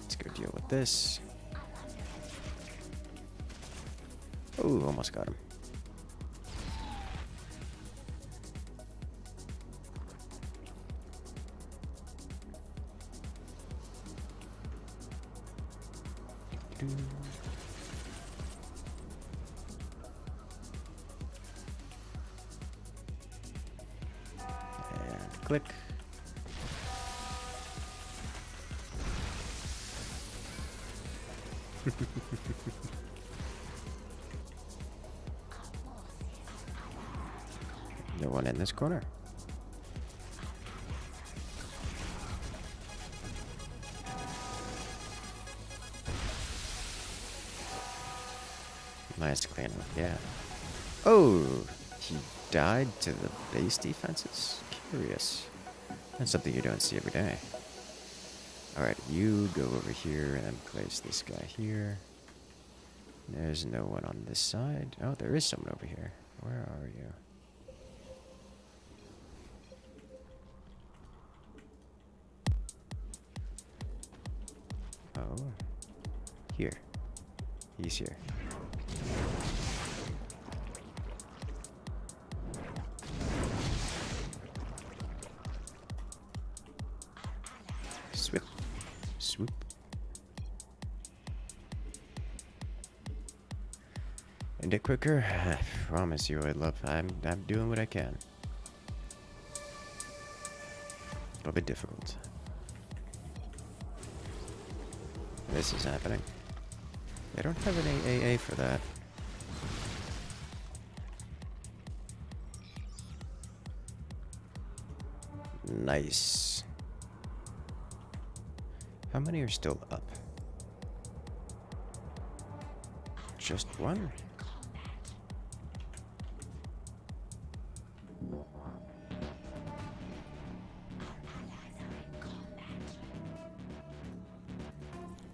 Let's go deal with this. Oh, almost got him. And click. No one in this corner. Nice cleanup, yeah. Oh, he died to the base defenses? Curious. That's something you don't see every day. Alright, you go over here and place this guy here. There's no one on this side. Oh, there is someone over here. Where are you? Oh. Here. He's here. Swoop. Swoop. End it quicker? I promise you I'd love. I'm doing what I can. A little bit difficult. This is happening. I don't have an AAA for that. Nice. How many are still up? Just one?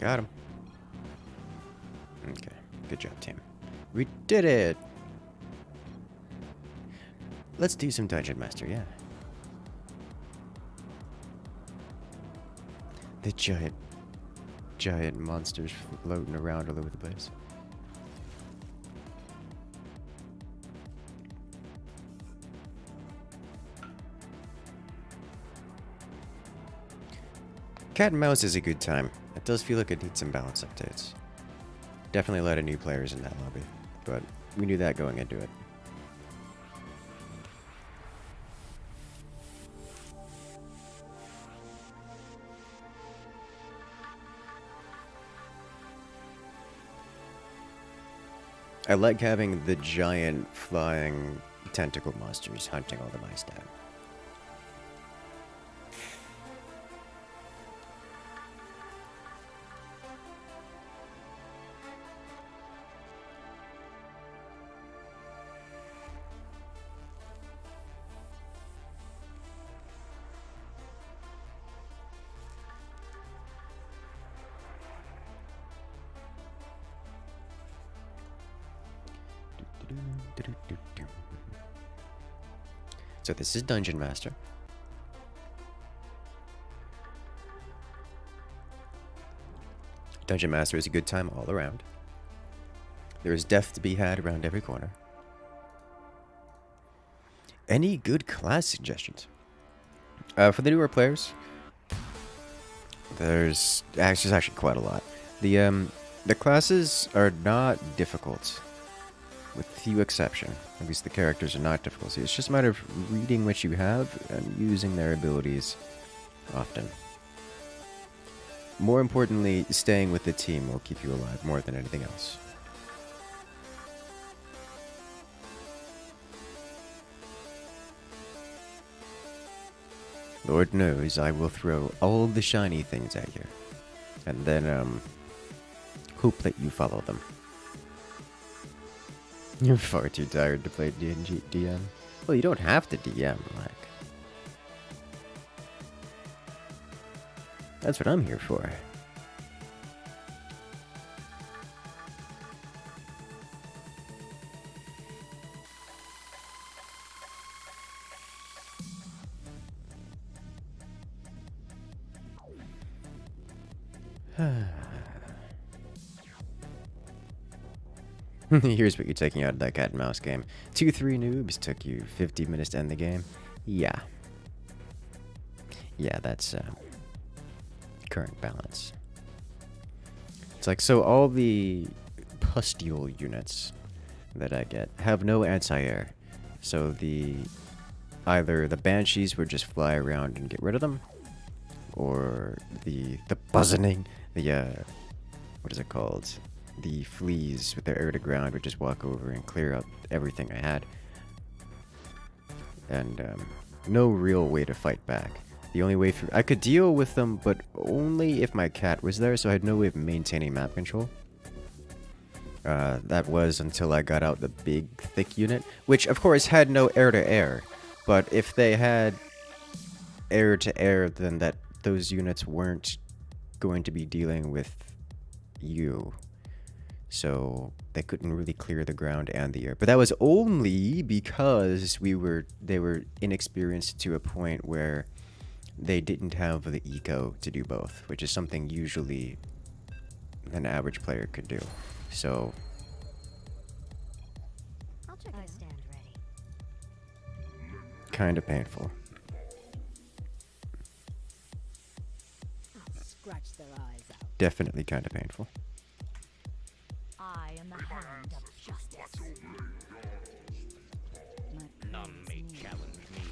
Got him. Okay, good job, team. We did it! Let's do some Dungeon Master, yeah. The giant monsters floating around all over the place. Cat and mouse is a good time. It does feel like it needs some balance updates. Definitely a lot of new players in that lobby, but we knew that going into it. I like having the giant flying tentacle monsters hunting all the mice down. So this is Dungeon Master. Dungeon Master is a good time all around. There is death to be had around every corner. Any good class suggestions? For the newer players, there's actually quite a lot. The classes are not difficult, with few exception. At least the characters are not difficult. So it's just a matter of reading what you have and using their abilities often. More importantly, staying with the team will keep you alive more than anything else. Lord knows I will throw all the shiny things at you. And then, hope that you follow them. You're far too tired to play D&G DM. Well, you don't have to DM, like. That's what I'm here for. Here's what you're taking out of that cat and mouse game. 2-3 noobs took you 50 minutes to end the game. Yeah. Yeah, that's current balance. It's like, so all the pustule units that I get have no anti-air. So either the banshees would just fly around and get rid of them, or the buzzoning, what is it called? The fleas with their air to ground would just walk over and clear out everything I had. And no real way to fight back. The only way I could deal with them, but only if my cat was there, so I had no way of maintaining map control. That was until I got out the big, thick unit, which of course had no air-to-air. But if they had air-to-air, then those units weren't going to be dealing with you. So they couldn't really clear the ground and the air. But that was only because they were inexperienced to a point where they didn't have the eco to do both, which is something usually an average player could do. So I'll check it. I stand ready. kind of painful. I'll scratch their eyes out. Definitely kind of painful. I am the hand of justice. None may challenge me.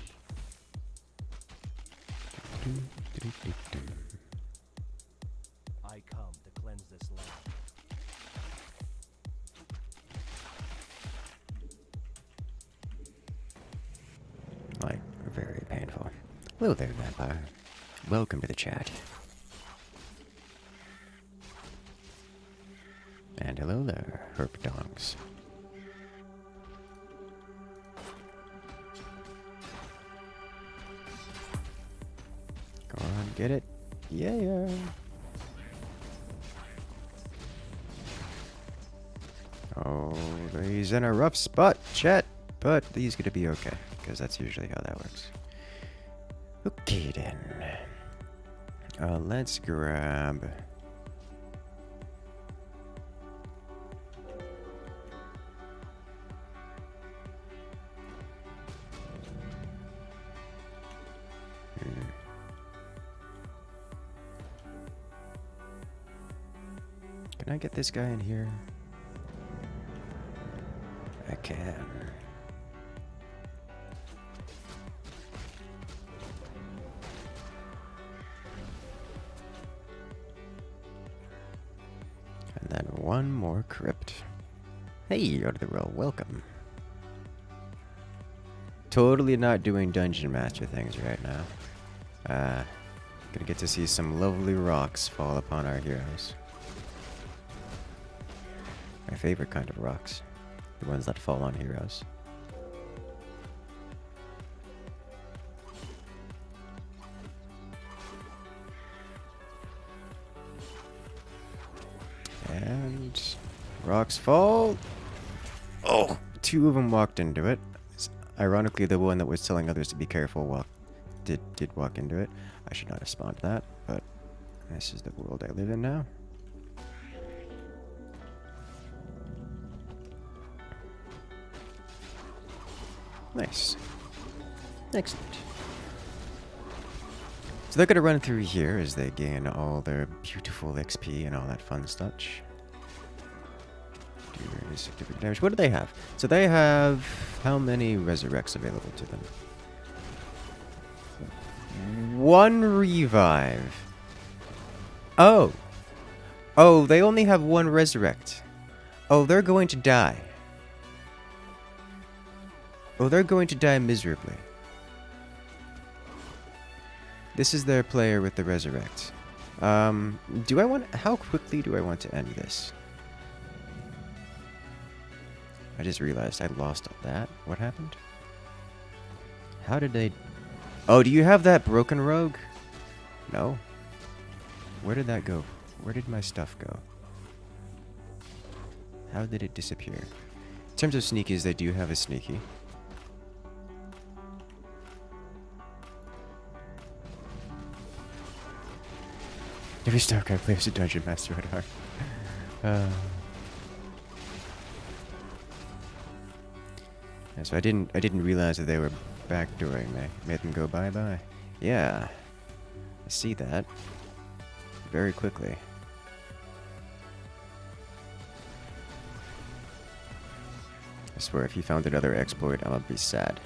I come to cleanse this land. Like, very painful. Hello there, vampire. Welcome to the chat. And hello there, herpdongs. Go on, get it. Yeah. Oh, he's in a rough spot, chat. But he's gonna be okay, because that's usually how that works. Okay then. Let's grab... Can I get this guy in here? I can. And then one more crypt. Hey, out of the row, welcome. Totally not doing dungeon master things right now. Gonna get to see some lovely rocks fall upon our heroes. My favorite kind of rocks. The ones that fall on heroes. And rocks fall. Oh, two of them walked into it. Ironically, the one that was telling others to be careful did walk into it. I should not have spawned that, but this is the world I live in now. Nice. Excellent. So they're gonna run through here as they gain all their beautiful XP and all that fun stuff. Do very significant damage. What do they have? So they have how many resurrects available to them? 1 revive. Oh. Oh, they only have 1 resurrect. Oh, they're going to die. Oh, they're going to die miserably. This is their player with the resurrect. Do I want... How quickly do I want to end this? I just realized I lost that. What happened? How did they... Oh, do you have that broken rogue? No. Where did that go? Where did my stuff go? How did it disappear? In terms of sneakies, they do have a sneaky. Every StarCraft player is a dungeon master at heart. Yeah, so I didn't realize that they were backdooring me. Made them go bye-bye. Yeah. I see that. Very quickly. I swear if he found another exploit, I'm gonna be sad.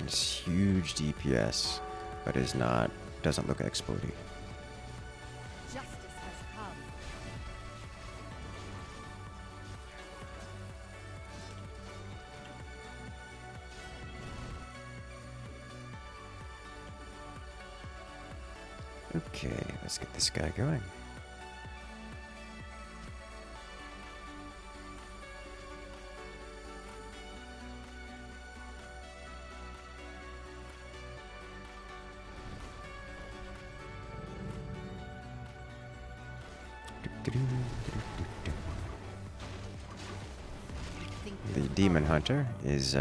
It's huge DPS, but is not, doesn't look exploity. Justice has come. Okay, let's get this guy going. The Demon Hunter is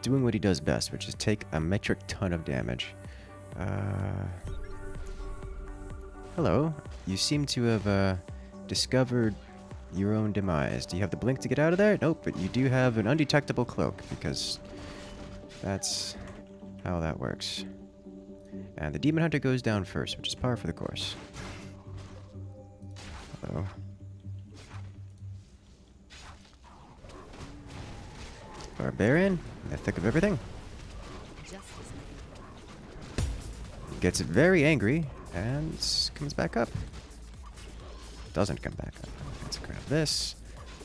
doing what he does best, which is take a metric ton of damage. Hello. You seem to have discovered your own demise. Do you have the blink to get out of there? Nope, but you do have an undetectable cloak, because that's how that works. And the Demon Hunter goes down first, which is par for the course. Hello. Barbarian, in the thick of everything. Gets very angry and comes back up. Doesn't come back up. Let's grab this.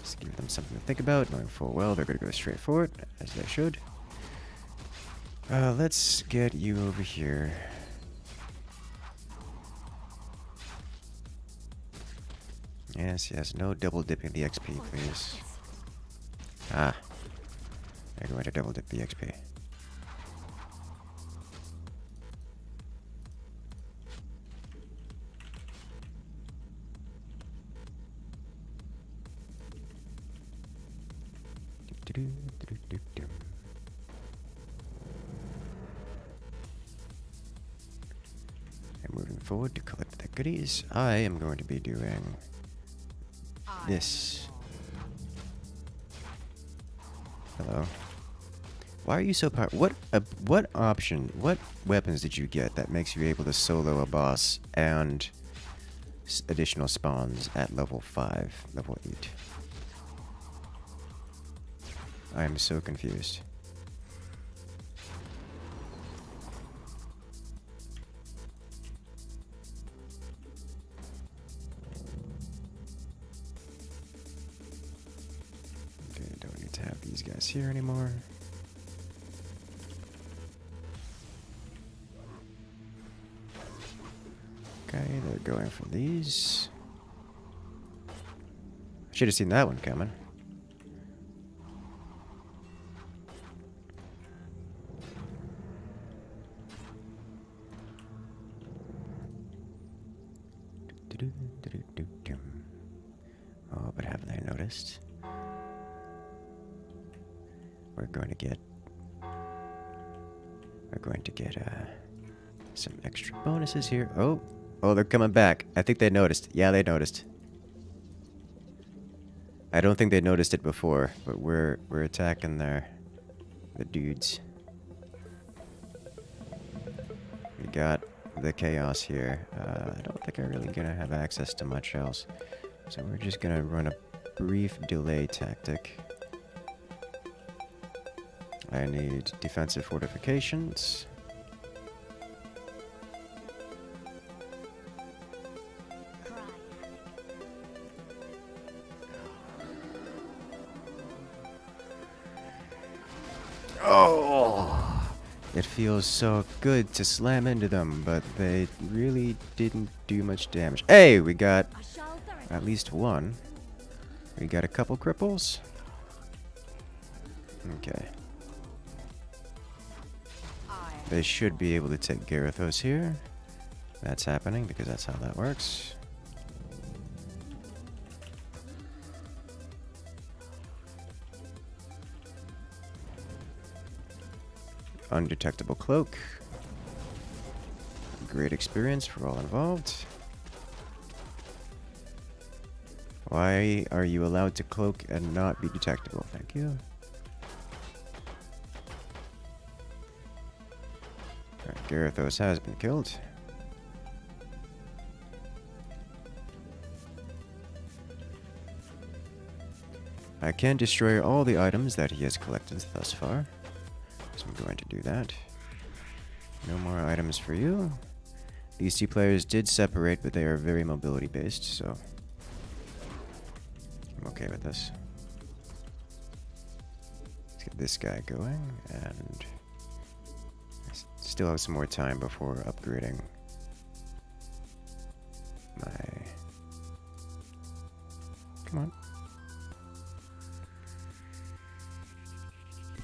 Just give them something to think about, knowing full well they're going to go straight for it, as they should. Let's get you over here. Yes, yes, no double dipping the XP, please. Ah. They're going to double dip the XP. And moving forward to collect the goodies, I am going to be doing this. Hello. Why are you so powerful? What option, what weapons did you get that makes you able to solo a boss and additional spawns at level 5, level 8? I am so confused. Okay, don't need to have these guys here anymore. Okay, they're going for these. I should have seen that one coming. Oh, but have they noticed? We're going to get We're going to get some extra bonuses here. Oh, they're coming back. I think they noticed. Yeah, they noticed. I don't think they noticed it before, but we're attacking the dudes. We got the chaos here. I don't think I'm really gonna have access to much else, so we're just gonna run a brief delay tactic. I need defensive fortifications. Oh, it feels so good to slam into them, but they really didn't do much damage. Hey, we got I shall direct. at least one. We got a couple cripples. Okay. They should be able to take Garithos here. That's happening because that's how that works. Undetectable cloak. Great experience for all involved. Why are you allowed to cloak and not be detectable? Thank you. Alright, Garithos has been killed. I can destroy all the items that he has collected thus far. So I'm going to do that. No more items for you. These two players did separate, but they are very mobility based, so I'm okay with this. Let's get this guy going, and I still have some more time before upgrading my... Come on.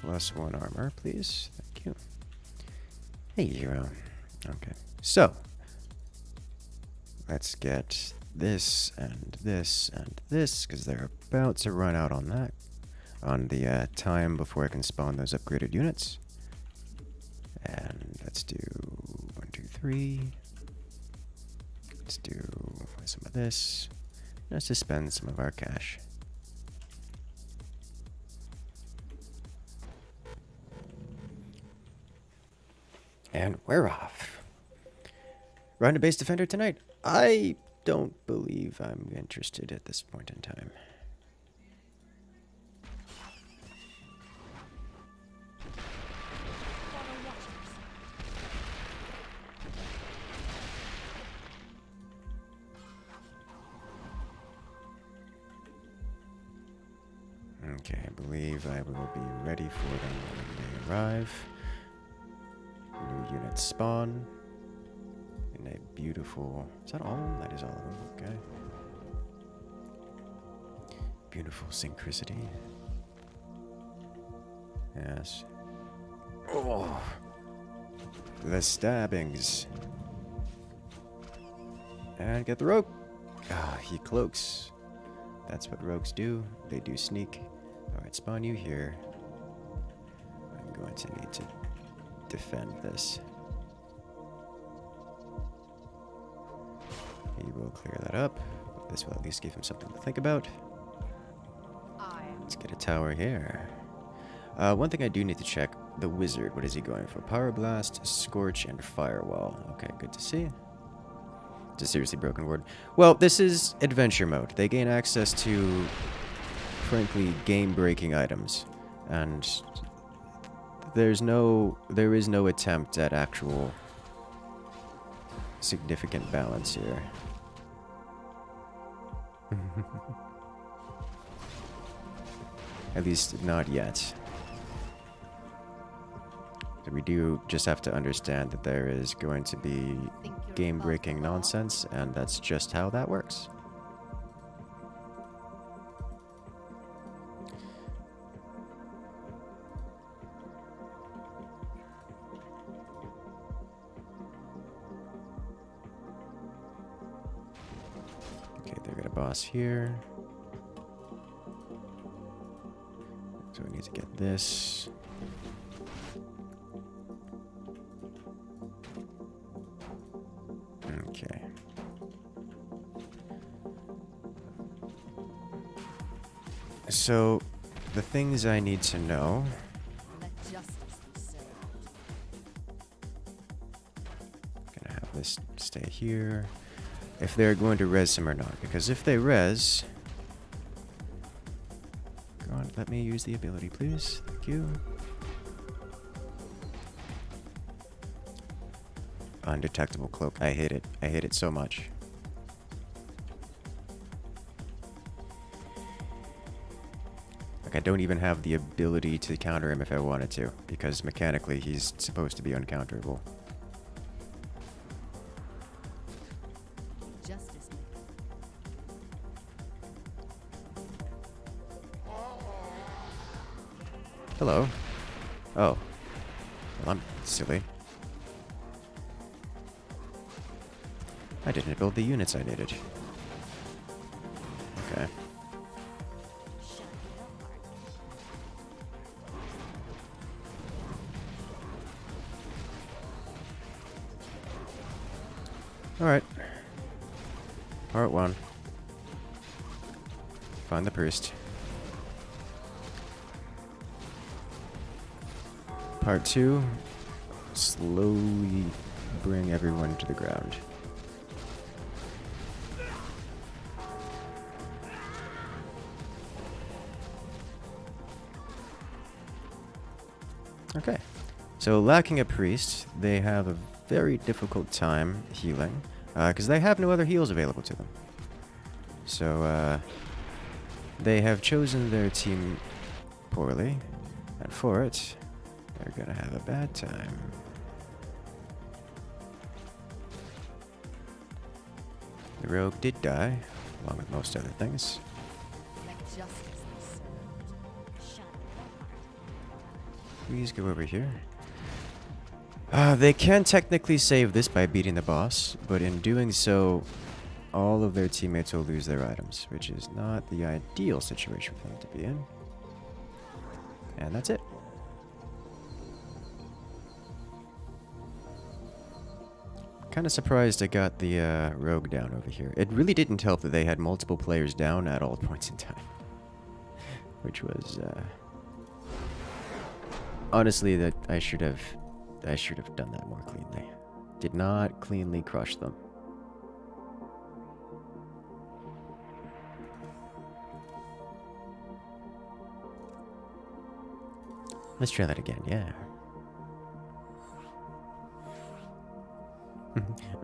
+1 armor, please. Thank you. Hey, hero. Okay. So, let's get this and this and this, because they're about to run out on that. On the time before I can spawn those upgraded units. And let's do 1, 2, 3. Let's do some of this. Let's just spend some of our cash. And we're off. Run to base defender tonight. I don't believe I'm interested at this point in time. Okay, I believe I will be ready for them when they arrive. New units spawn. In a beautiful... Is that all of them? That is all of them. Okay. Beautiful synchronicity. Yes. Oh! The stabbings. And get the rogue. Ah, he cloaks. That's what rogues do. They do sneak. Alright, spawn you here. I'm going to need to defend this. He will clear that up. This will at least give him something to think about. Let's get a tower here. One thing I do need to check. The wizard. What is he going for? Power Blast, Scorch, and Firewall. Okay, good to see. It's a seriously broken word. Well, this is adventure mode. They gain access to, frankly, game-breaking items. And there is no attempt at actual significant balance here. At least not yet. So we do just have to understand that there is going to be game-breaking nonsense, and that's just how that works. Okay, they've got a boss here. So we need to get this. So, the things I need to know. Let justice be served. Gonna have this stay here. If they're going to res him or not. Because if they res... Go on, let me use the ability, please. Thank you. Undetectable cloak. I hate it. I hate it so much. Like, I don't even have the ability to counter him if I wanted to, because mechanically he's supposed to be uncounterable. Justice. Hello. Oh. Well, I'm silly. I didn't build the units I needed. Okay. Alright. Part 1. Find the priest. Part 2. Slowly bring everyone to the ground. Okay. So, lacking a priest, they have a very difficult time healing, because they have no other heals available to them. So, they have chosen their team poorly, and for it, they're gonna have a bad time. The rogue did die, along with most other things. Let justice be served. Shut Please go over here. They can technically save this by beating the boss, but in doing so, all of their teammates will lose their items, which is not the ideal situation for them to be in. And that's it. Kind of surprised I got the rogue down over here. It really didn't help that they had multiple players down at all points in time. Which was, honestly, that I should have done that more cleanly. Did not cleanly crush them. Let's try that again, yeah.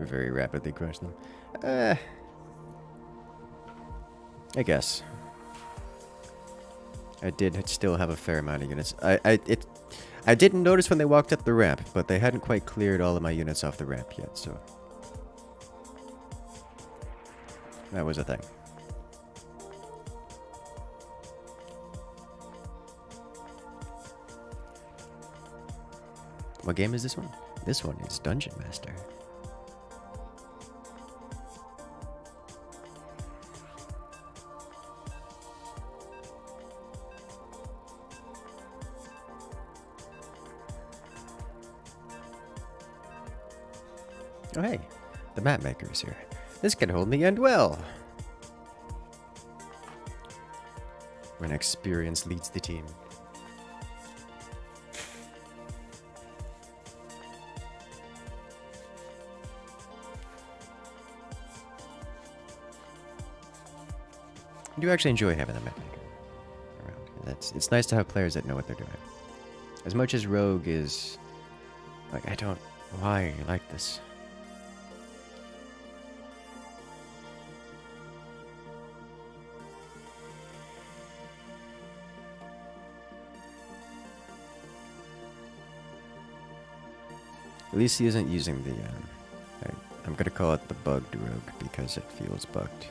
Very rapidly crush them. I guess. I did still have a fair amount of units. I didn't notice when they walked up the ramp, but they hadn't quite cleared all of my units off the ramp yet, so... That was a thing. What game is this one? This one is Dungeon Master. Oh hey, the map maker is here. This can hold me and well. When experience leads the team. I do actually enjoy having the map maker around. It's nice to have players that know what they're doing. As much as Rogue is like, why are you like this? At least he isn't using the, I'm gonna call it the bugged rogue because it feels bugged.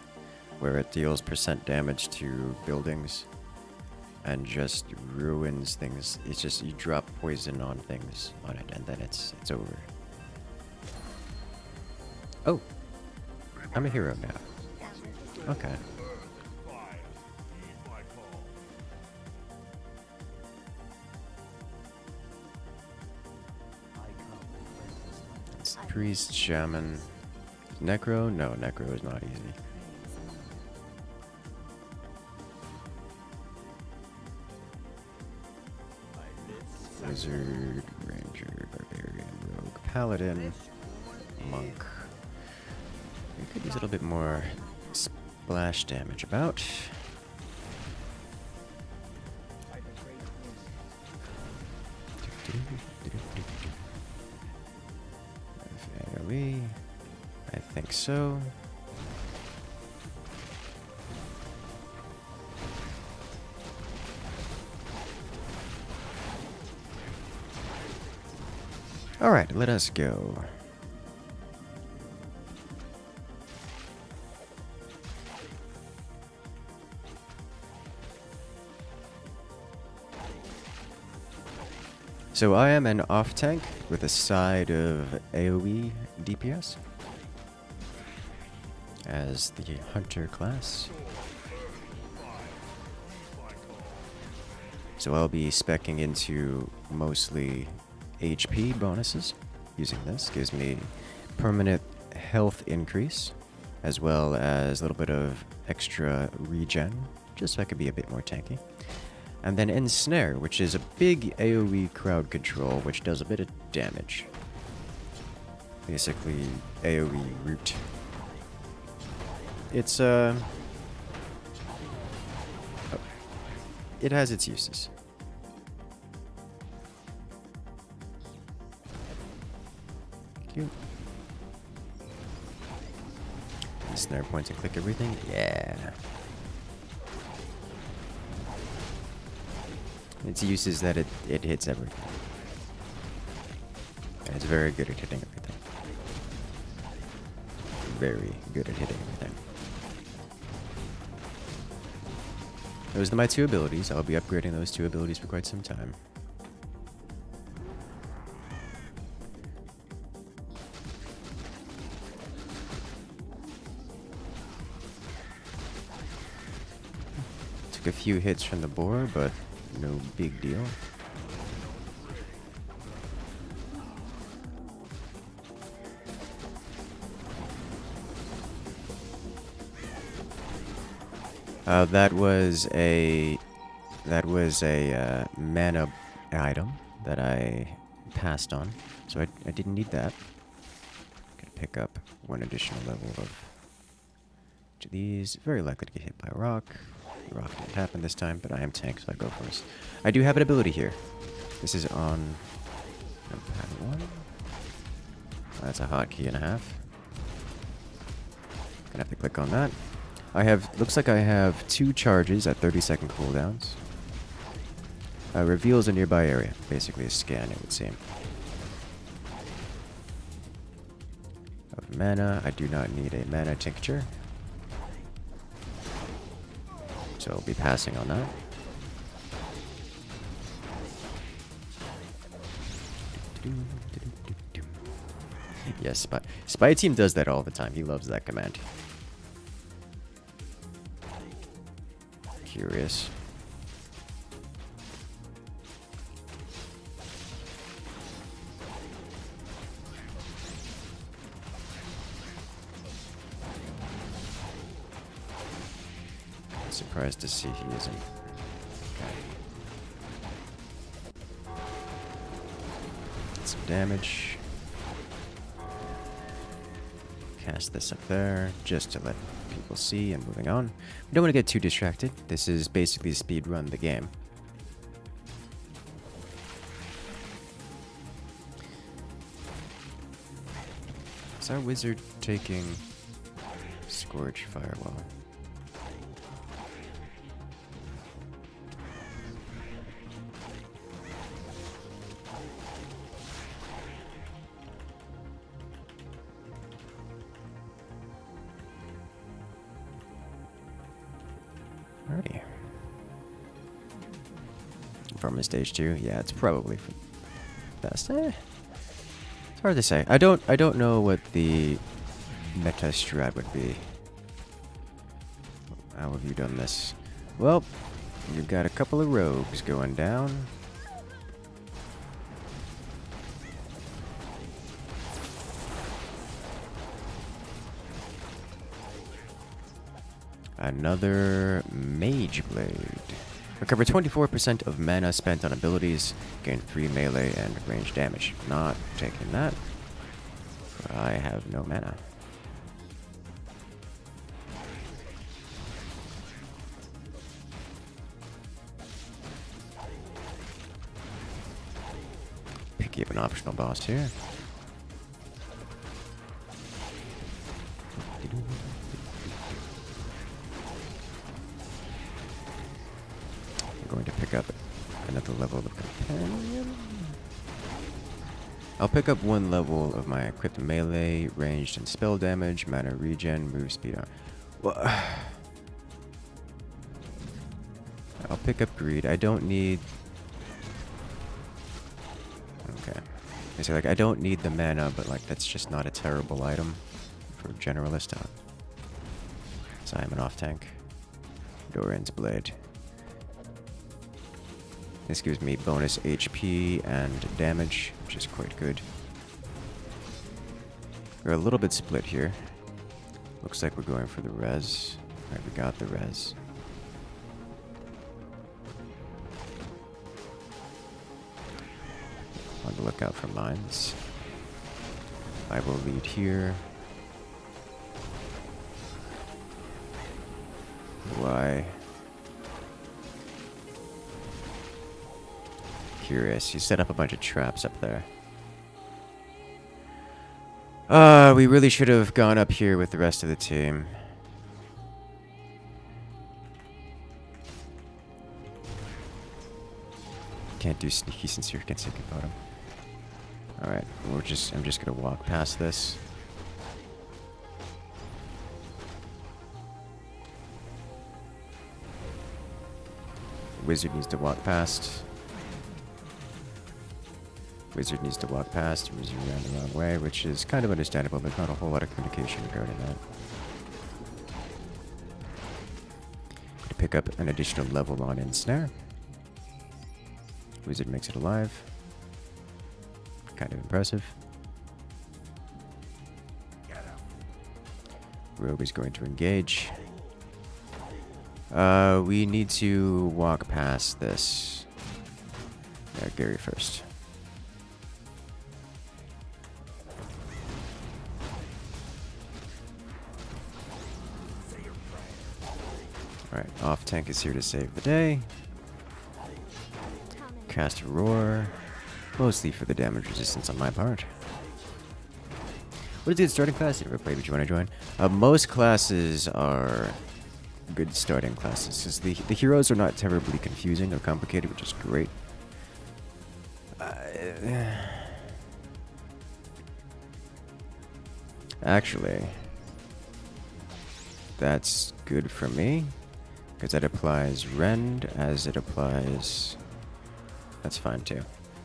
Where it deals % damage to buildings and just ruins things. It's just, you drop poison on things on it and then it's over. Oh, I'm a hero now. Okay. Priest, shaman, necro? No, necro is not easy. Wizard, Ranger, Barbarian, Rogue, Paladin, Monk. We could use a little bit more splash damage about. AoE, I think so. Alright, let us go. So I am an off tank with a side of AoE DPS as the hunter class. So I'll be speccing into mostly HP bonuses using this. Gives me permanent health increase as well as a little bit of extra regen just so I could be a bit more tanky. And then Ensnare, which is a big AoE crowd control, which does a bit of damage. Basically, AoE root. It's, it has its uses. Cute. Ensnare points and click everything? Yeah. Its use is that it hits everything. And it's very good at hitting everything. Very good at hitting everything. Those are my two abilities. I'll be upgrading those two abilities for quite some time. Took a few hits from the boar, but no big deal. That was a mana item that I passed on, so I didn't need that. Gonna pick up one additional level of each of these. Very likely to get hit by a rock. The rock didn't happen this time, but I am tank, so I go first. I do have an ability here. This is on pad 1. That's a hotkey and a half. Gonna have to click on that. Looks like I have 2 charges at 30-second cooldowns. Reveals a nearby area. Basically a scan, it would seem. Of mana, I do not need a mana tincture. So I'll be passing on that. Yes, Spy Team does that all the time. He loves that command. Curious. Surprised to see he isn't. Okay. Some damage. Cast this up there just to let people see and moving on. We don't want to get too distracted. This is basically a speed run the game. Is our wizard taking Scourge Firewall? Alrighty. From a stage 2, yeah, it's probably best. It's hard to say. I don't know what the meta strat would be. How have you done this? Well, you've got a couple of rogues going down. Another Mage Blade. Recover 24% of mana spent on abilities. Gain 3 melee and range damage. Not taking that. For I have no mana. Pick up an optional boss here. I'm going to pick up another level of companion. I'll pick up 1 level of my equipped melee, ranged, and spell damage, mana regen, move speed on. Well, I'll pick up greed. I don't need. Okay. I say like I don't need the mana, but like that's just not a terrible item for generalist. So I'm an off tank. Doran's blade. This gives me bonus HP and damage, which is quite good. We're a little bit split here. Looks like we're going for the res. Alright, we got the res. On the lookout for mines. I will lead here. Why? Curious. You set up a bunch of traps up there. We really should have gone up here with the rest of the team. Can't do sneaky since you can think about him. Alright, I'm just gonna walk past this. Wizard needs to walk past. Wizard needs to walk past. Wizard ran the wrong way, which is kind of understandable. There's not a whole lot of communication regarding that. To pick up an additional level on Ensnare. Wizard makes it alive. Kind of impressive. Rogue is going to engage. We need to walk past this. Yeah, Gary first. Alright, off tank is here to save the day. Cast a roar. Mostly for the damage resistance on my part. What is a good starting class? You ever play? Would you want to join? Most classes are good starting classes. Because the heroes are not terribly confusing or complicated, which is great. Actually, that's good for me. Because that applies rend as it applies. That's fine too.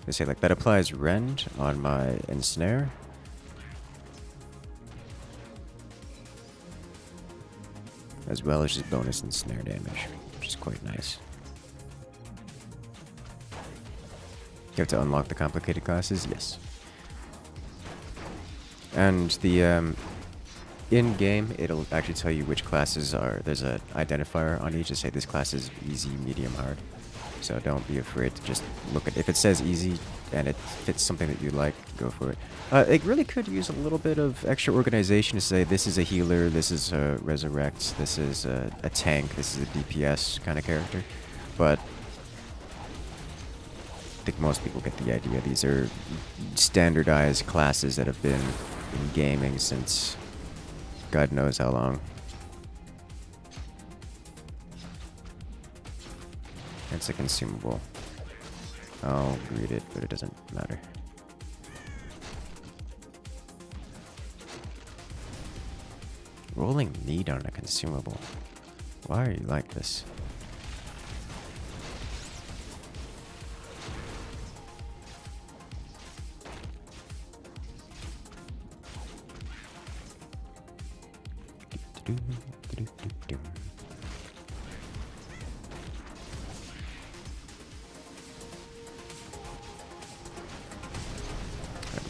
They say like that applies rend on my ensnare. As well as just bonus ensnare damage, which is quite nice. You have to unlock the complicated classes? Yes. And the in-game, it'll actually tell you which classes are. There's an identifier on each to say this class is easy, medium, hard. So don't be afraid to just look at. If it says easy and it fits something that you like, go for it. It really could use a little bit of extra organization to say this is a healer, this is a resurrect, this is a tank, this is a DPS kind of character. But I think most people get the idea. These are standardized classes that have been in gaming since God knows how long. It's a consumable. I'll read it, but it doesn't matter. Rolling meat on a consumable. Why are you like this?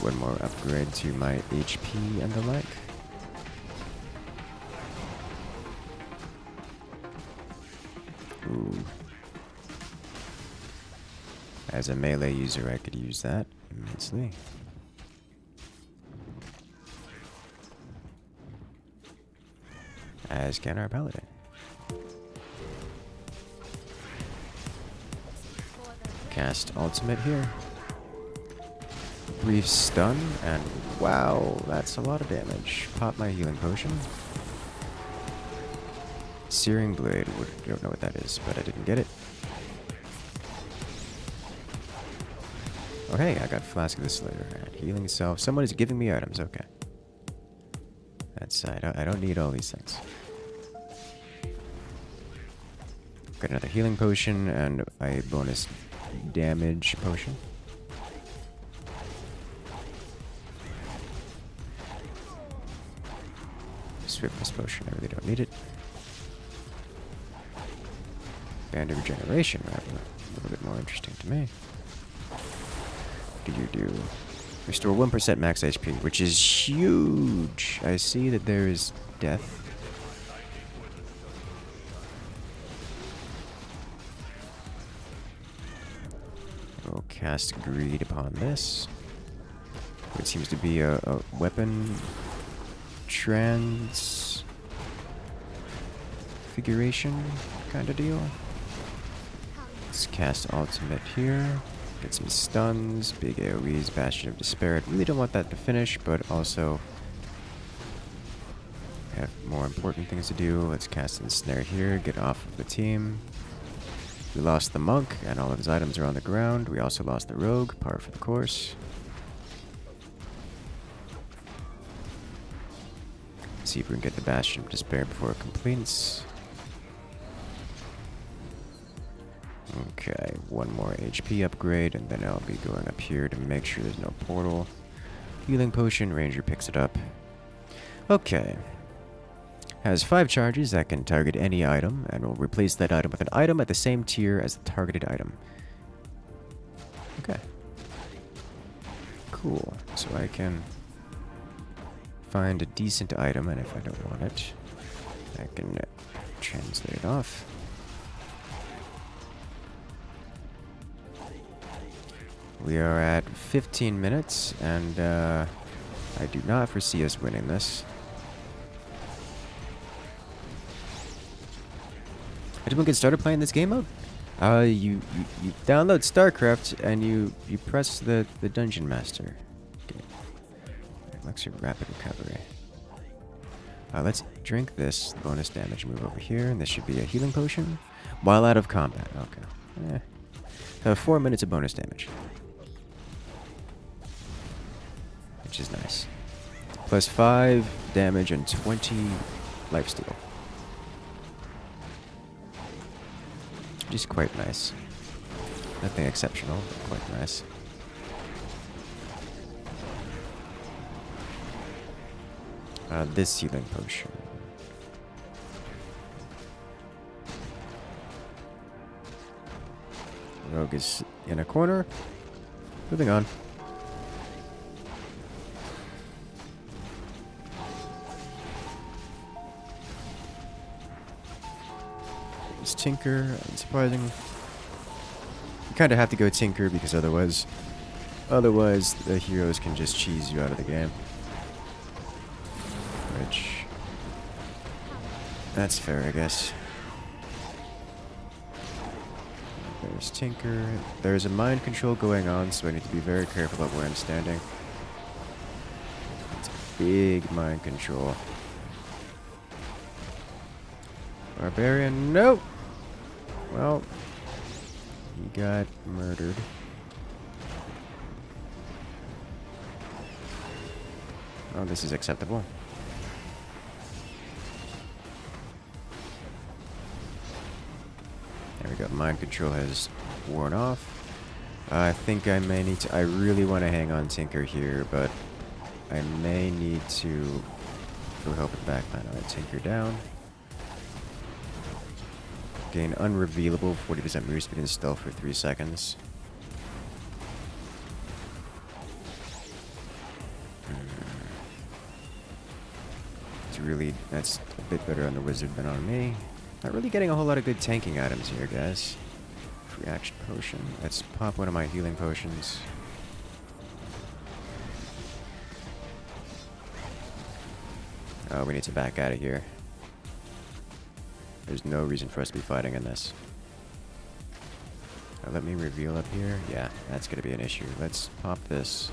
One more upgrade to my HP and the like. Ooh. As a melee user, I could use that immensely. As can our paladin. Cast ultimate here. Brief stun, and wow, that's a lot of damage. Pop my healing potion. Searing blade, don't know what that is, but I didn't get it. Oh hey, I got Flask of the Slayer. And healing self. Someone is giving me items, okay. That's I don't need all these things. Got another healing potion and a bonus damage potion. Swiftness potion, I really don't need it. Band of regeneration, rather. A little bit more interesting to me. What do? Restore 1% max HP, which is huge. I see that there is death. We'll cast Greed upon this. It seems to be a weapon transfiguration kind of deal. Let's cast ultimate here. Get some stuns, big AoEs, Bastion of Despair. I really don't want that to finish, but also have more important things to do. Let's cast Ensnare here, get off of the team. We lost the monk, and all of his items are on the ground. We also lost the rogue, par for the course. See if we can get the Bastion of Despair before it completes. Okay, one more HP upgrade, and then I'll be going up here to make sure there's no portal. Healing potion, ranger picks it up. Okay. Has 5 charges that can target any item, and will replace that item with an item at the same tier as the targeted item. Okay. Cool. So I can find a decent item, and if I don't want it, I can translate it off. We are at 15 minutes, and I do not foresee us winning this. How do we get started playing this game mode? You download StarCraft and you press the Dungeon Master. Okay. Elixir Rapid Recovery. Let's drink this bonus damage move over here, and this should be a healing potion while out of combat. Okay. So 4 minutes of bonus damage, which is nice. Plus 5 damage and 20 lifesteal. Just quite nice. Nothing exceptional, but quite nice. This healing potion. Rogue is in a corner. Moving on. It's Tinker. Unsurprising. You kind of have to go Tinker because otherwise the heroes can just cheese you out of the game. Which, that's fair, I guess. There's Tinker. There's a mind control going on, so I need to be very careful about where I'm standing. It's a big mind control. Barbarian, nope! Well, he got murdered. Oh, this is acceptable. There we go. Mind control has worn off. I think I may need to... I really want to hang on Tinker here, but I may need to go help it back. Alright, Tinker down. Gain unrevealable 40% move speed and stealth for 3 seconds. It's really... That's a bit better on the wizard than on me. Not really getting a whole lot of good tanking items here, guys. reaction potion. Let's pop one of my healing potions. Oh, we need to back out of here. There's no reason for us to be fighting in this. Let me reveal up here. Yeah, that's going to be an issue. Let's pop this.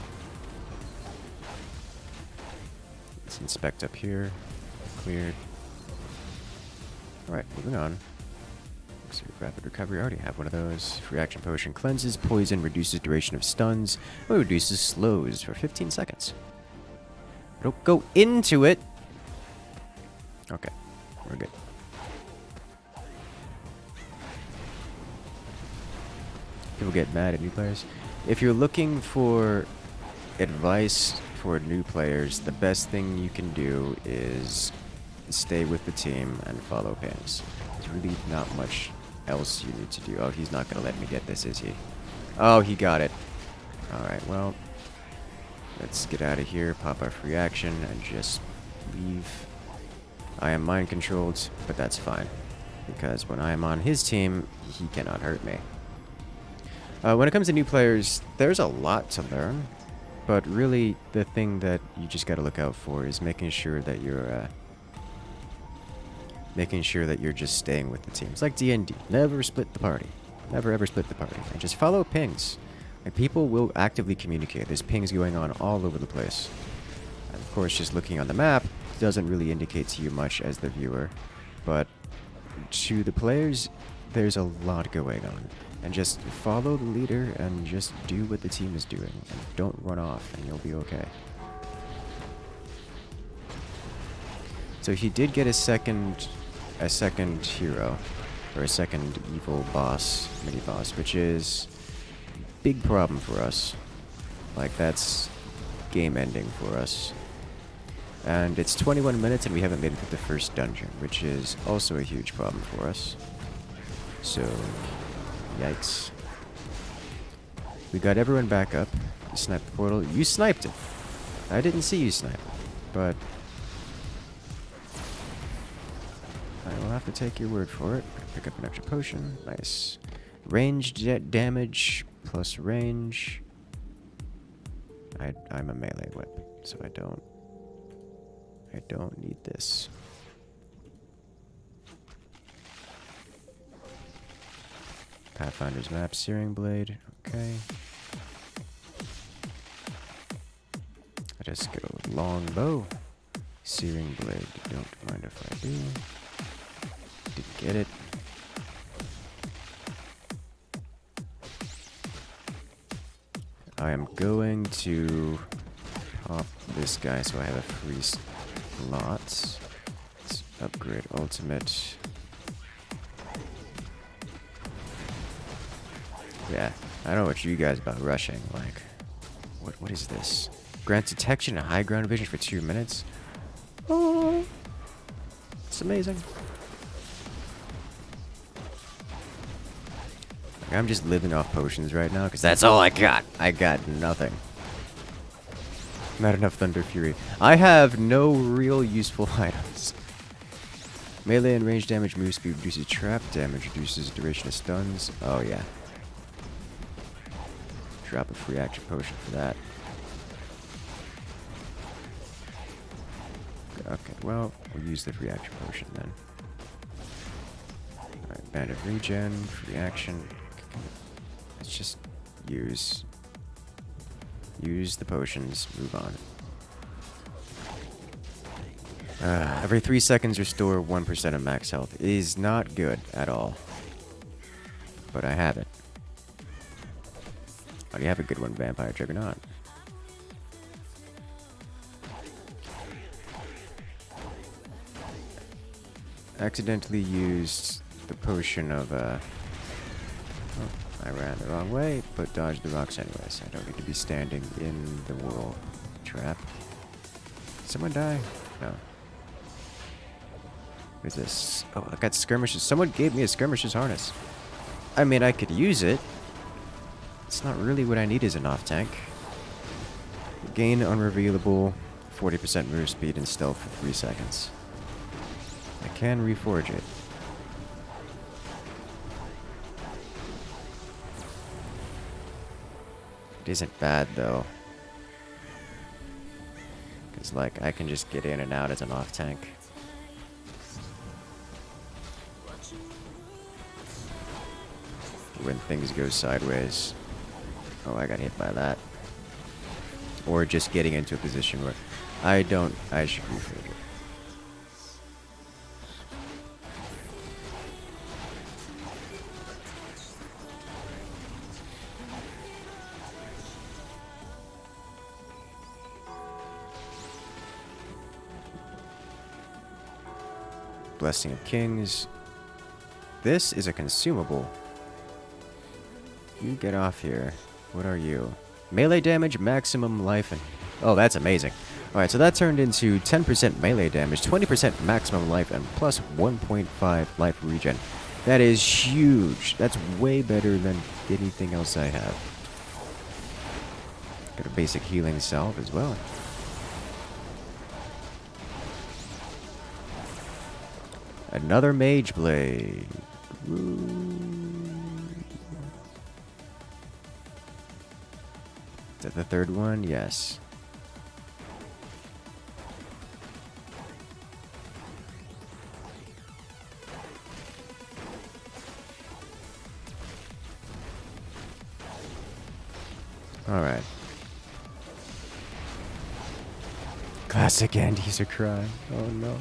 Let's inspect up here. Cleared. Alright, moving on. So rapid recovery. I already have one of those. Reaction potion cleanses, poison, reduces duration of stuns, or reduces slows for 15 seconds. Don't go into it! Okay, we're good. People get mad at new players. If you're looking for advice for new players, the best thing you can do is stay with the team and follow pings. There's really not much else you need to do. Oh, he's not going to let me get this, is he? Oh, he got it. Alright, well, let's get out of here, pop our free action, and just leave. I am mind controlled, but that's fine. Because when I am on his team, he cannot hurt me. When it comes to new players, there's a lot to learn. But really, the thing that you just got to look out for is making sure that you're just staying with the team. It's like D&D. Never split the party. Never ever split the party. And just follow pings. Like, people will actively communicate. There's pings going on all over the place. And of course, just looking on the map doesn't really indicate to you much as the viewer. But to the players, there's a lot going on. And just follow the leader and just do what the team is doing. And don't run off and you'll be okay. So he did get a second hero, or a second evil boss, mini-boss, which is a big problem for us. Like, that's game ending for us. And it's 21 minutes and we haven't made it to the first dungeon, which is also a huge problem for us. So, yikes. We got everyone back up. You sniped the portal. You sniped it! I didn't see you snipe it, but I will have to take your word for it. Pick up an extra potion. Nice. Ranged damage plus range. I'm a melee whip, so I don't need this. Pathfinder's map, Searing Blade. Okay. I just go long bow. Searing Blade. Don't mind if I do. Didn't get it. I am going to pop this guy so I have a free slot. Let's upgrade ultimate. Yeah, I don't know what you guys about rushing. Like, what is this? Grant detection and high ground vision for 2 minutes? Oh, it's amazing. Like, I'm just living off potions right now because that's all I got. I got nothing. Not enough Thunder Fury. I have no real useful items. Melee and range damage, move speed reduces trap damage, reduces duration of stuns. Oh yeah. Drop a free action potion for that. Okay, well, we'll use the free action potion then. Alright, Band of Regen, free action. Let's just use the potions, move on. Every 3 seconds restore 1% of max health is not good at all. But I have it. Oh, you have a good one, Vampire Juggernaut. Accidentally used the potion of, oh, I ran the wrong way, but dodged the rocks anyways. I don't need to be standing in the whirl trap. Did someone die? No. What is this? Oh, I got skirmishes. Someone gave me a skirmishes harness. I mean, I could use it. It's not really what I need as an off-tank. Gain unrevealable 40% move speed and stealth for 3 seconds. I can reforge it. It isn't bad though. Cause like I can just get in and out as an off tank. When things go sideways. Oh, I got hit by that. Or just getting into a position where I should reframe it. Blessing of Kings. This is a consumable. You get off here. What are you? Melee damage, maximum life, and... Oh, that's amazing. Alright, so that turned into 10% melee damage, 20% maximum life, and plus 1.5 life regen. That is huge. That's way better than anything else I have. Got a basic healing salve as well. Another Mage Blade. Woo. Is that the third one? Yes. Alright. Classic Andes are crying. Oh no.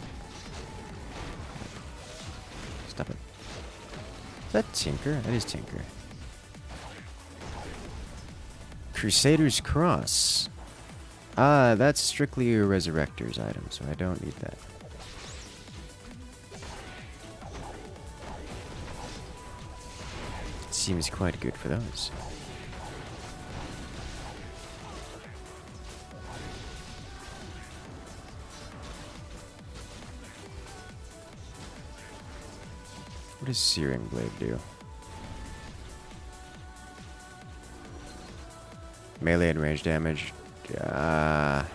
Stop it. Is that Tinker? That is Tinker. Crusader's Cross. Ah, that's strictly a Resurrector's item, so I don't need that. Seems quite good for those. What does Searing Blade do? Melee and range damage. I'll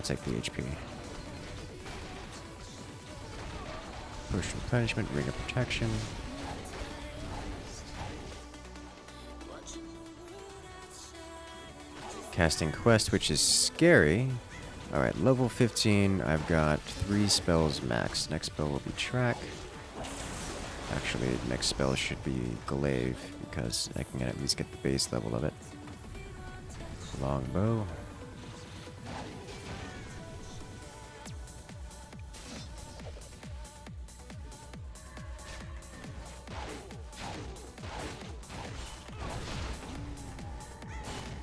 take the HP. Push replenishment, ring of protection. Casting Quest, which is scary. Alright, level 15. I've got 3 spells max. Next spell will be Track. Actually, the next spell should be Glaive, because I can at least get the base level of it. Longbow.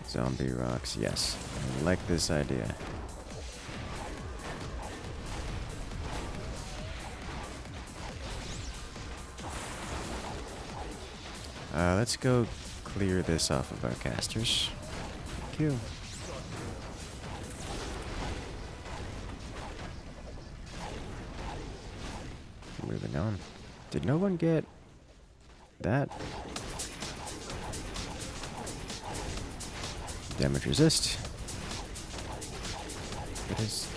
Zombie rocks, yes. I like this idea. Let's go clear this off of our casters. Thank you. Moving on. Did no one get that? Damage resist. It is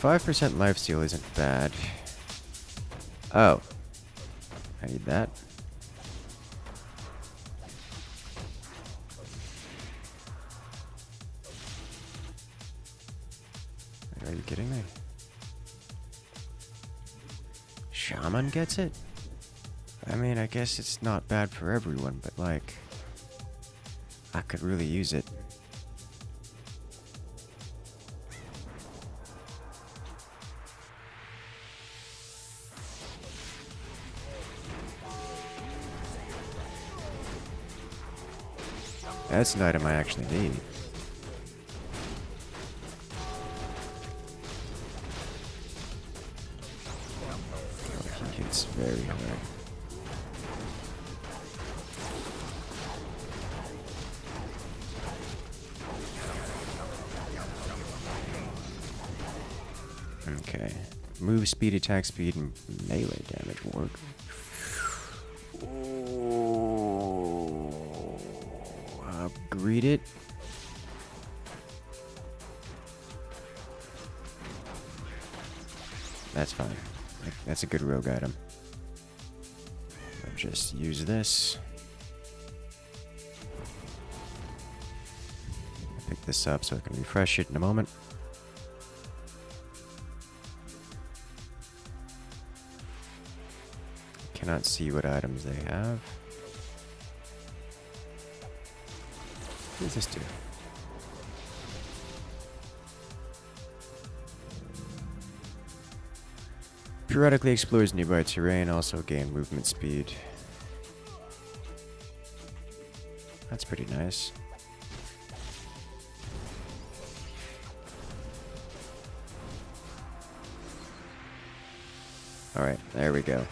5% lifesteal isn't bad. Oh. I need that. Are you kidding me? Shaman gets it? I mean, I guess it's not bad for everyone, but like, I could really use it. That's an item I actually need. Oh, he hits very hard. Okay. Move speed, attack speed, and melee damage work. Upgrade it. That's fine. That's a good rogue item. So just use this. Pick this up so I can refresh it in a moment. Cannot see what items they have. What does this do? Periodically explores nearby terrain, also gain movement speed. That's pretty nice. Alright, there we go.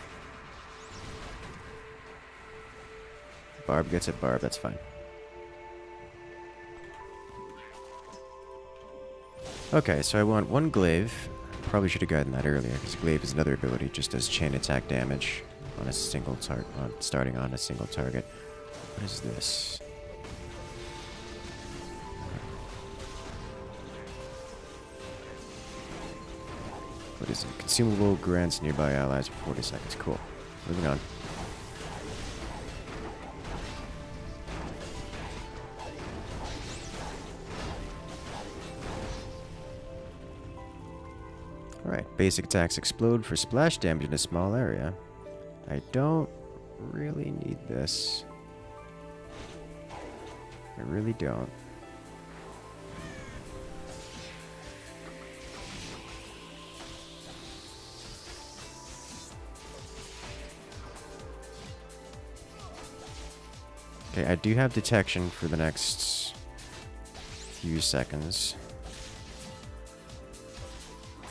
Barb gets a barb, that's fine. Okay, so I want one glaive. Probably should have gotten that earlier, because glaive is another ability, just does chain attack damage on a single target, starting on a single target. What is this? What is it? Consumable grants nearby allies for 40 seconds. Cool. Moving on. Alright, basic attacks explode for splash damage in a small area. I don't really need this. I really don't. Okay, I do have detection for the next few seconds.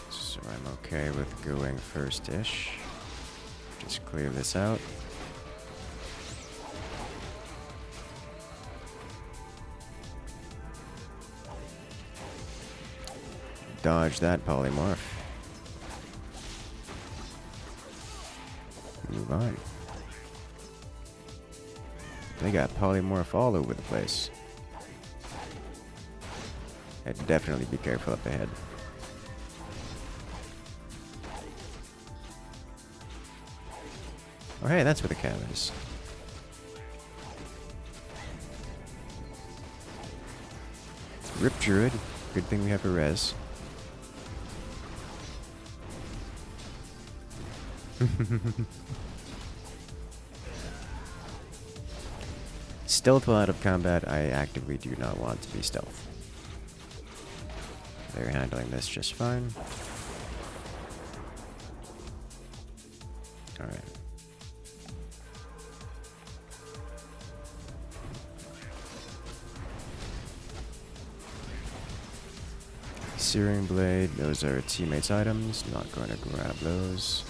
So I'm okay with going first-ish. Just clear this out. Dodge that polymorph. Move on. They got polymorph all over the place. I'd definitely be careful up ahead. Oh hey, that's where the cow is. Rip Druid. Good thing we have a res. Stealth while out of combat, I actively do not want to be stealth. They're handling this just fine. Alright. Searing Blade, those are teammates' items. Not going to grab those.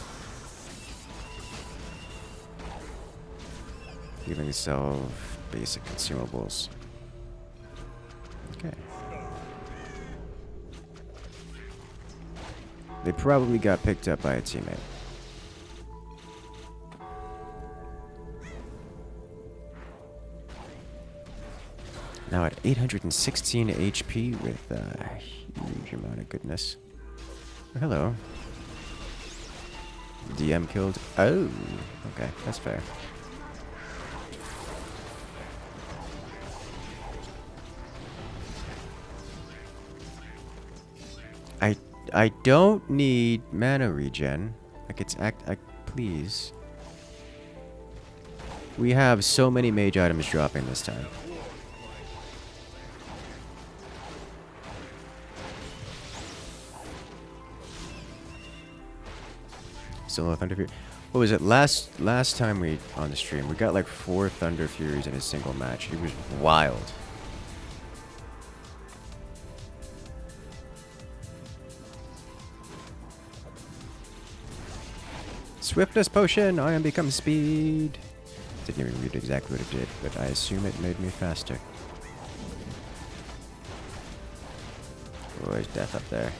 Healing Salve, basic consumables. Okay. They probably got picked up by a teammate. Now at 816 HP with a huge amount of goodness. Oh, hello. DM killed. Oh, okay, that's fair. I don't need mana regen. Like it's please. We have so many mage items dropping this time. Still no Thunder Fury. What was it? Last time we on the stream, we got like 4 Thunder Furies in a single match. It was wild. Swiftness potion, I am become speed. Didn't even read exactly what it did, but I assume it made me faster. Oh, there's death up there.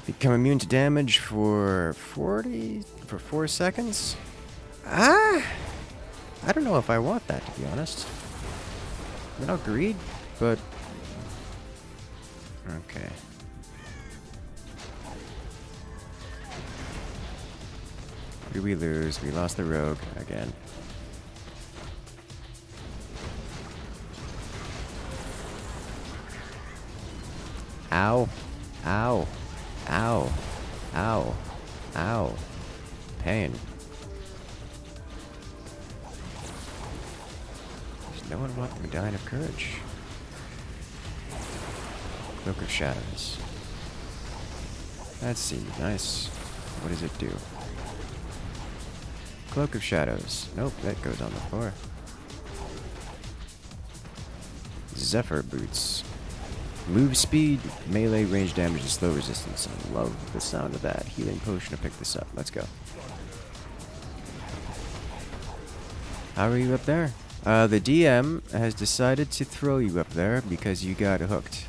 Become immune to damage for 4 seconds? Ah! I don't know if I want that, to be honest. I mean, I'll greed, but... Okay. What did we lose? We lost the rogue again. Ow. Ow. Ow. Ow. Ow. Pain. There's no one walking Medallion of Courage. Cloak of Shadows. That seemed nice. What does it do? Cloak of Shadows. Nope, that goes on the floor. Zephyr Boots. Move speed, melee, range damage, and slow resistance. I love the sound of that. Healing potion to pick this up. Let's go. How are you up there? The DM has decided to throw you up there because you got hooked.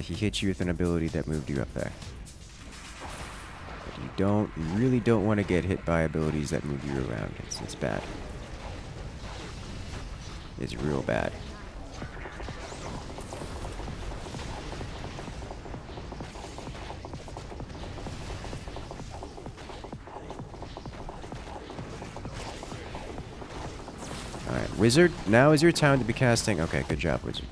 He hit you with an ability that moved you up there. But you really don't want to get hit by abilities that move you around. It's bad. It's real bad. Alright, Wizard, now is your time to be casting. Okay, good job, Wizard.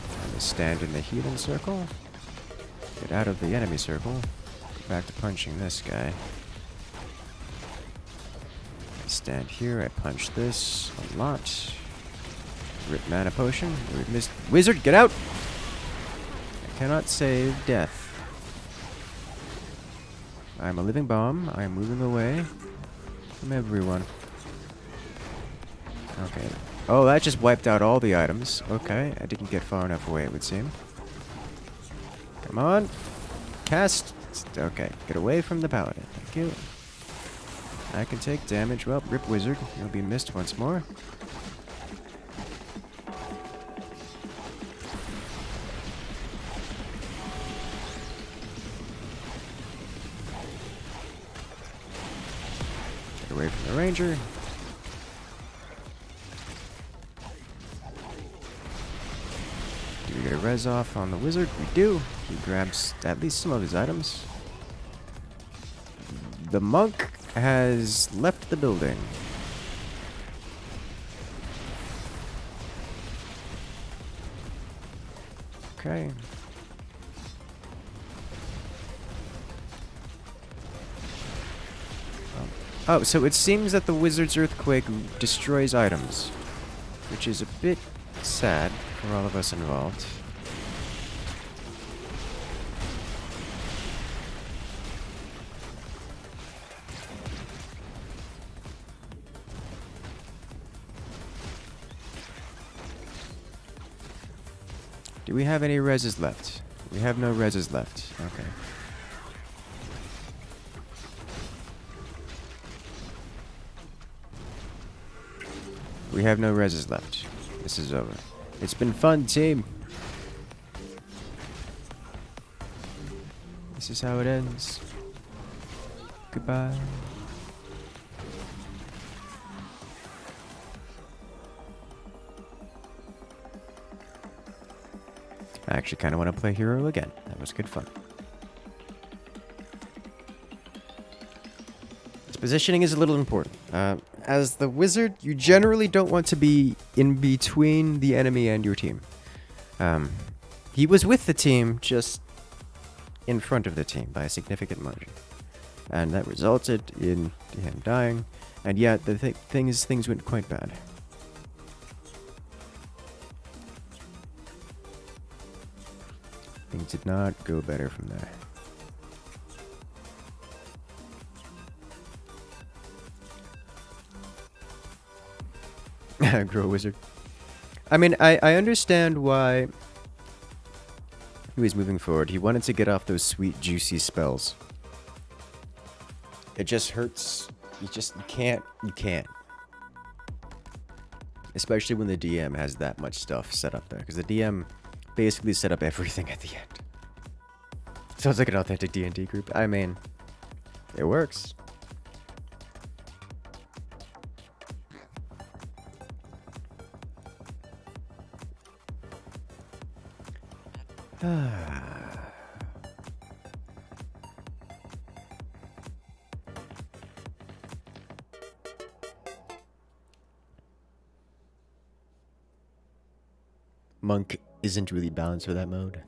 Time to stand in the healing circle. Get out of the enemy circle. Go back to punching this guy. I stand here, I punch this a lot. Rip mana potion. We missed. Wizard, get out! Cannot save death. I'm a living bomb. I am moving away from everyone. Okay. Oh, that just wiped out all the items. Okay, I didn't get far enough away, it would seem. Come on. Cast. Okay, get away from the paladin. Thank you. I can take damage. Well, rip Wizard. You'll be missed once more. Away from the ranger. Do we get a res off on the wizard? We do. He grabs at least some of his items. The monk has left the building. Okay. Oh, so it seems that the Wizard's Earthquake destroys items, which is a bit sad for all of us involved. Do we have any reses left? We have no reses left. Okay. We have no reses left. This is over. It's been fun, team. This is how it ends. Goodbye. I actually kind of want to play Hero again. That was good fun. This positioning is a little important. As the wizard, you generally don't want to be in between the enemy and your team. He was with the team, just in front of the team by a significant margin. And that resulted in him dying. And yeah, the thing is, things went quite bad. Things did not go better from there. Grow wizard. I mean, I understand why he was moving forward. He wanted to get off those sweet, juicy spells. It just hurts. You can't. Especially when the DM has that much stuff set up there. Because the DM basically set up everything at the end. Sounds like an authentic D&D group. I mean, it works. Monk isn't really balanced for that mode.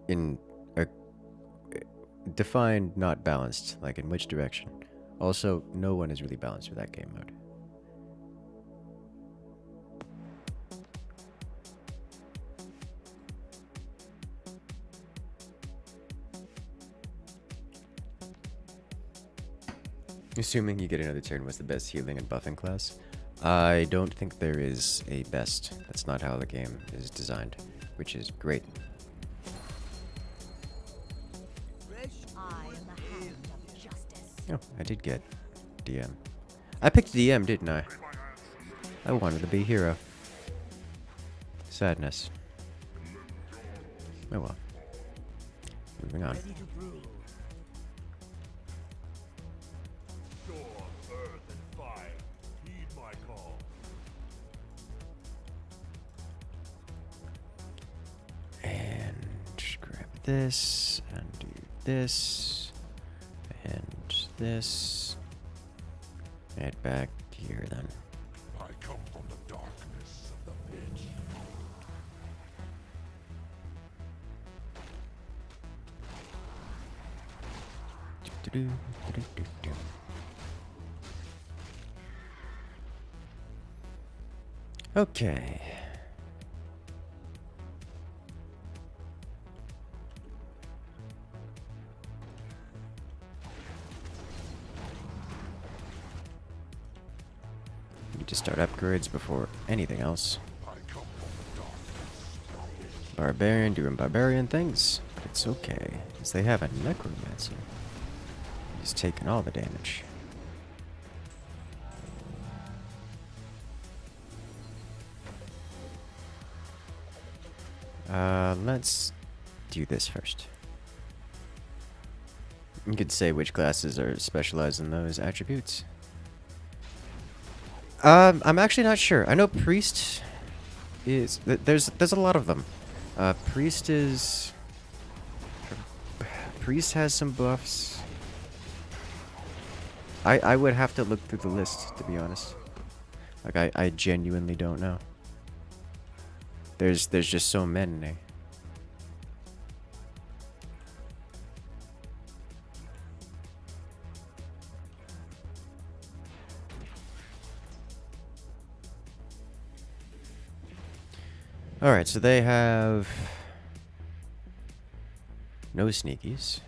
In a defined not balanced, like in which direction? Also, no one is really balanced for that game mode. Assuming you get another turn, what's the best healing and buffing class? I don't think there is a best. That's not how the game is designed, which is great. I am the hand of justice. Oh, I did get DM. I picked DM, didn't I? I wanted to be hero. Sadness. Oh well. Moving on. Ready to brew. Storm, earth, and fire. Heed my call. And grab this, and do this, and this. Head back here then. I come from the darkness of the pit. Do-do-do, do-do-do-do. Okay. Need to start upgrades before anything else. I come from the darkness. Barbarian doing barbarian things, but it's okay, because they have a necromancer. He's taking all the damage. Let's do this first. You could say which classes are specialized in those attributes. I'm actually not sure. I know priest is there's a lot of them. Priest has some buffs. I would have to look through the list, to be honest. Like I genuinely don't know. There's just so many. Alright, so they have no sneakies.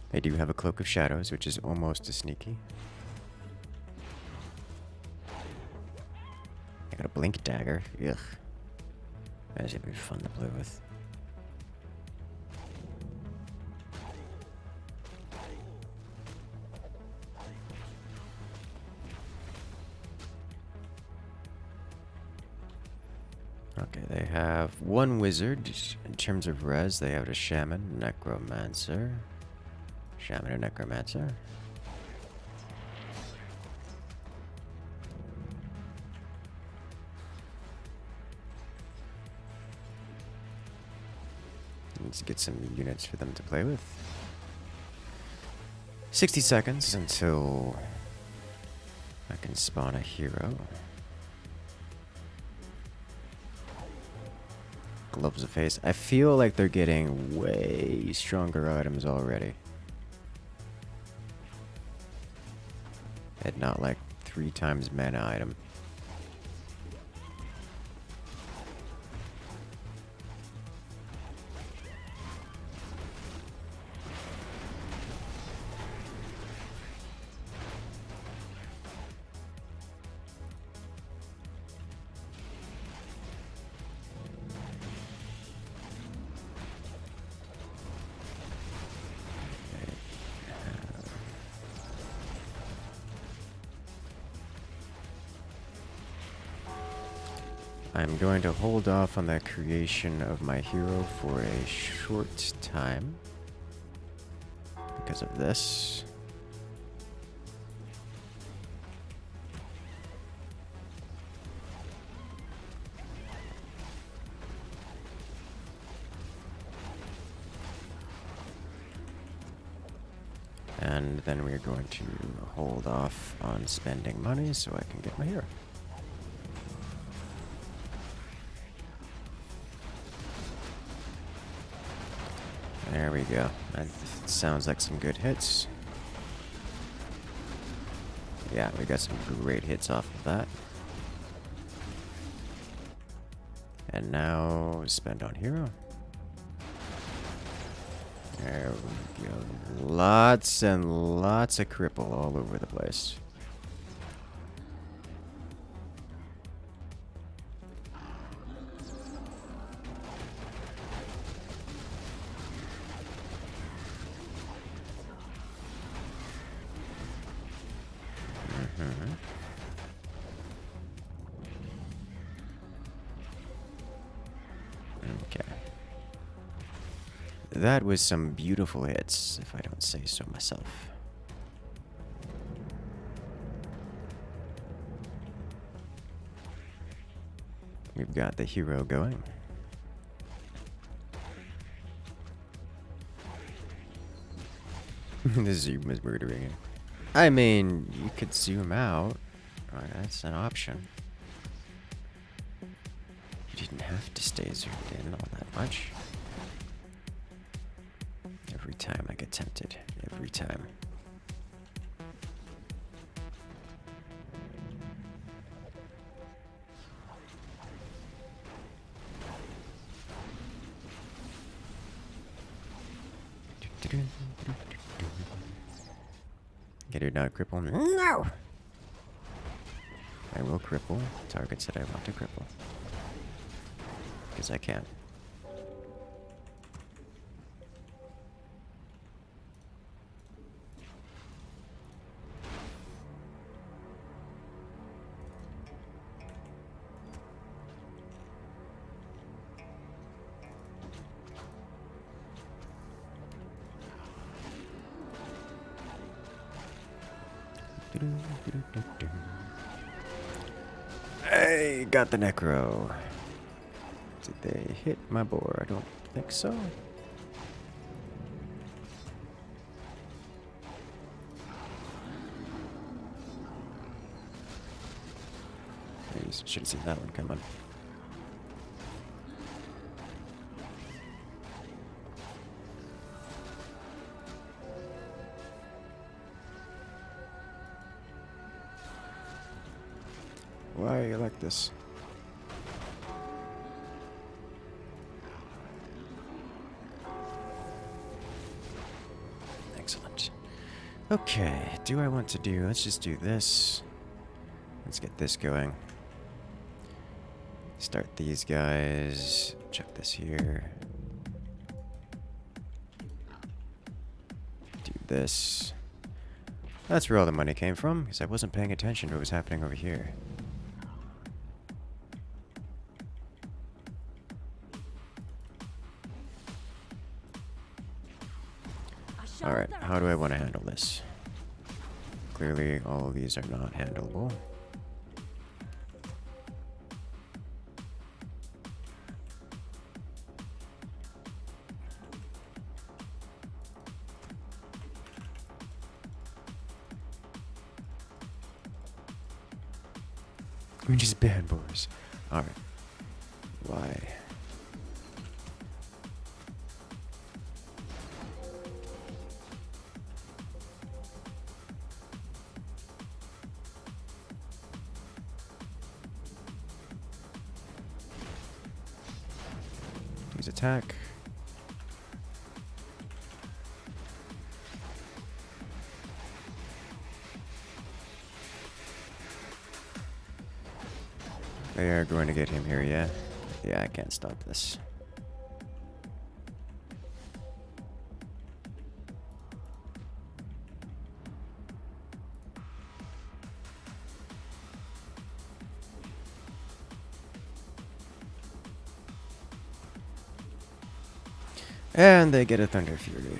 They do have a Cloak of Shadows, which is almost as sneaky. I got a Blink Dagger. Ugh. That's gonna be fun to play with. Okay, they have one wizard. In terms of res, they have a shaman, necromancer. Shaman and necromancer. Need to get some units for them to play with. 60 seconds until I can spawn a hero. Gloves of Face. I feel like they're getting way stronger items already. And not like 3 times mana item. I'm going to hold off on the creation of my hero for a short time because of this. And then we're going to hold off on spending money so I can get my hero. There we go. That sounds like some good hits. Yeah, we got some great hits off of that. And now spend on hero. There we go. Lots and lots of cripple all over the place. Okay. That was some beautiful hits, if I don't say so myself. We've got the hero going. The zoom is murdering it. I mean, you could zoom out. Right, that's an option. You didn't have to stay zoomed in all that much. Every time I get tempted. Every time. Get her not cripple. No! I will cripple targets that I want to cripple. Because I can. Hey, got the necro. Did they hit my boar? I don't think so. You should have seen that one coming. Why are you like this? Excellent. Okay, do I want to do... Let's just do this. Let's get this going. Start these guys. Check this here. Do this. That's where all the money came from, because I wasn't paying attention to what was happening over here. Alright, how do I want to handle this? Clearly, all of these are not handleable. I mean, just bad boys. Alright. Why? Use attack. They are going to get him here, yeah? Yeah, I can't stop this. And they get a Thunder Fury.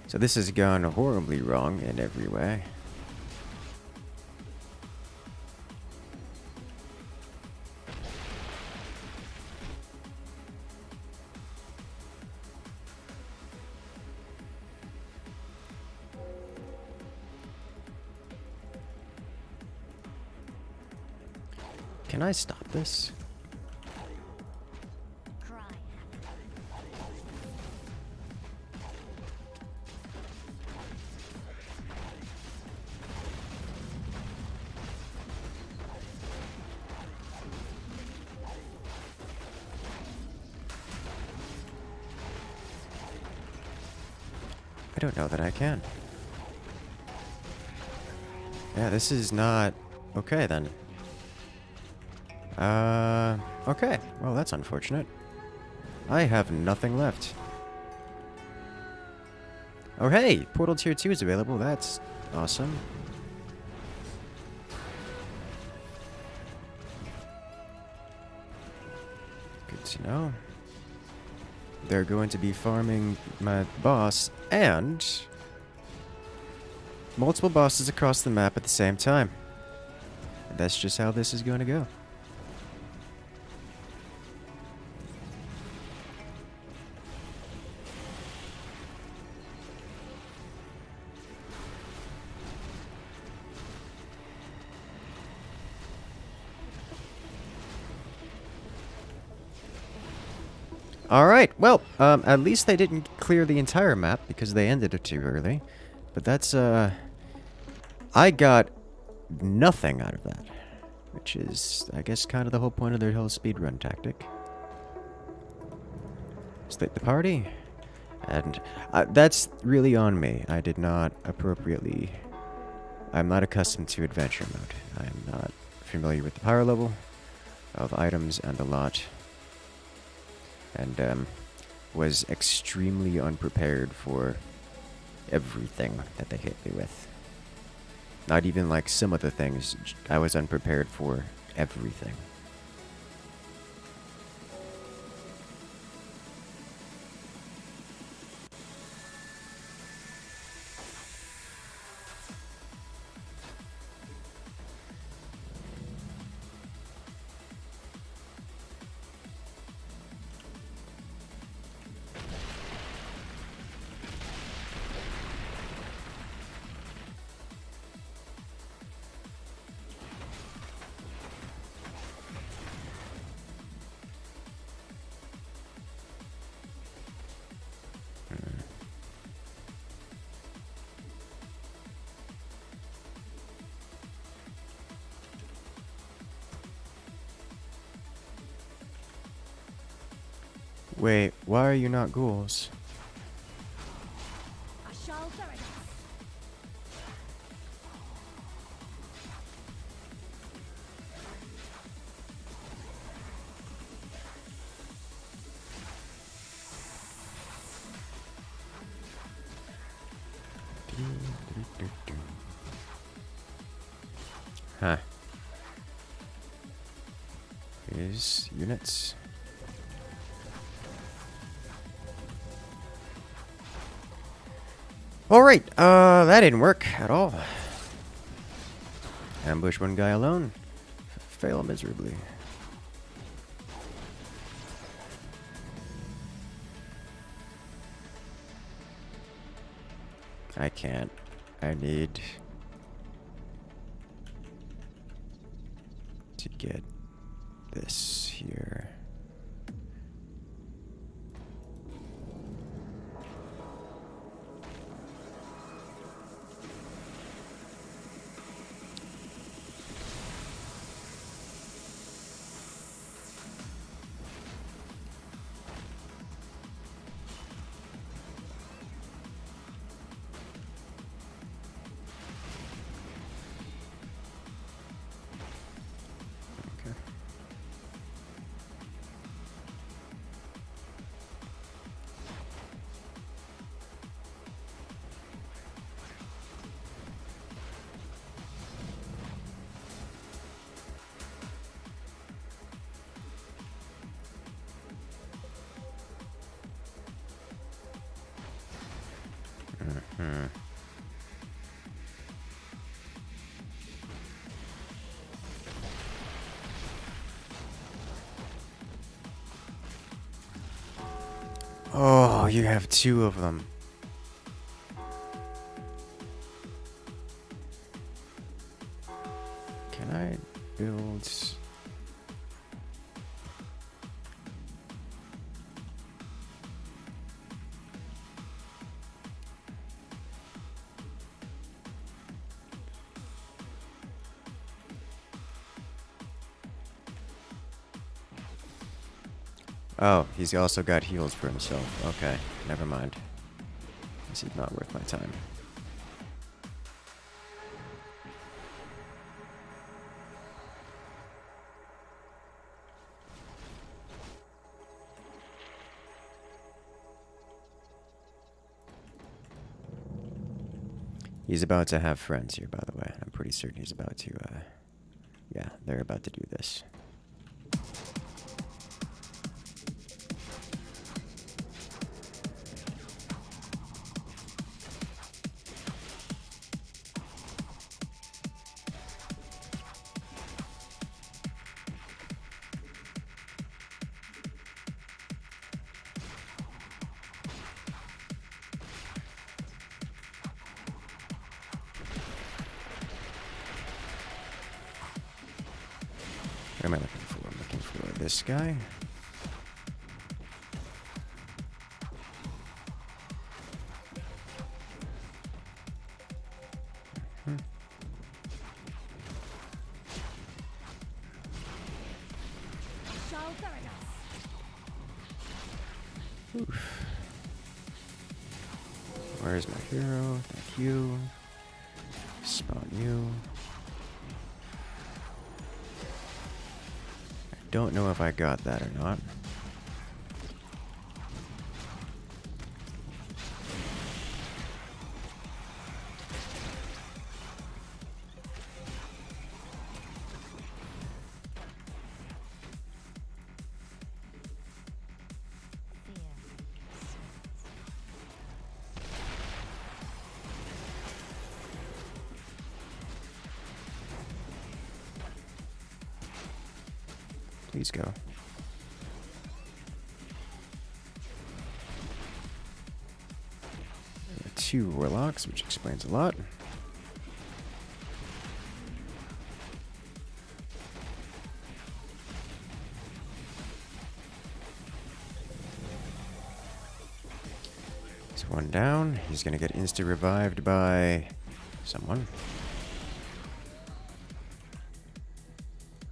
So this has gone horribly wrong in every way. Can I stop this? I don't know that I can. Yeah, this is not okay then. Okay. Well, that's unfortunate. I have nothing left. Oh, hey! Portal Tier 2 is available. That's awesome. Good to know. They're going to be farming my boss and multiple bosses across the map at the same time. That's just how this is going to go. Alright, well, at least they didn't clear the entire map because they ended it too early. But that's, I got nothing out of that. Which is, I guess, kind of the whole point of their whole speedrun tactic. Split the party. And that's really on me. I did not appropriately... I'm not accustomed to adventure mode. I'm not familiar with the power level of items and a lot. And was extremely unprepared for everything that they hit me with. Not even like some of the things, I was unprepared for everything. Wait, why are you not ghouls? I shall ferret us. Huh. Here's units. Alright, that didn't work at all. Ambush one guy alone. Fail miserably. I can't. I need to get this here. Oh, you have two of them. Can I build... Oh, he's also got heals for himself. Okay, never mind. This is not worth my time. He's about to have friends here, by the way. I'm pretty certain he's about to, yeah, they're about to do this. What am I looking for? I'm looking for this guy. Oof. Where's my hero? Thank you. Spawn you. I don't know if I got that or not. Please go. Two warlocks, which explains a lot. There's one down. He's gonna get insta-revived by someone.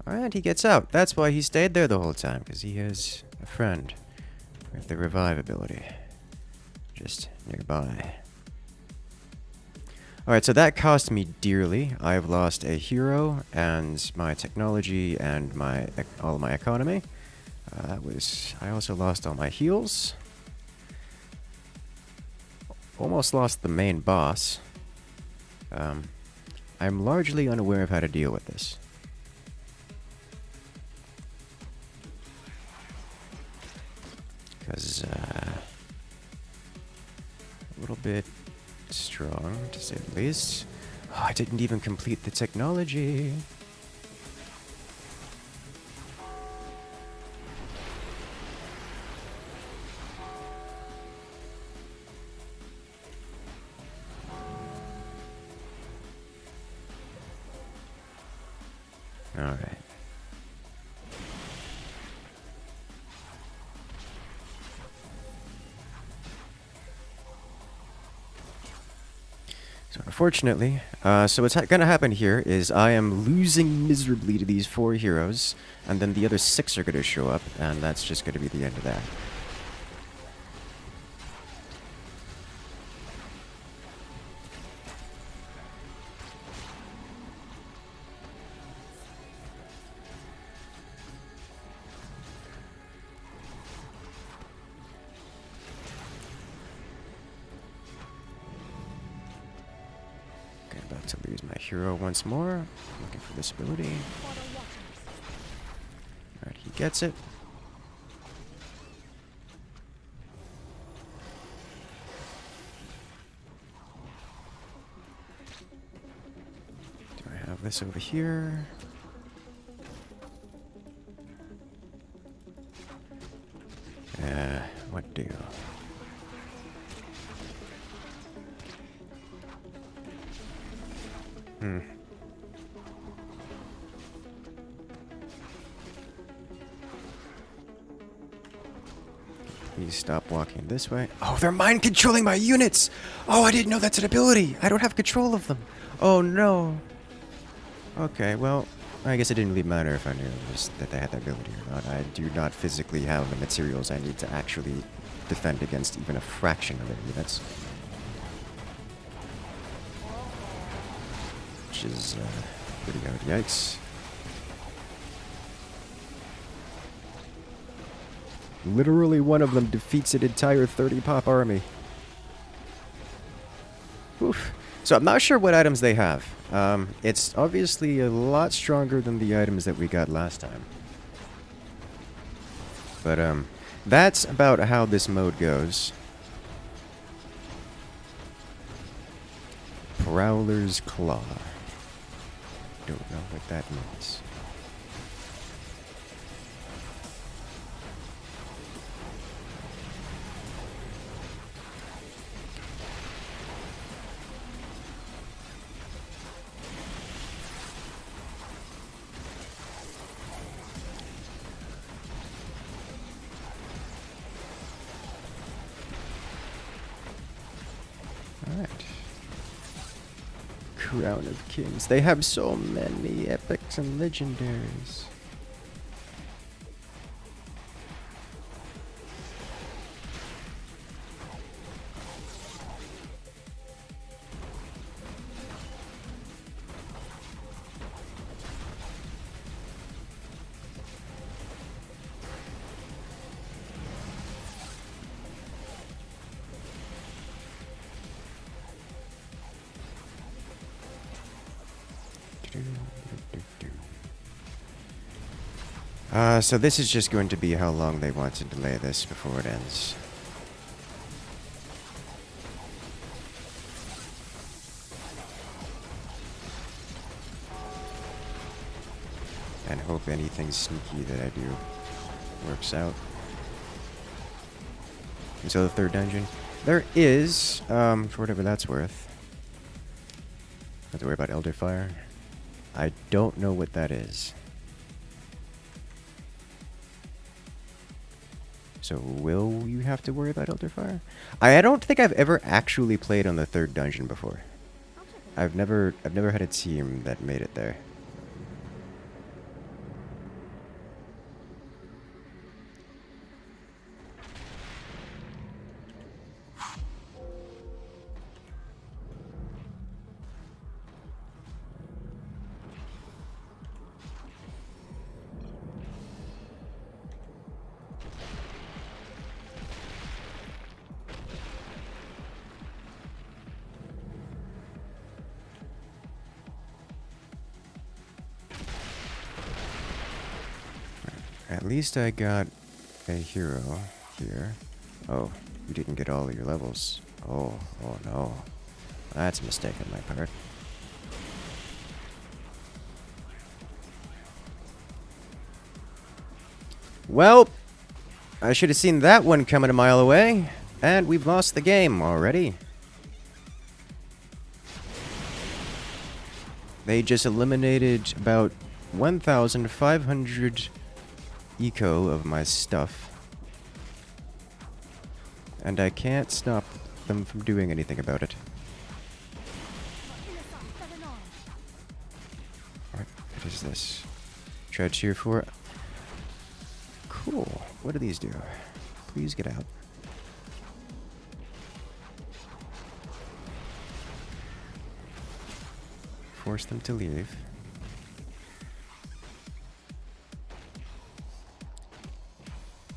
And he gets out. That's why he stayed there the whole time, because he has a friend with the revive ability just nearby. Alright, so that cost me dearly. I've lost a hero and my technology and all my economy. I also lost all my heals. Almost lost the main boss. I'm largely unaware of how to deal with this. Because, a little bit strong, to say the least. Oh, I didn't even complete the technology. All right. So unfortunately, so what's going to happen here is I am losing miserably to these 4 heroes, and then the other 6 are going to show up, and that's just going to be the end of that. About to lose my hero once more. Looking for this ability. Alright, he gets it. Do I have this over here? What do? Hmm. Please stop walking this way. Oh, they're mind controlling my units! Oh, I didn't know that's an ability! I don't have control of them! Oh no! Okay, well, I guess it didn't really matter if I knew that they had that ability or not. I do not physically have the materials I need to actually defend against even a fraction of their units. Which is, pretty good. Yikes. Literally one of them defeats an entire 30-pop army. Oof. So I'm not sure what items they have. It's obviously a lot stronger than the items that we got last time. But, that's about how this mode goes. Prowler's Claw. Don't know what that means. Alright. Crown of Kings. They have so many epics and legendaries. So this is just going to be how long they want to delay this before it ends. And hope anything sneaky that I do works out. And so the third dungeon. There is, for whatever that's worth. Don't have to worry about Elder Fire. I don't know what that is. So will you have to worry about Elder Fire? I don't think I've ever actually played on the third dungeon before. I've never had a team that made it there. At least I got a hero here. Oh, you didn't get all of your levels. Oh no. That's a mistake on my part. Well, I should have seen that one coming a mile away. And we've lost the game already. They just eliminated about 1,500 eco of my stuff. And I can't stop them from doing anything about it. Alright, what is this? Try tier 4. Cool. What do these do? Please get out. Force them to leave.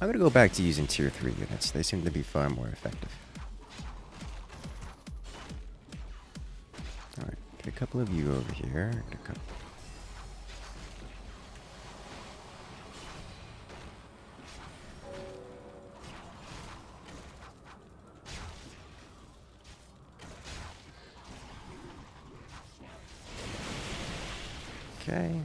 I'm gonna go back to using tier 3 units. They seem to be far more effective. Alright, get a couple of you over here. Get a couple. Okay.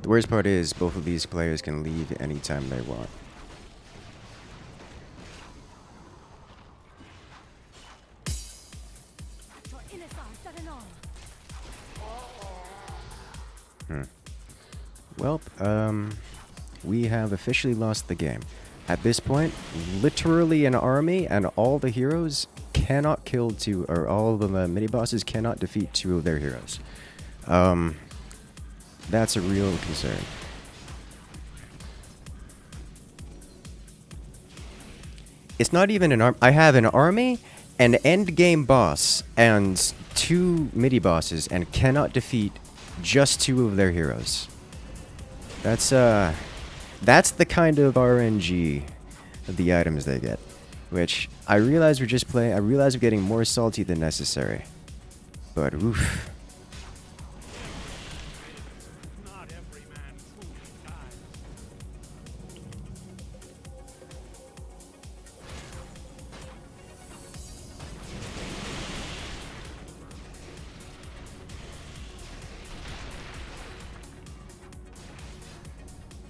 The worst part is both of these players can leave anytime they want. Well, we have officially lost the game. At this point, literally an army and all the heroes cannot kill two, or all of the mini-bosses cannot defeat two of their heroes. That's a real concern. It's not even an arm. I have an army, an end game boss, and two mini-bosses, and cannot defeat just two of their heroes. That's the kind of RNG of the items they get. Which, I realize we're just playing, I realize we're getting more salty than necessary. But, oof. Not every man truly dies.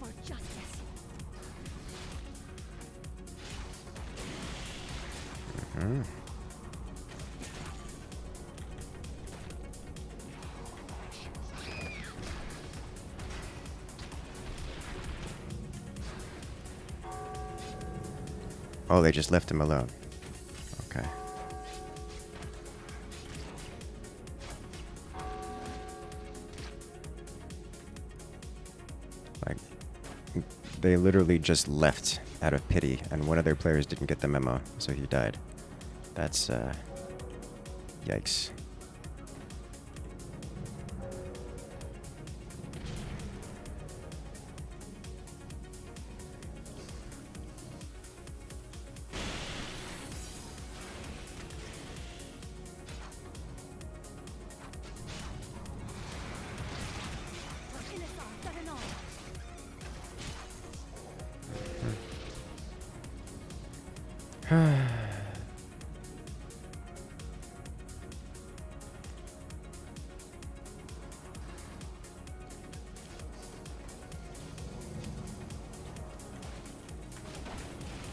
For justice. Oh, they just left him alone. Okay. Like, they literally just left out of pity, and one of their players didn't get the memo, so he died. That's, yikes.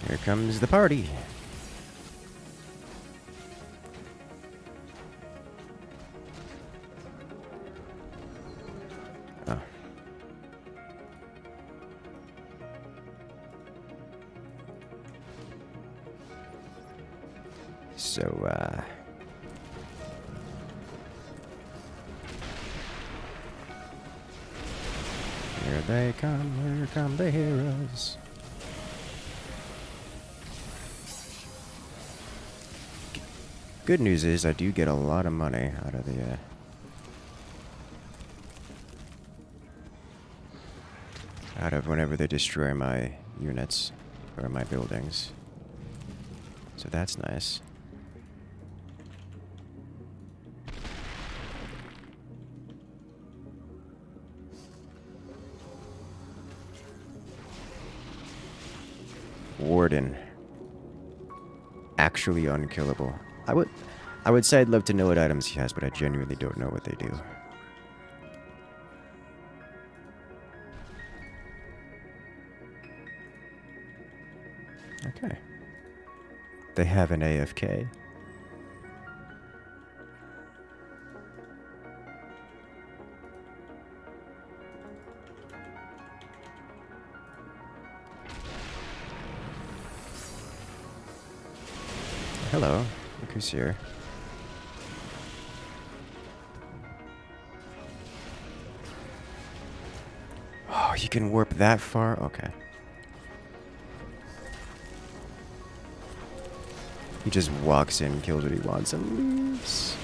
Here comes the party. Oh. So, here they come, here come the heroes. Good news is I do get a lot of money out of the out of whenever they destroy my units or my buildings. So that's nice. Warden. Actually unkillable. I would say I'd love to know what items he has, but I genuinely don't know what they do. Okay. They have an AFK. Hello, look who's here. Oh, you can warp that far? Okay. He just walks in, kills what he wants, and leaves.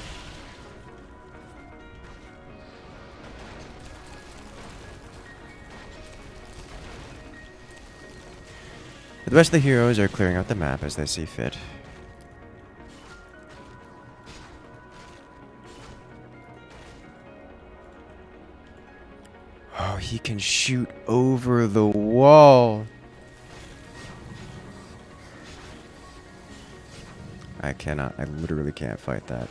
The rest of the heroes are clearing out the map as they see fit. Oh, he can shoot over the wall. I cannot. I literally can't fight that.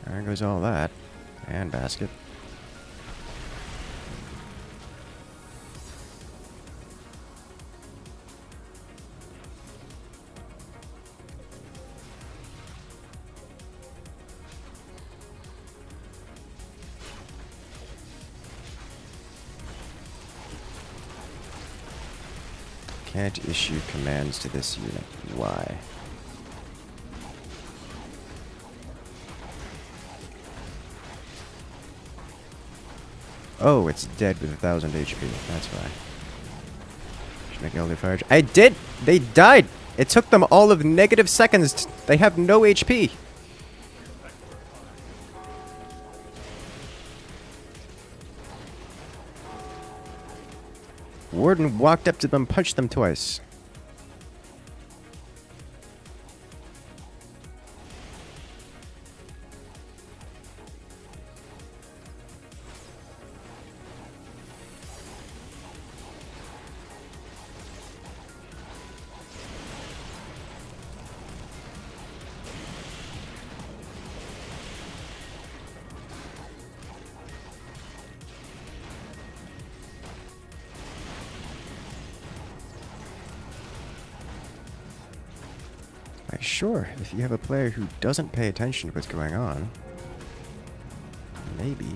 There goes all that. And basket. Can't issue commands to this unit. Why? Oh, it's dead with 1,000 HP. That's why. Should make elder fire. I did! They died! It took them all of negative seconds. They have no HP. Warden walked up to them, punched them twice. Sure, if you have a player who doesn't pay attention to what's going on, maybe.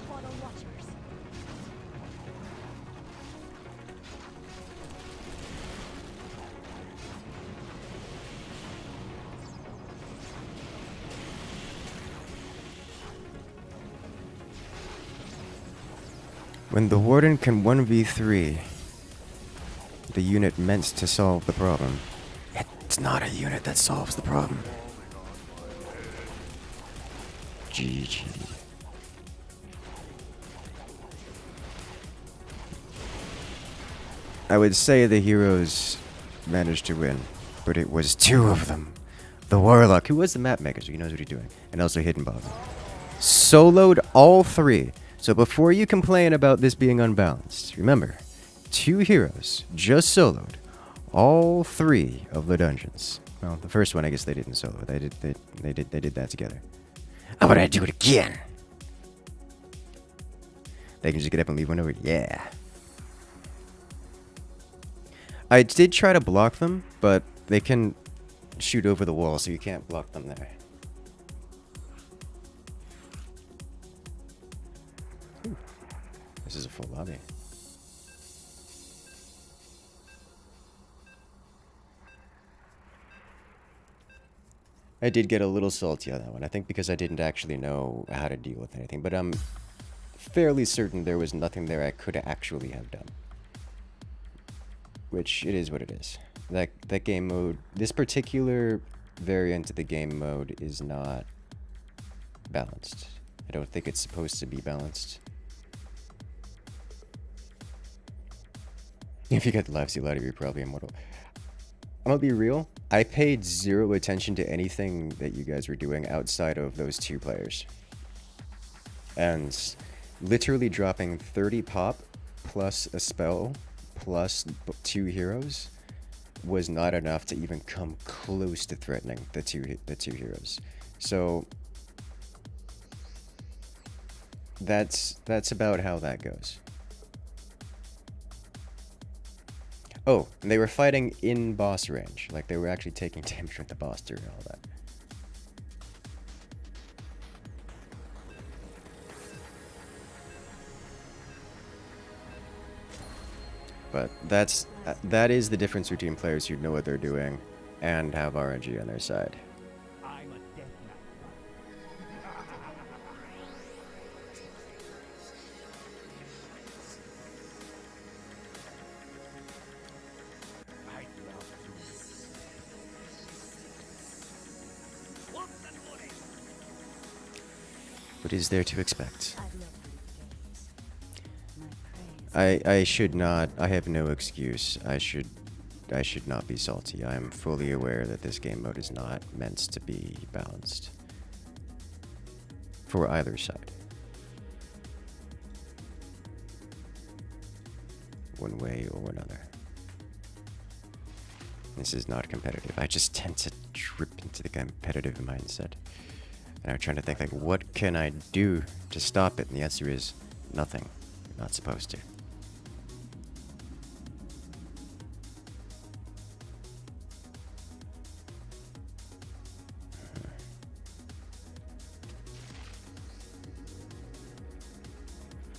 For the watchers. When the Warden can 1v3 the unit meant to solve the problem, it's not a unit that solves the problem. GG. I would say the heroes managed to win, but it was two of them. The Warlock, who was the map maker, so he knows what he's doing, and also Hidden Bob, soloed all three. So before you complain about this being unbalanced, remember, two heroes just soloed all three of the dungeons. Well, the first one I guess they didn't solo. They did that together. I'm gonna do it again. They can just get up and leave one over. Yeah. I did try to block them, but they can shoot over the wall, so you can't block them there. Ooh. This is a full lobby. I did get a little salty on that one. I think because I didn't actually know how to deal with anything, but I'm fairly certain there was nothing there I could actually have done. Which, it is what it is. That game mode, this particular variant of the game mode is not balanced. I don't think it's supposed to be balanced. If you get the live seal out of you, probably immortal. I'm gonna be real. I paid zero attention to anything that you guys were doing outside of those two players. And literally dropping 30 pop plus a spell plus two heroes was not enough to even come close to threatening the two heroes. So that's about how that goes. Oh, and they were fighting in boss range. Like, they were actually taking damage with the boss during all that. But that is the difference between players who know what they're doing and have RNG on their side. I'm a death knight. I'd love to. What's the money? What is there to expect? I've loved these games. My praise. I should not. I have no excuse. I should not be salty. I am fully aware that this game mode is not meant to be balanced for either side. One way or another. This is not competitive. I just tend to trip into the competitive mindset. And I'm trying to think, like, what can I do to stop it? And the answer is nothing. You're not supposed to.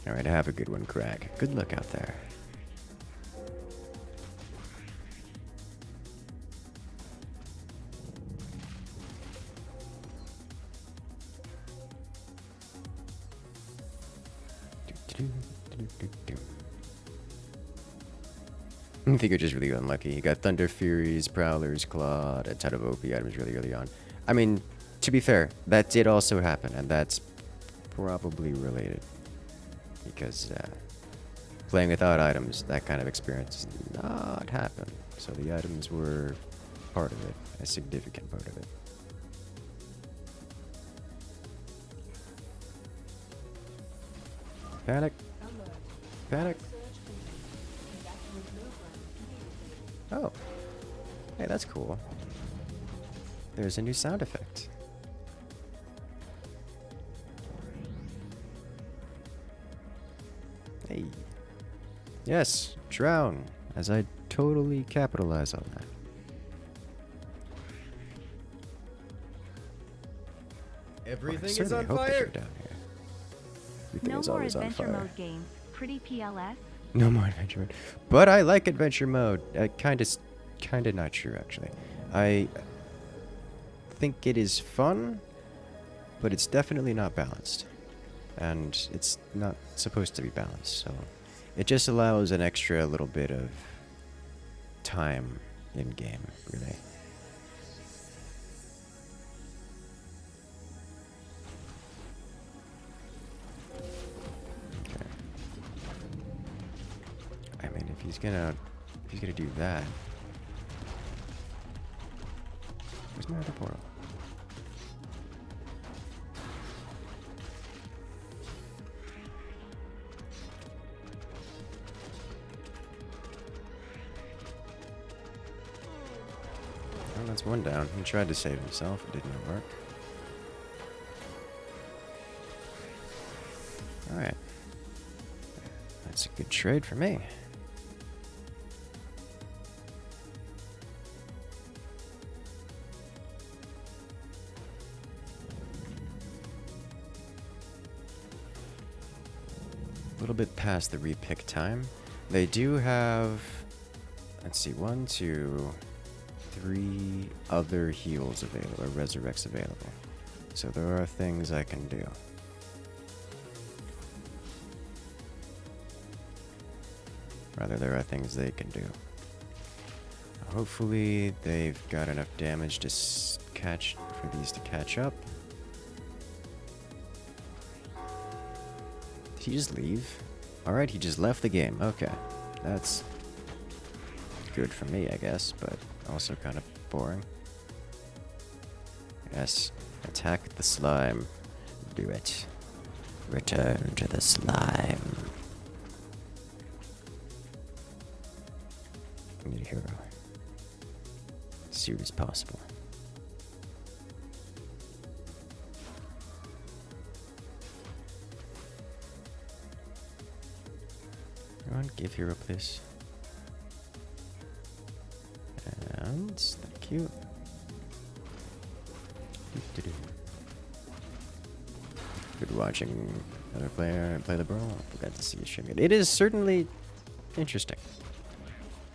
Alright, have a good one, Crag. Good luck out there. I think you're just really unlucky. You got Thunder Furies, Prowlers, Clawed, a ton of OP items really early on. I mean, to be fair, that did also happen, and that's probably related. Because playing without items, that kind of experience does not happen. So the items were part of it, a significant part of it. Panic. Panic. Oh. Hey, that's cool. There's a new sound effect. Hey. Yes, drown, as I totally capitalize on that. Everything is certainly on hope they fire. go down here. Everything No is more always on adventure fire. mode games. Pretty PLS. No more adventure mode. But I like adventure mode. Kinda not sure, actually. I think it is fun, but it's definitely not balanced. And it's not supposed to be balanced, so it just allows an extra little bit of time in game, really. Okay. I mean, if he's gonna do that. Where's my other portal? Oh, that's one down. He tried to save himself. It did not work. Alright. That's a good trade for me. A little bit past the repick time. They do have, let's see, 1, 2, 3 other heals available, or resurrects available. So there are things I can do. Rather, there are things they can do. Hopefully, they've got enough damage to for these to catch up. Did he just leave? Alright, he just left the game. Okay. That's good for me, I guess, but also kind of boring. Yes. Attack the slime. Do it. Return to the slime. I need a hero. As soon as possible. Come on, give hero, please. And thank you. Doo-doo-doo. Good watching another player play the brawl. Glad to see you streaming it. It is certainly interesting.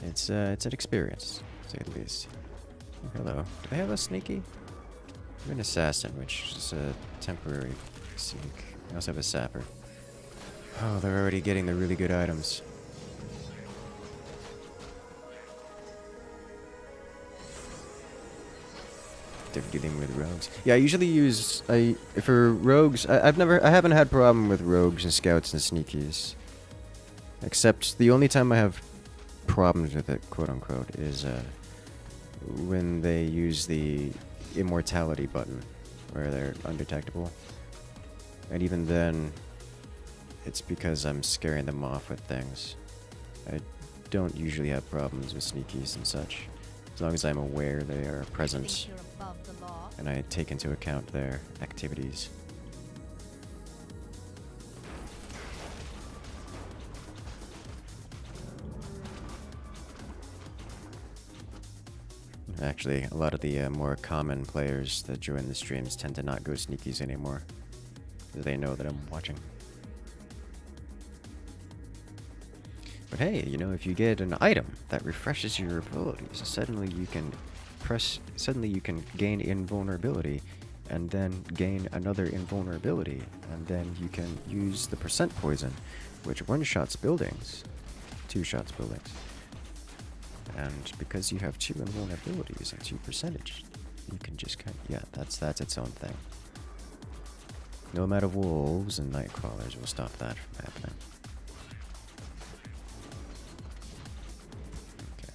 It's an experience, to say the least. Oh, hello. Do they have a sneaky? I have an assassin, which is a temporary sneak. I also have a sapper. Oh, they're already getting the really good items. They're dealing with rogues. Yeah, I usually use for rogues. I haven't had problem with rogues and scouts and sneakies. Except the only time I have problems with it, quote unquote, is when they use the immortality button, where they're undetectable. And even then, it's because I'm scaring them off with things. I don't usually have problems with sneakies and such, as long as I'm aware they are present Think you're above the law? and I take into account their activities. Actually, a lot of the more common players that join the streams tend to not go sneakies anymore, because they know that I'm watching. But hey, you know, if you get an item that refreshes your abilities, suddenly you can gain invulnerability, and then gain another invulnerability, and then you can use the percent poison, which one-shots buildings, two-shots buildings. And because you have 2 invulnerabilities and 2 percentage, you can just yeah, that's its own thing. No amount of wolves and nightcrawlers will stop that from happening. Okay.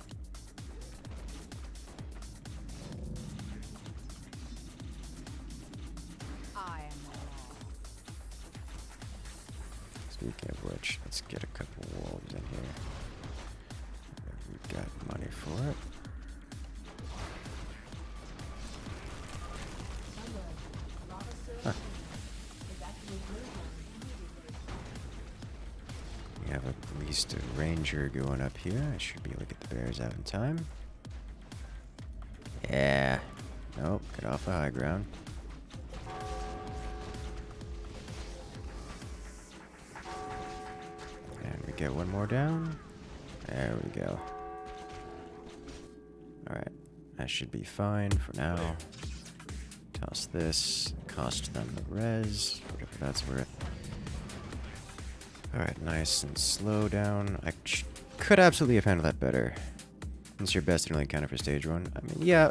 I am the law. Speaking of which, let's get a couple wolves in here. We've got money for it. Huh. We have at least a ranger going up here. I should be able to get the bears out in time. Yeah. Nope, get off the high ground. And we get one more down. There we go. Alright, that should be fine for now. Toss this, cost them the res, whatever that's worth. Alright, nice and slow down. I could absolutely have handled that better. Since your best and only counter for stage 1. I mean, yeah.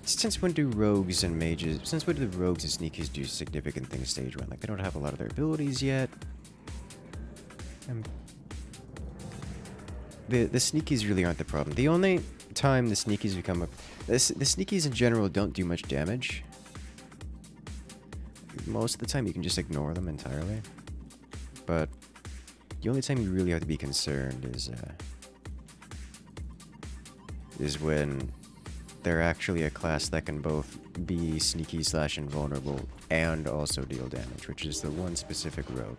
Since when do rogues and mages... Since when do the rogues and sneakies do significant things stage 1? Like, they don't have a lot of their abilities yet. The sneakies really aren't the problem. The only time the sneakies become the sneakies in general don't do much damage. Most of the time you can just ignore them entirely. But the only time you really have to be concerned is when they're actually a class that can both be sneaky / invulnerable and also deal damage, which is the one specific rogue.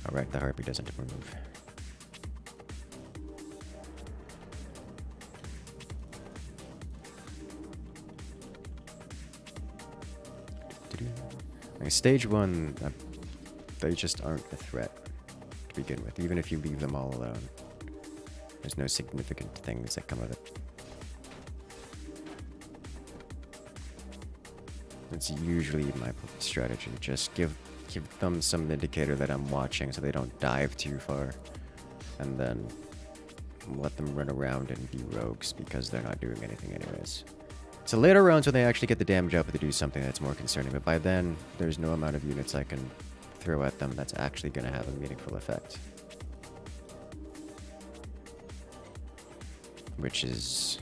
Alright, the harpy doesn't move. Like stage 1, they just aren't a threat to begin with, even if you leave them all alone. There's no significant things that come of it. That's usually my strategy. Just give them some indicator that I'm watching so they don't dive too far. And then let them run around and be rogues because they're not doing anything anyways. So later rounds when they actually get the damage up, they do something that's more concerning. But by then, there's no amount of units I can throw at them that's actually going to have a meaningful effect. Which is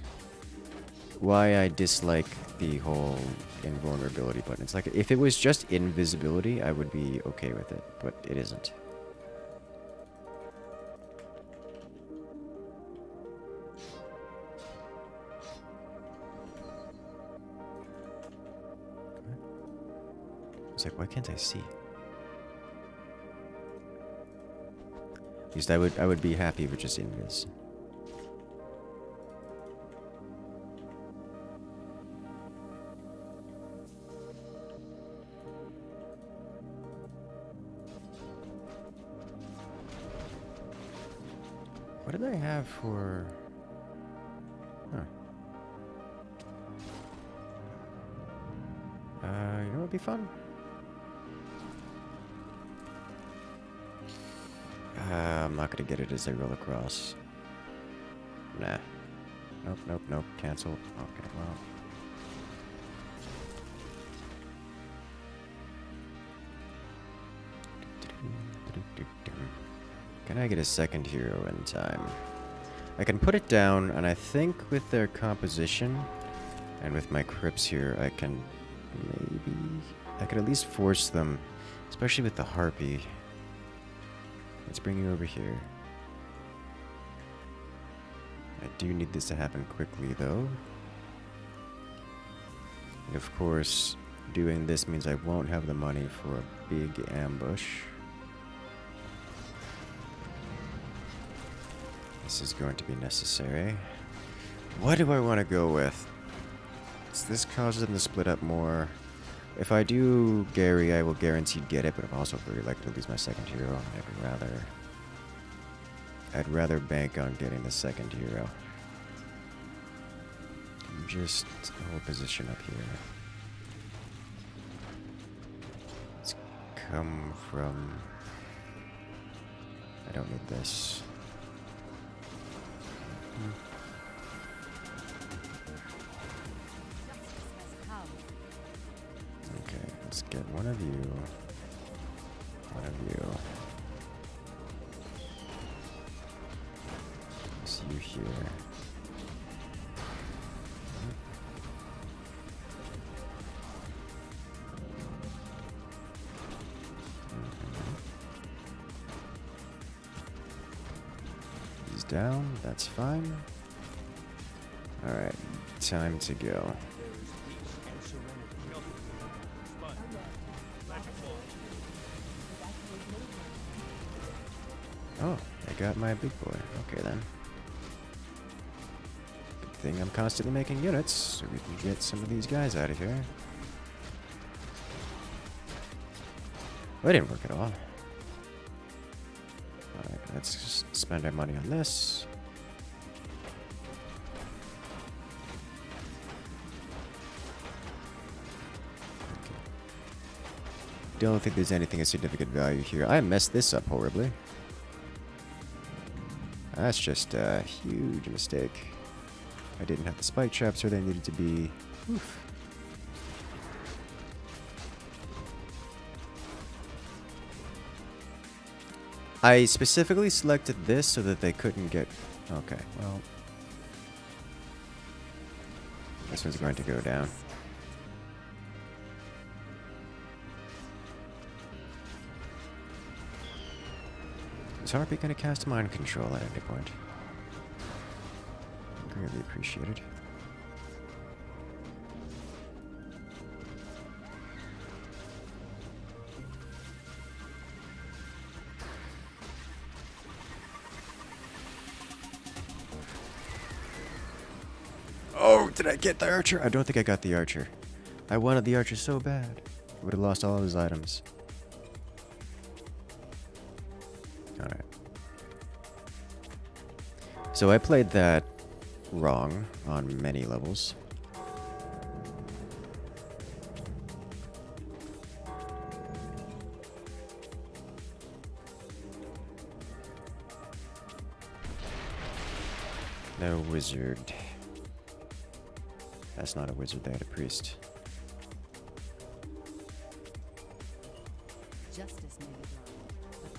why I dislike the whole invulnerability button. It's like, if it was just invisibility, I would be okay with it, but it isn't. It's like, why can't I see? At least I would be happy with just invis. What did I have for... Huh. You know what would be fun? I'm not gonna get it as I roll across. Nah. Nope, nope, nope. Cancel. Okay, well. Can I get a second hero in time? I can put it down, and I think with their composition and with my crypts here, I can maybe... I could at least force them, especially with the harpy. Let's bring you over here. I do need this to happen quickly, though. And of course, doing this means I won't have the money for a big ambush. This is going to be necessary. What do I want to go with? this causes them to split up more. If I do Gary, I will guaranteed get it, but I'm also very likely to lose my second hero. I'd rather bank on getting the second hero. Just hold position up here. Let's come from... I don't need this. Okay, let's get one of you. One of you. See you here. He's down, that's fine. Alright, time to go. Oh, I got my big boy. Okay then. Good thing I'm constantly making units, so we can get some of these guys out of here. Well, it didn't work at all. Alright, let's just spend our money on this. Okay. Don't think there's anything of significant value here. I messed this up horribly. That's just a huge mistake. I didn't have the spike traps where they needed to be. Oof. I specifically selected this so that they couldn't get... Okay, well... This one's going to go down. Is Harpy going to cast mind control at any point? Greatly appreciated. Oh, did I get the archer? I don't think I got the archer. I wanted the archer so bad. I would have lost all of his items. Alright. So I played that wrong on many levels. No wizard. That's not a wizard, they had a priest. Justice may be blind, but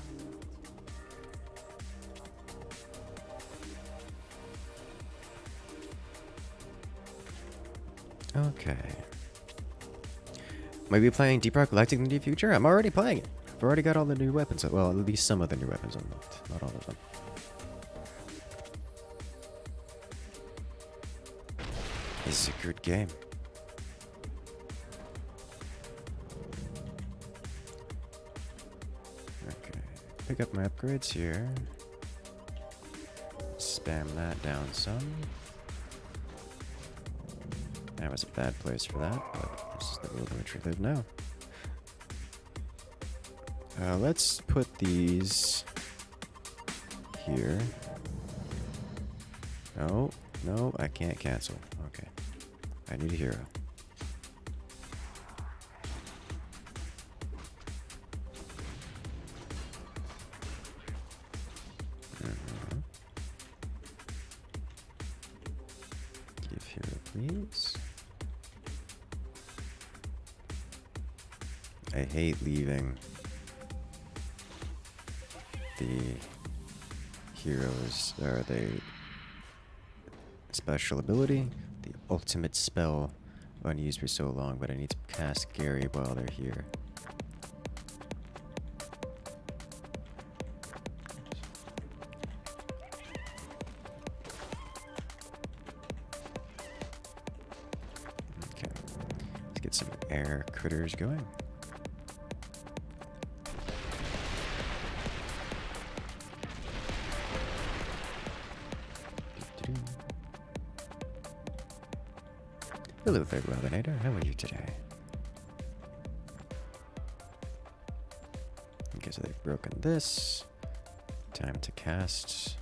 I'm not. Okay. Might be playing Deep Rock Galactic in the near future? I'm already playing it. I've already got all the new weapons. Well, at least some of the new weapons unlocked. Not all of them. This is a good game. Okay. Pick up my upgrades here. Spam that down some. That was a bad place for that, but this is the world in which we live now. Let's put these here. No, no, I can't cancel. Okay. I need a hero. Give hero, please. I hate leaving the heroes, or the special ability, the ultimate spell, unused for so long, but I need to cast Gary while they're here. Okay, let's get some air critters going. Hello there, Robinator. How are you today? Okay, so they've broken this. Time to cast.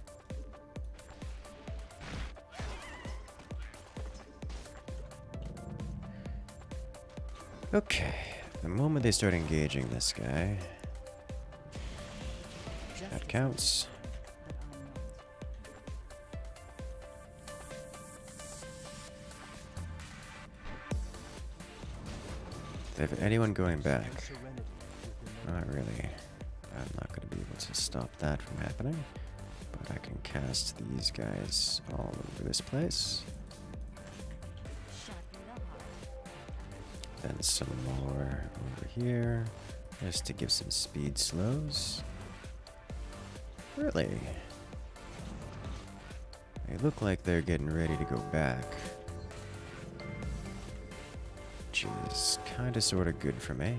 Okay, the moment they start engaging this guy, that counts. Do they have anyone going back? Not really. I'm not going to be able to stop that from happening, but I can cast these guys all over this place. Then some more over here, just to give some speed slows. Really? They look like they're getting ready to go back. Which is kinda sorta good for me.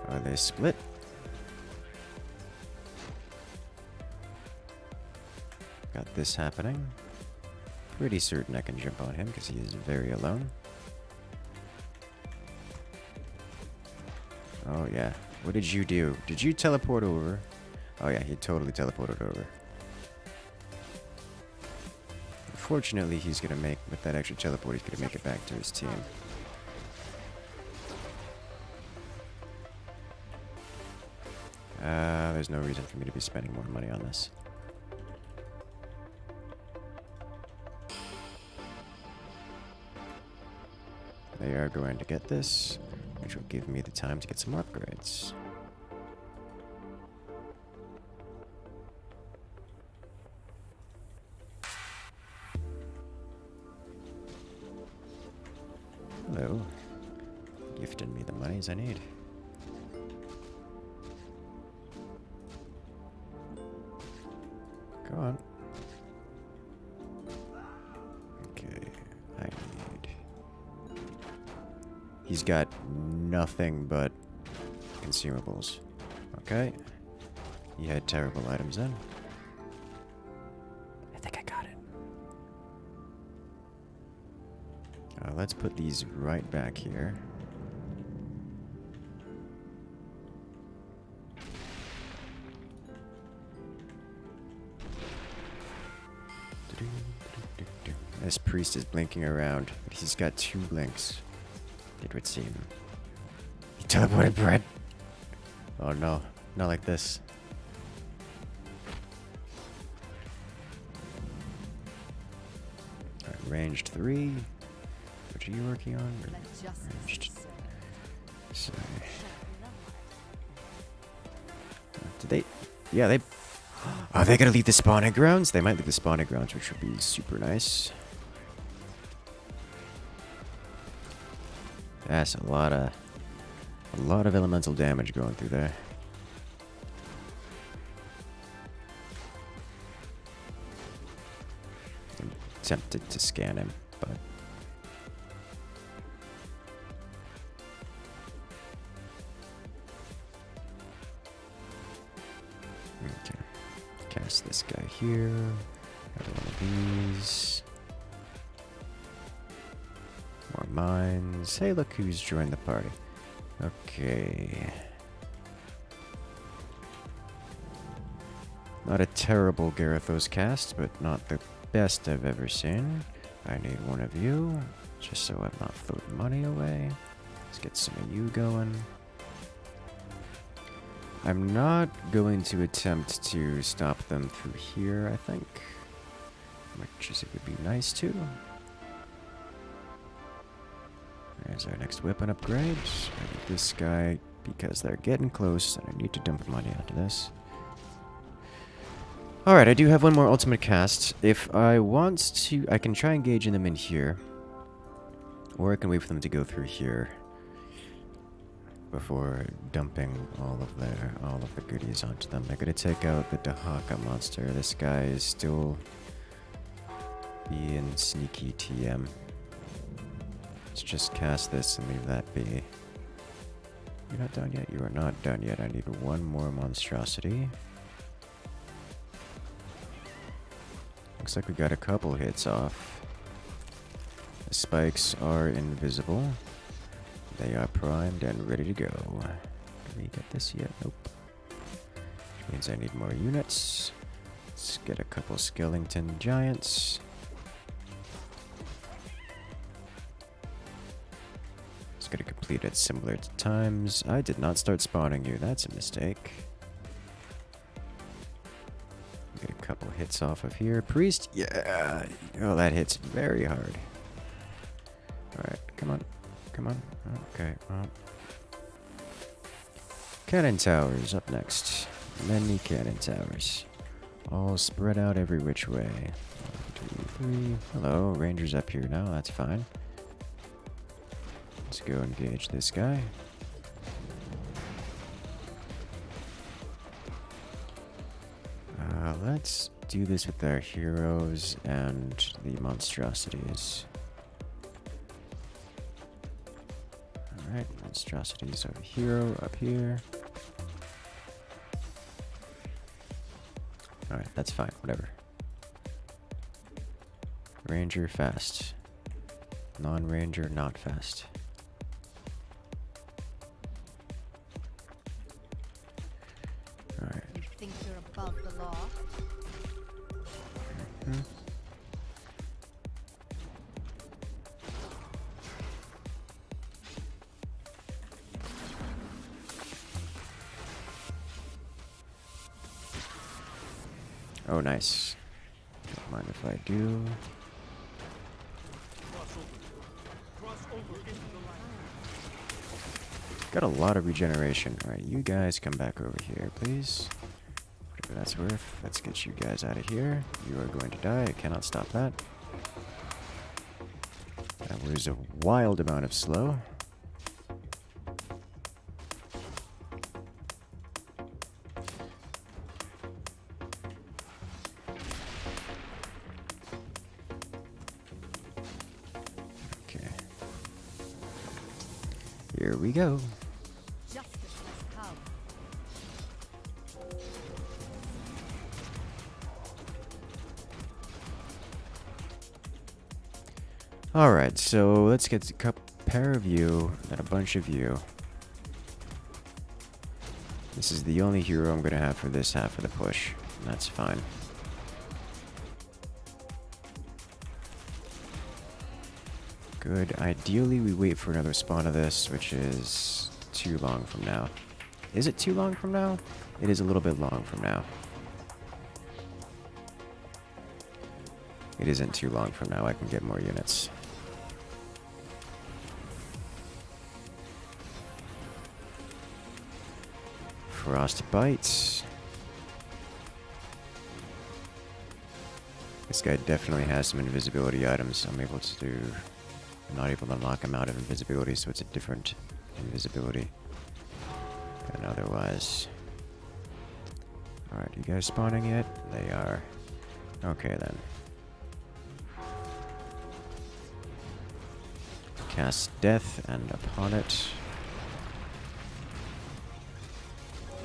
Are they split? Got this happening. Pretty certain I can jump on him because he is very alone. Oh yeah. What did you do? Did you teleport over? Oh yeah, he totally teleported over. Unfortunately, he's gonna make, with that extra teleport, he's gonna make it back to his team. There's no reason for me to be spending more money on this. They are going to get this, which will give me the time to get some upgrades. Hello. Gifting me the monies I need. Go on. Okay, I need... He's got nothing but consumables. Okay. He had terrible items in. I think I got it. Let's put these right back here. This priest is blinking around, but he's got 2 blinks. It would seem. He teleported bread. Oh no, not like this. Alright, ranged 3. What are you working on? Ranged. So. Did they? Yeah, they. Are they gonna leave the spawning grounds? They might leave the spawning grounds, which would be super nice. That's a lot of elemental damage going through there. I'm tempted to scan him, but okay. Cast this guy here. Another one of these. More mines. Hey, look who's joined the party. Okay. Not a terrible Garethos cast, but not the best I've ever seen. I need one of you, just so I'm not floating money away. Let's get some of you going. I'm not going to attempt to stop them through here, I think. Much as it would be nice to. There's our next weapon upgrade. I need this guy because they're getting close and I need to dump money onto this. Alright, I do have one more ultimate cast. If I want to, I can try engaging them in here. Or I can wait for them to go through here before dumping all of the goodies onto them. They're gonna take out the Dahaka monster. This guy is still being sneaky TM. Let's just cast this and leave that be. You're not done yet? You are not done yet. I need one more monstrosity. Looks like we got a couple hits off. The spikes are invisible. They are primed and ready to go. Can we get this yet? Nope. Means I need more units. Let's get a couple skeleton giants. It's gonna complete at similar times. I did not start spawning you. That's a mistake. Get a couple hits off of here. Priest, yeah. Oh, that hits very hard. Alright, come on. Come on. Okay. Cannon towers up next. Many cannon towers. All spread out every which way. 1, 2, 3. Hello, rangers up here now. That's fine. Let's go engage this guy. Let's do this with our heroes and the monstrosities. Alright, monstrosities over hero up here. Alright, that's fine, whatever. Ranger fast. Non-ranger not fast. Alright. You think you're above the law? Oh, nice. Don't mind if I do. Got a lot of regeneration. Alright, you guys come back over here, please. Whatever that's worth. Let's get you guys out of here. You are going to die. I cannot stop that. That was a wild amount of slow. Okay. Here we go. Justice has come. Alright, so let's get a pair of you and a bunch of you. This is the only hero I'm going to have for this half of the push. That's fine. Good. Ideally, we wait for another spawn of this, which is too long from now. Is it too long from now? It is a little bit long from now. It isn't too long from now. I can get more units. Frostbite. This guy definitely has some invisibility items. I'm not able to knock him out of invisibility, so it's a different invisibility than otherwise. Alright, you guys spawning yet? They are. Okay then. Cast Death, and upon it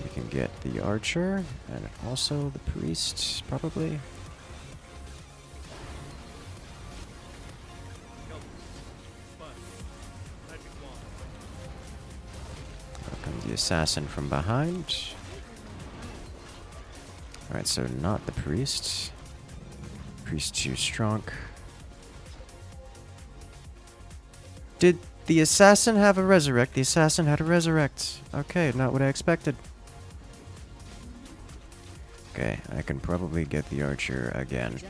you can get the Archer, and also the Priest, probably. Here comes the Assassin from behind. Alright, so not the Priest. Priest too strong. Did the Assassin have a resurrect? The Assassin had a resurrect. Okay, not what I expected. Okay, I can probably get the Archer again.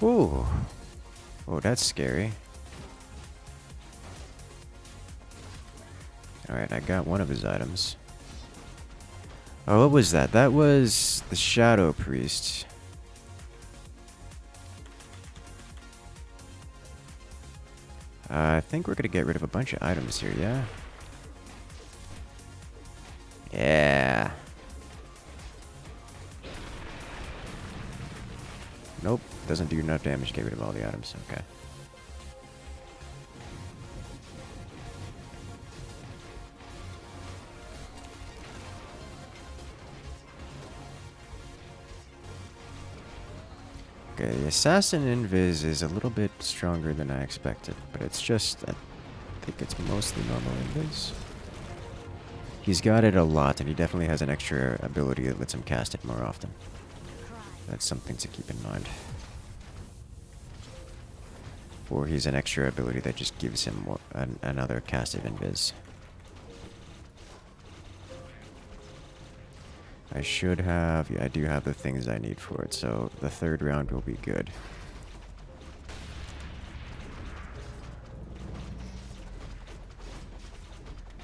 Ooh. Oh, that's scary. Alright, I got one of his items. Oh, what was that? That was the Shadow Priest. I think we're gonna get rid of a bunch of items here, yeah? Yeah. Nope, doesn't do enough damage to get rid of all the items, okay. Okay, the assassin invis is a little bit stronger than I expected, but it's just, I think it's mostly normal invis. He's got it a lot, and he definitely has an extra ability that lets him cast it more often. That's something to keep in mind. Or he's an extra ability that just gives him more, another casted invis. I should have, yeah, I do have the things I need for it, so the third round will be good.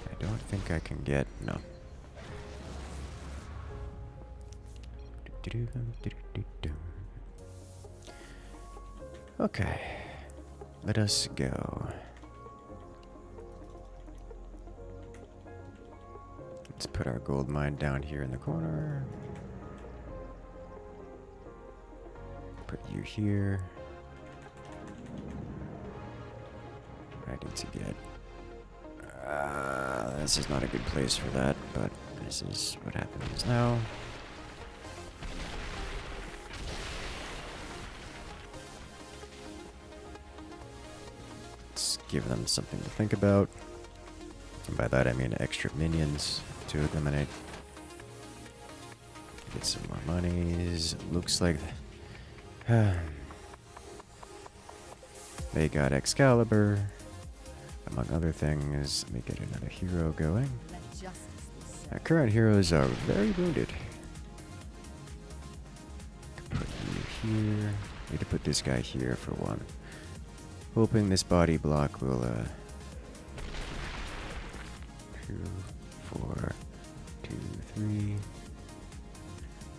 I don't think I can get, no. Okay, let us go. Let's put our gold mine down here in the corner. Put you here. I need to get... this is not a good place for that, but this is what happens now. Let's give them something to think about. And by that I mean extra minions to eliminate. Get some more monies. Looks like they got Excalibur, among other things. Let me get another hero going. Our current heroes are very wounded. Put you here. Need to put this guy here for one. Hoping this body block will 2, 4, 2, 3.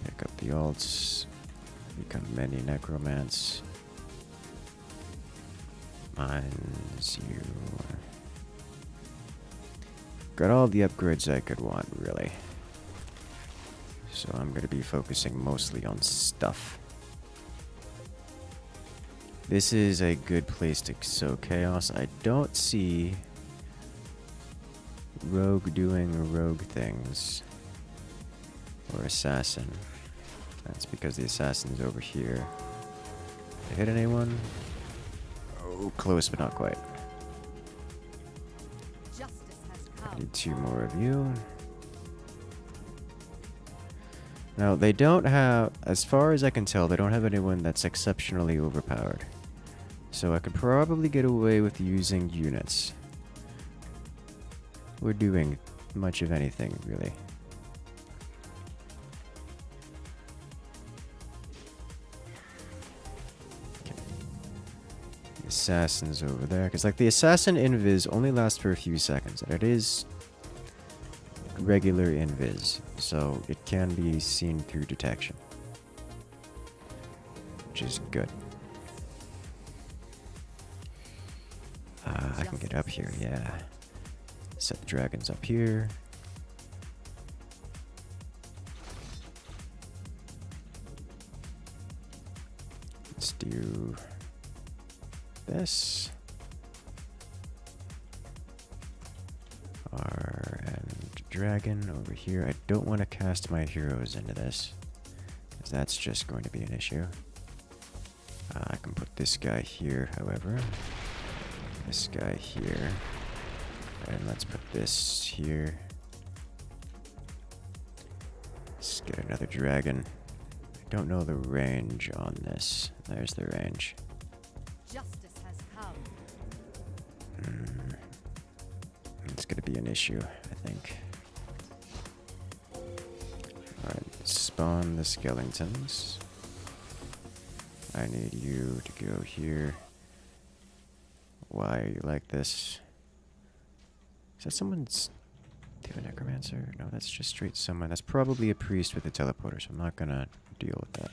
Pick up the alts. Become many necromants. Mines you. Got all the upgrades I could want, really. So I'm going to be focusing mostly on stuff. This is a good place to sow chaos. I don't see rogue doing rogue things. Or assassin. That's because the assassin is over here. Did I hit anyone? Oh, close but not quite. I need 2 more of you. Now, they don't have, as far as I can tell, they don't have anyone that's exceptionally overpowered. So I could probably get away with using units. We're doing much of anything, really. Assassins over there, because like the assassin invis only lasts for a few seconds, and it is regular invis, so it can be seen through detection, which is good. I can get up here, yeah. Set the dragons up here. Let's do this. R and dragon over here. I don't want to cast my heroes into this, because that's just going to be an issue. I can put this guy here, however. This guy here. And let's put this here. Let's get another dragon. I don't know the range on this. There's the range. Justice has come. It's gonna be an issue, I think. Alright, spawn the skeletons. I need you to go here. Why are you like this? Is that someone's... Do you have a necromancer? No, that's just straight someone. That's probably a priest with a teleporter, so I'm not gonna deal with that.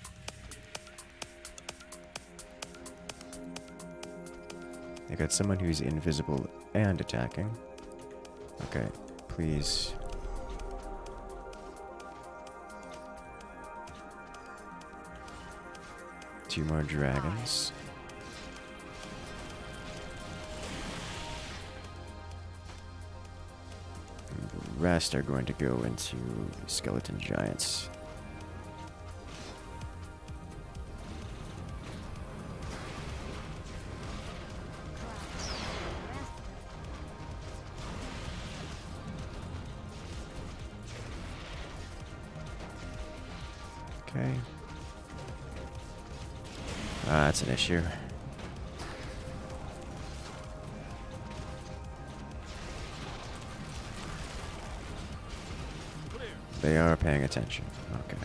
I got someone who's invisible and attacking. Okay, please. Two more dragons. And the rest are going to go into skeleton giants. Okay. Ah, that's an issue. They are paying attention. Okay.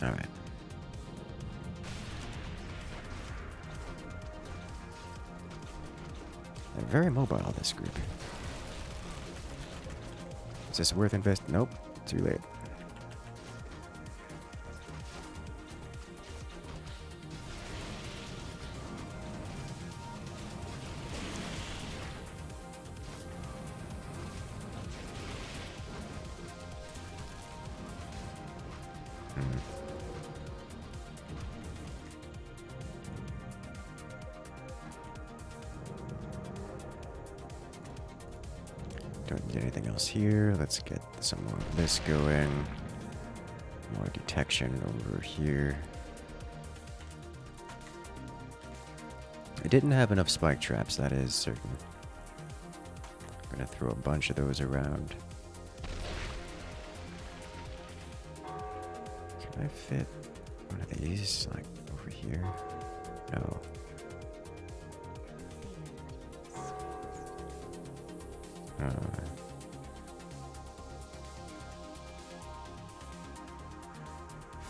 Alright. They're very mobile, this group. Is this worth investing? Nope. Too late. Don't need anything else here. Let's get some more of this going. More detection over here. I didn't have enough spike traps, that is certain. I'm gonna throw a bunch of those around. Can I fit one of these, like, over here? No.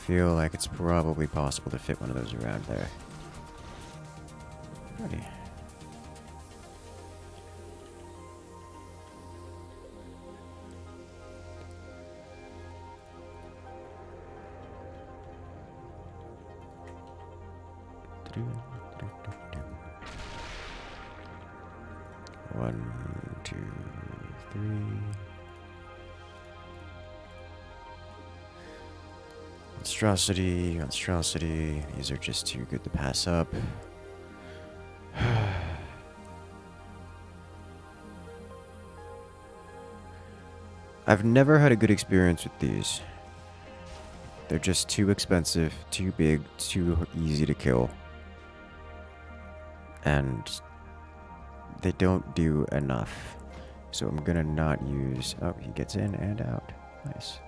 Feel like it's probably possible to fit one of those around there. Alrighty. One, two, three. Monstrosity, monstrosity. These are just too good to pass up. I've never had a good experience with these. They're just too expensive, too big, too easy to kill. And they don't do enough. So I'm gonna not use... Oh, he gets in and out. Nice.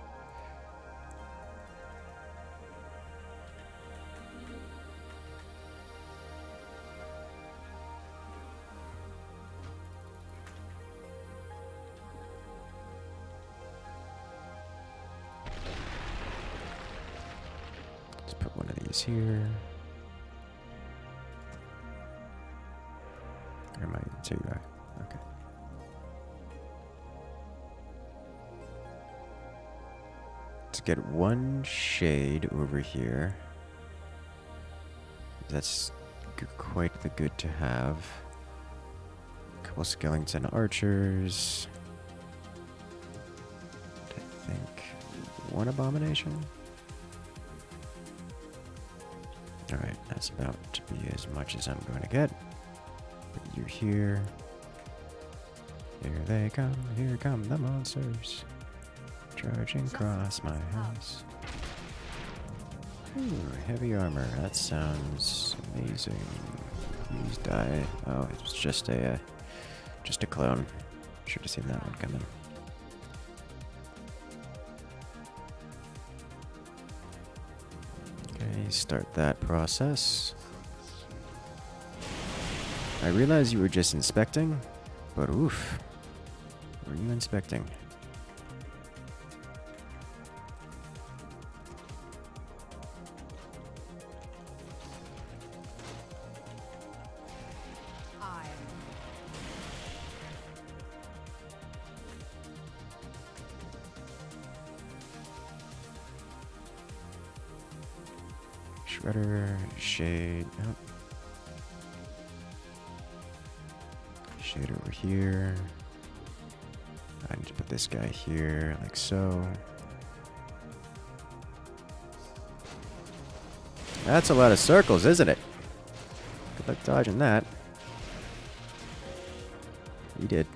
Let's put one of these here. Or am I? So you are. Okay. Let's get one shade over here. That's quite the good to have. A couple skeleton archers. I think one abomination. Alright, that's about to be as much as I'm going to get. Put you here. Here they come, here come the monsters. Charging across my house. Ooh, heavy armor. That sounds amazing. Please die. Oh, it was just a clone. Should have seen that one coming. Okay, start that process. I realize you were just inspecting, but oof. What were you inspecting? Shredder, shade, nope. Shade over here. I need to put this guy here, like so. That's a lot of circles, isn't it? Good luck dodging that. You did.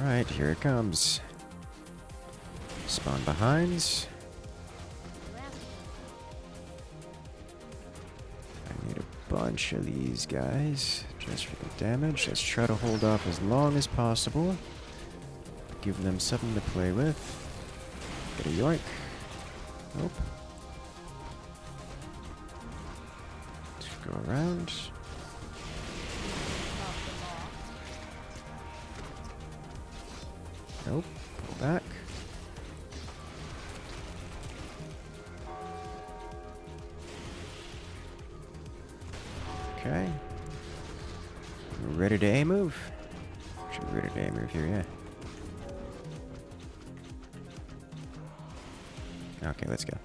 Alright, here it comes. Spawn behinds. bunch of these guys just for the damage. Let's try to hold off as long as possible. Give them something to play with. Get a yoink. Nope. Let's go around. Nope. Pull back. Okay. We're ready to A move. Should be ready to A move here, yeah. Okay, let's go.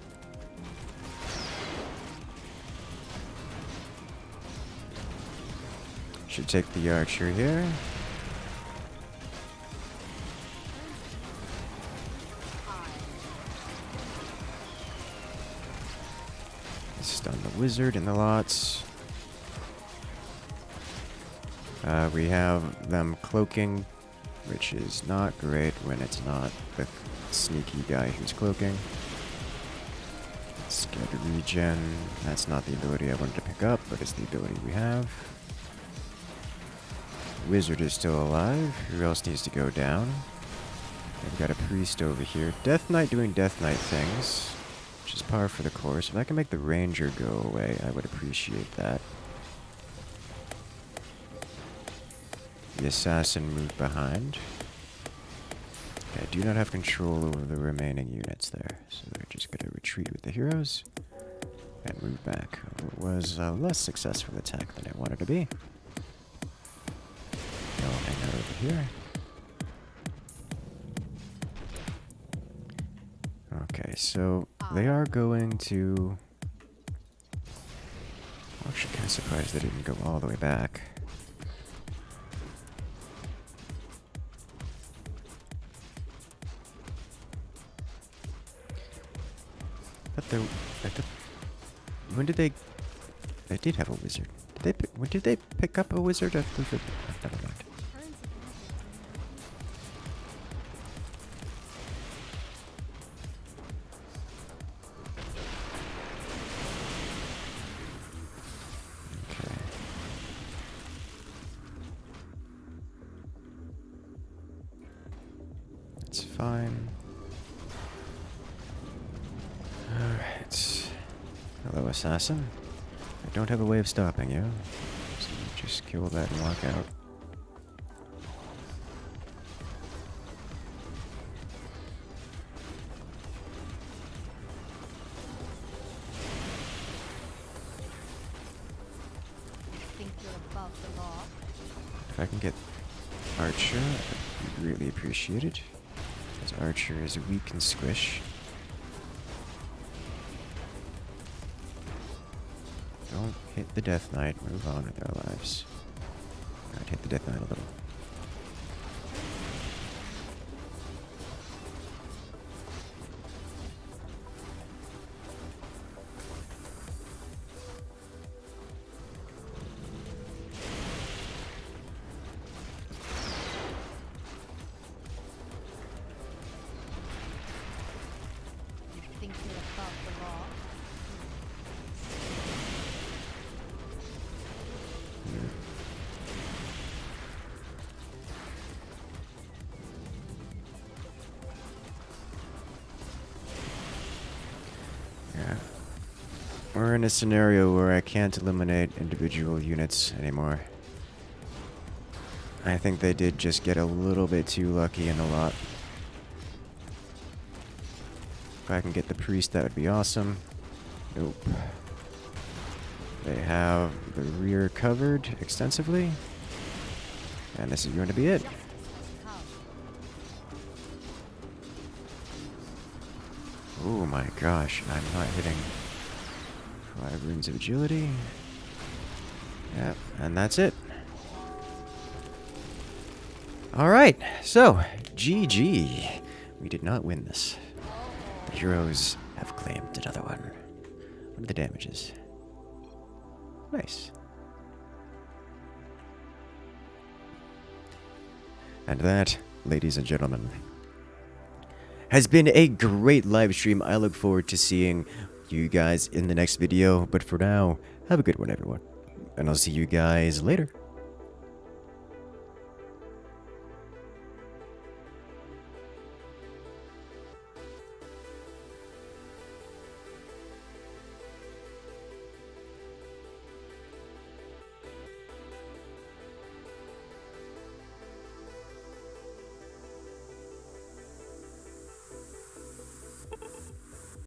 Should take the archer here. Stun the wizard in the lots. We have them cloaking, which is not great when it's not the sneaky guy who's cloaking. Scared regen. That's not the ability I wanted to pick up, but it's the ability we have. Wizard is still alive. Who else needs to go down? We've got a priest over here. Death Knight doing Death Knight things, which is par for the course. If I can make the ranger go away, I would appreciate that. The assassin moved behind. Okay, I do not have control over the remaining units there, so they're just going to retreat with the heroes and move back. It was a less successful attack than I wanted to be. I'll hang out over here. Okay, so they are going to... I'm actually kind of surprised they didn't go all the way back. When did they did have a wizard. When did they pick up a wizard? I believe never mind. Okay. That's fine. Alright. Hello, assassin. I don't have a way of stopping you. So just kill that and walk out. Think you're above the law? If I can get Archer, I'd really appreciate it. Because Archer is weak and squish. Don't hit the Death Knight. Move on with our lives. I'd hit the Death Knight a little. You think you're above the law? Yeah. We're in a scenario where I can't eliminate individual units anymore. I think they did just get a little bit too lucky in the lot. If I can get the priest, that would be awesome. Nope. They have the rear covered extensively. And this is going to be it. Oh my gosh, I'm not hitting 5 runes of agility. Yep, and that's it. Alright, so, GG. We did not win this. The heroes have claimed another one. What are the damages? Nice. And that, ladies and gentlemen, has been a great live stream. I look forward to seeing you guys in the next video. But for now, have a good one, everyone. and I'll see you guys later.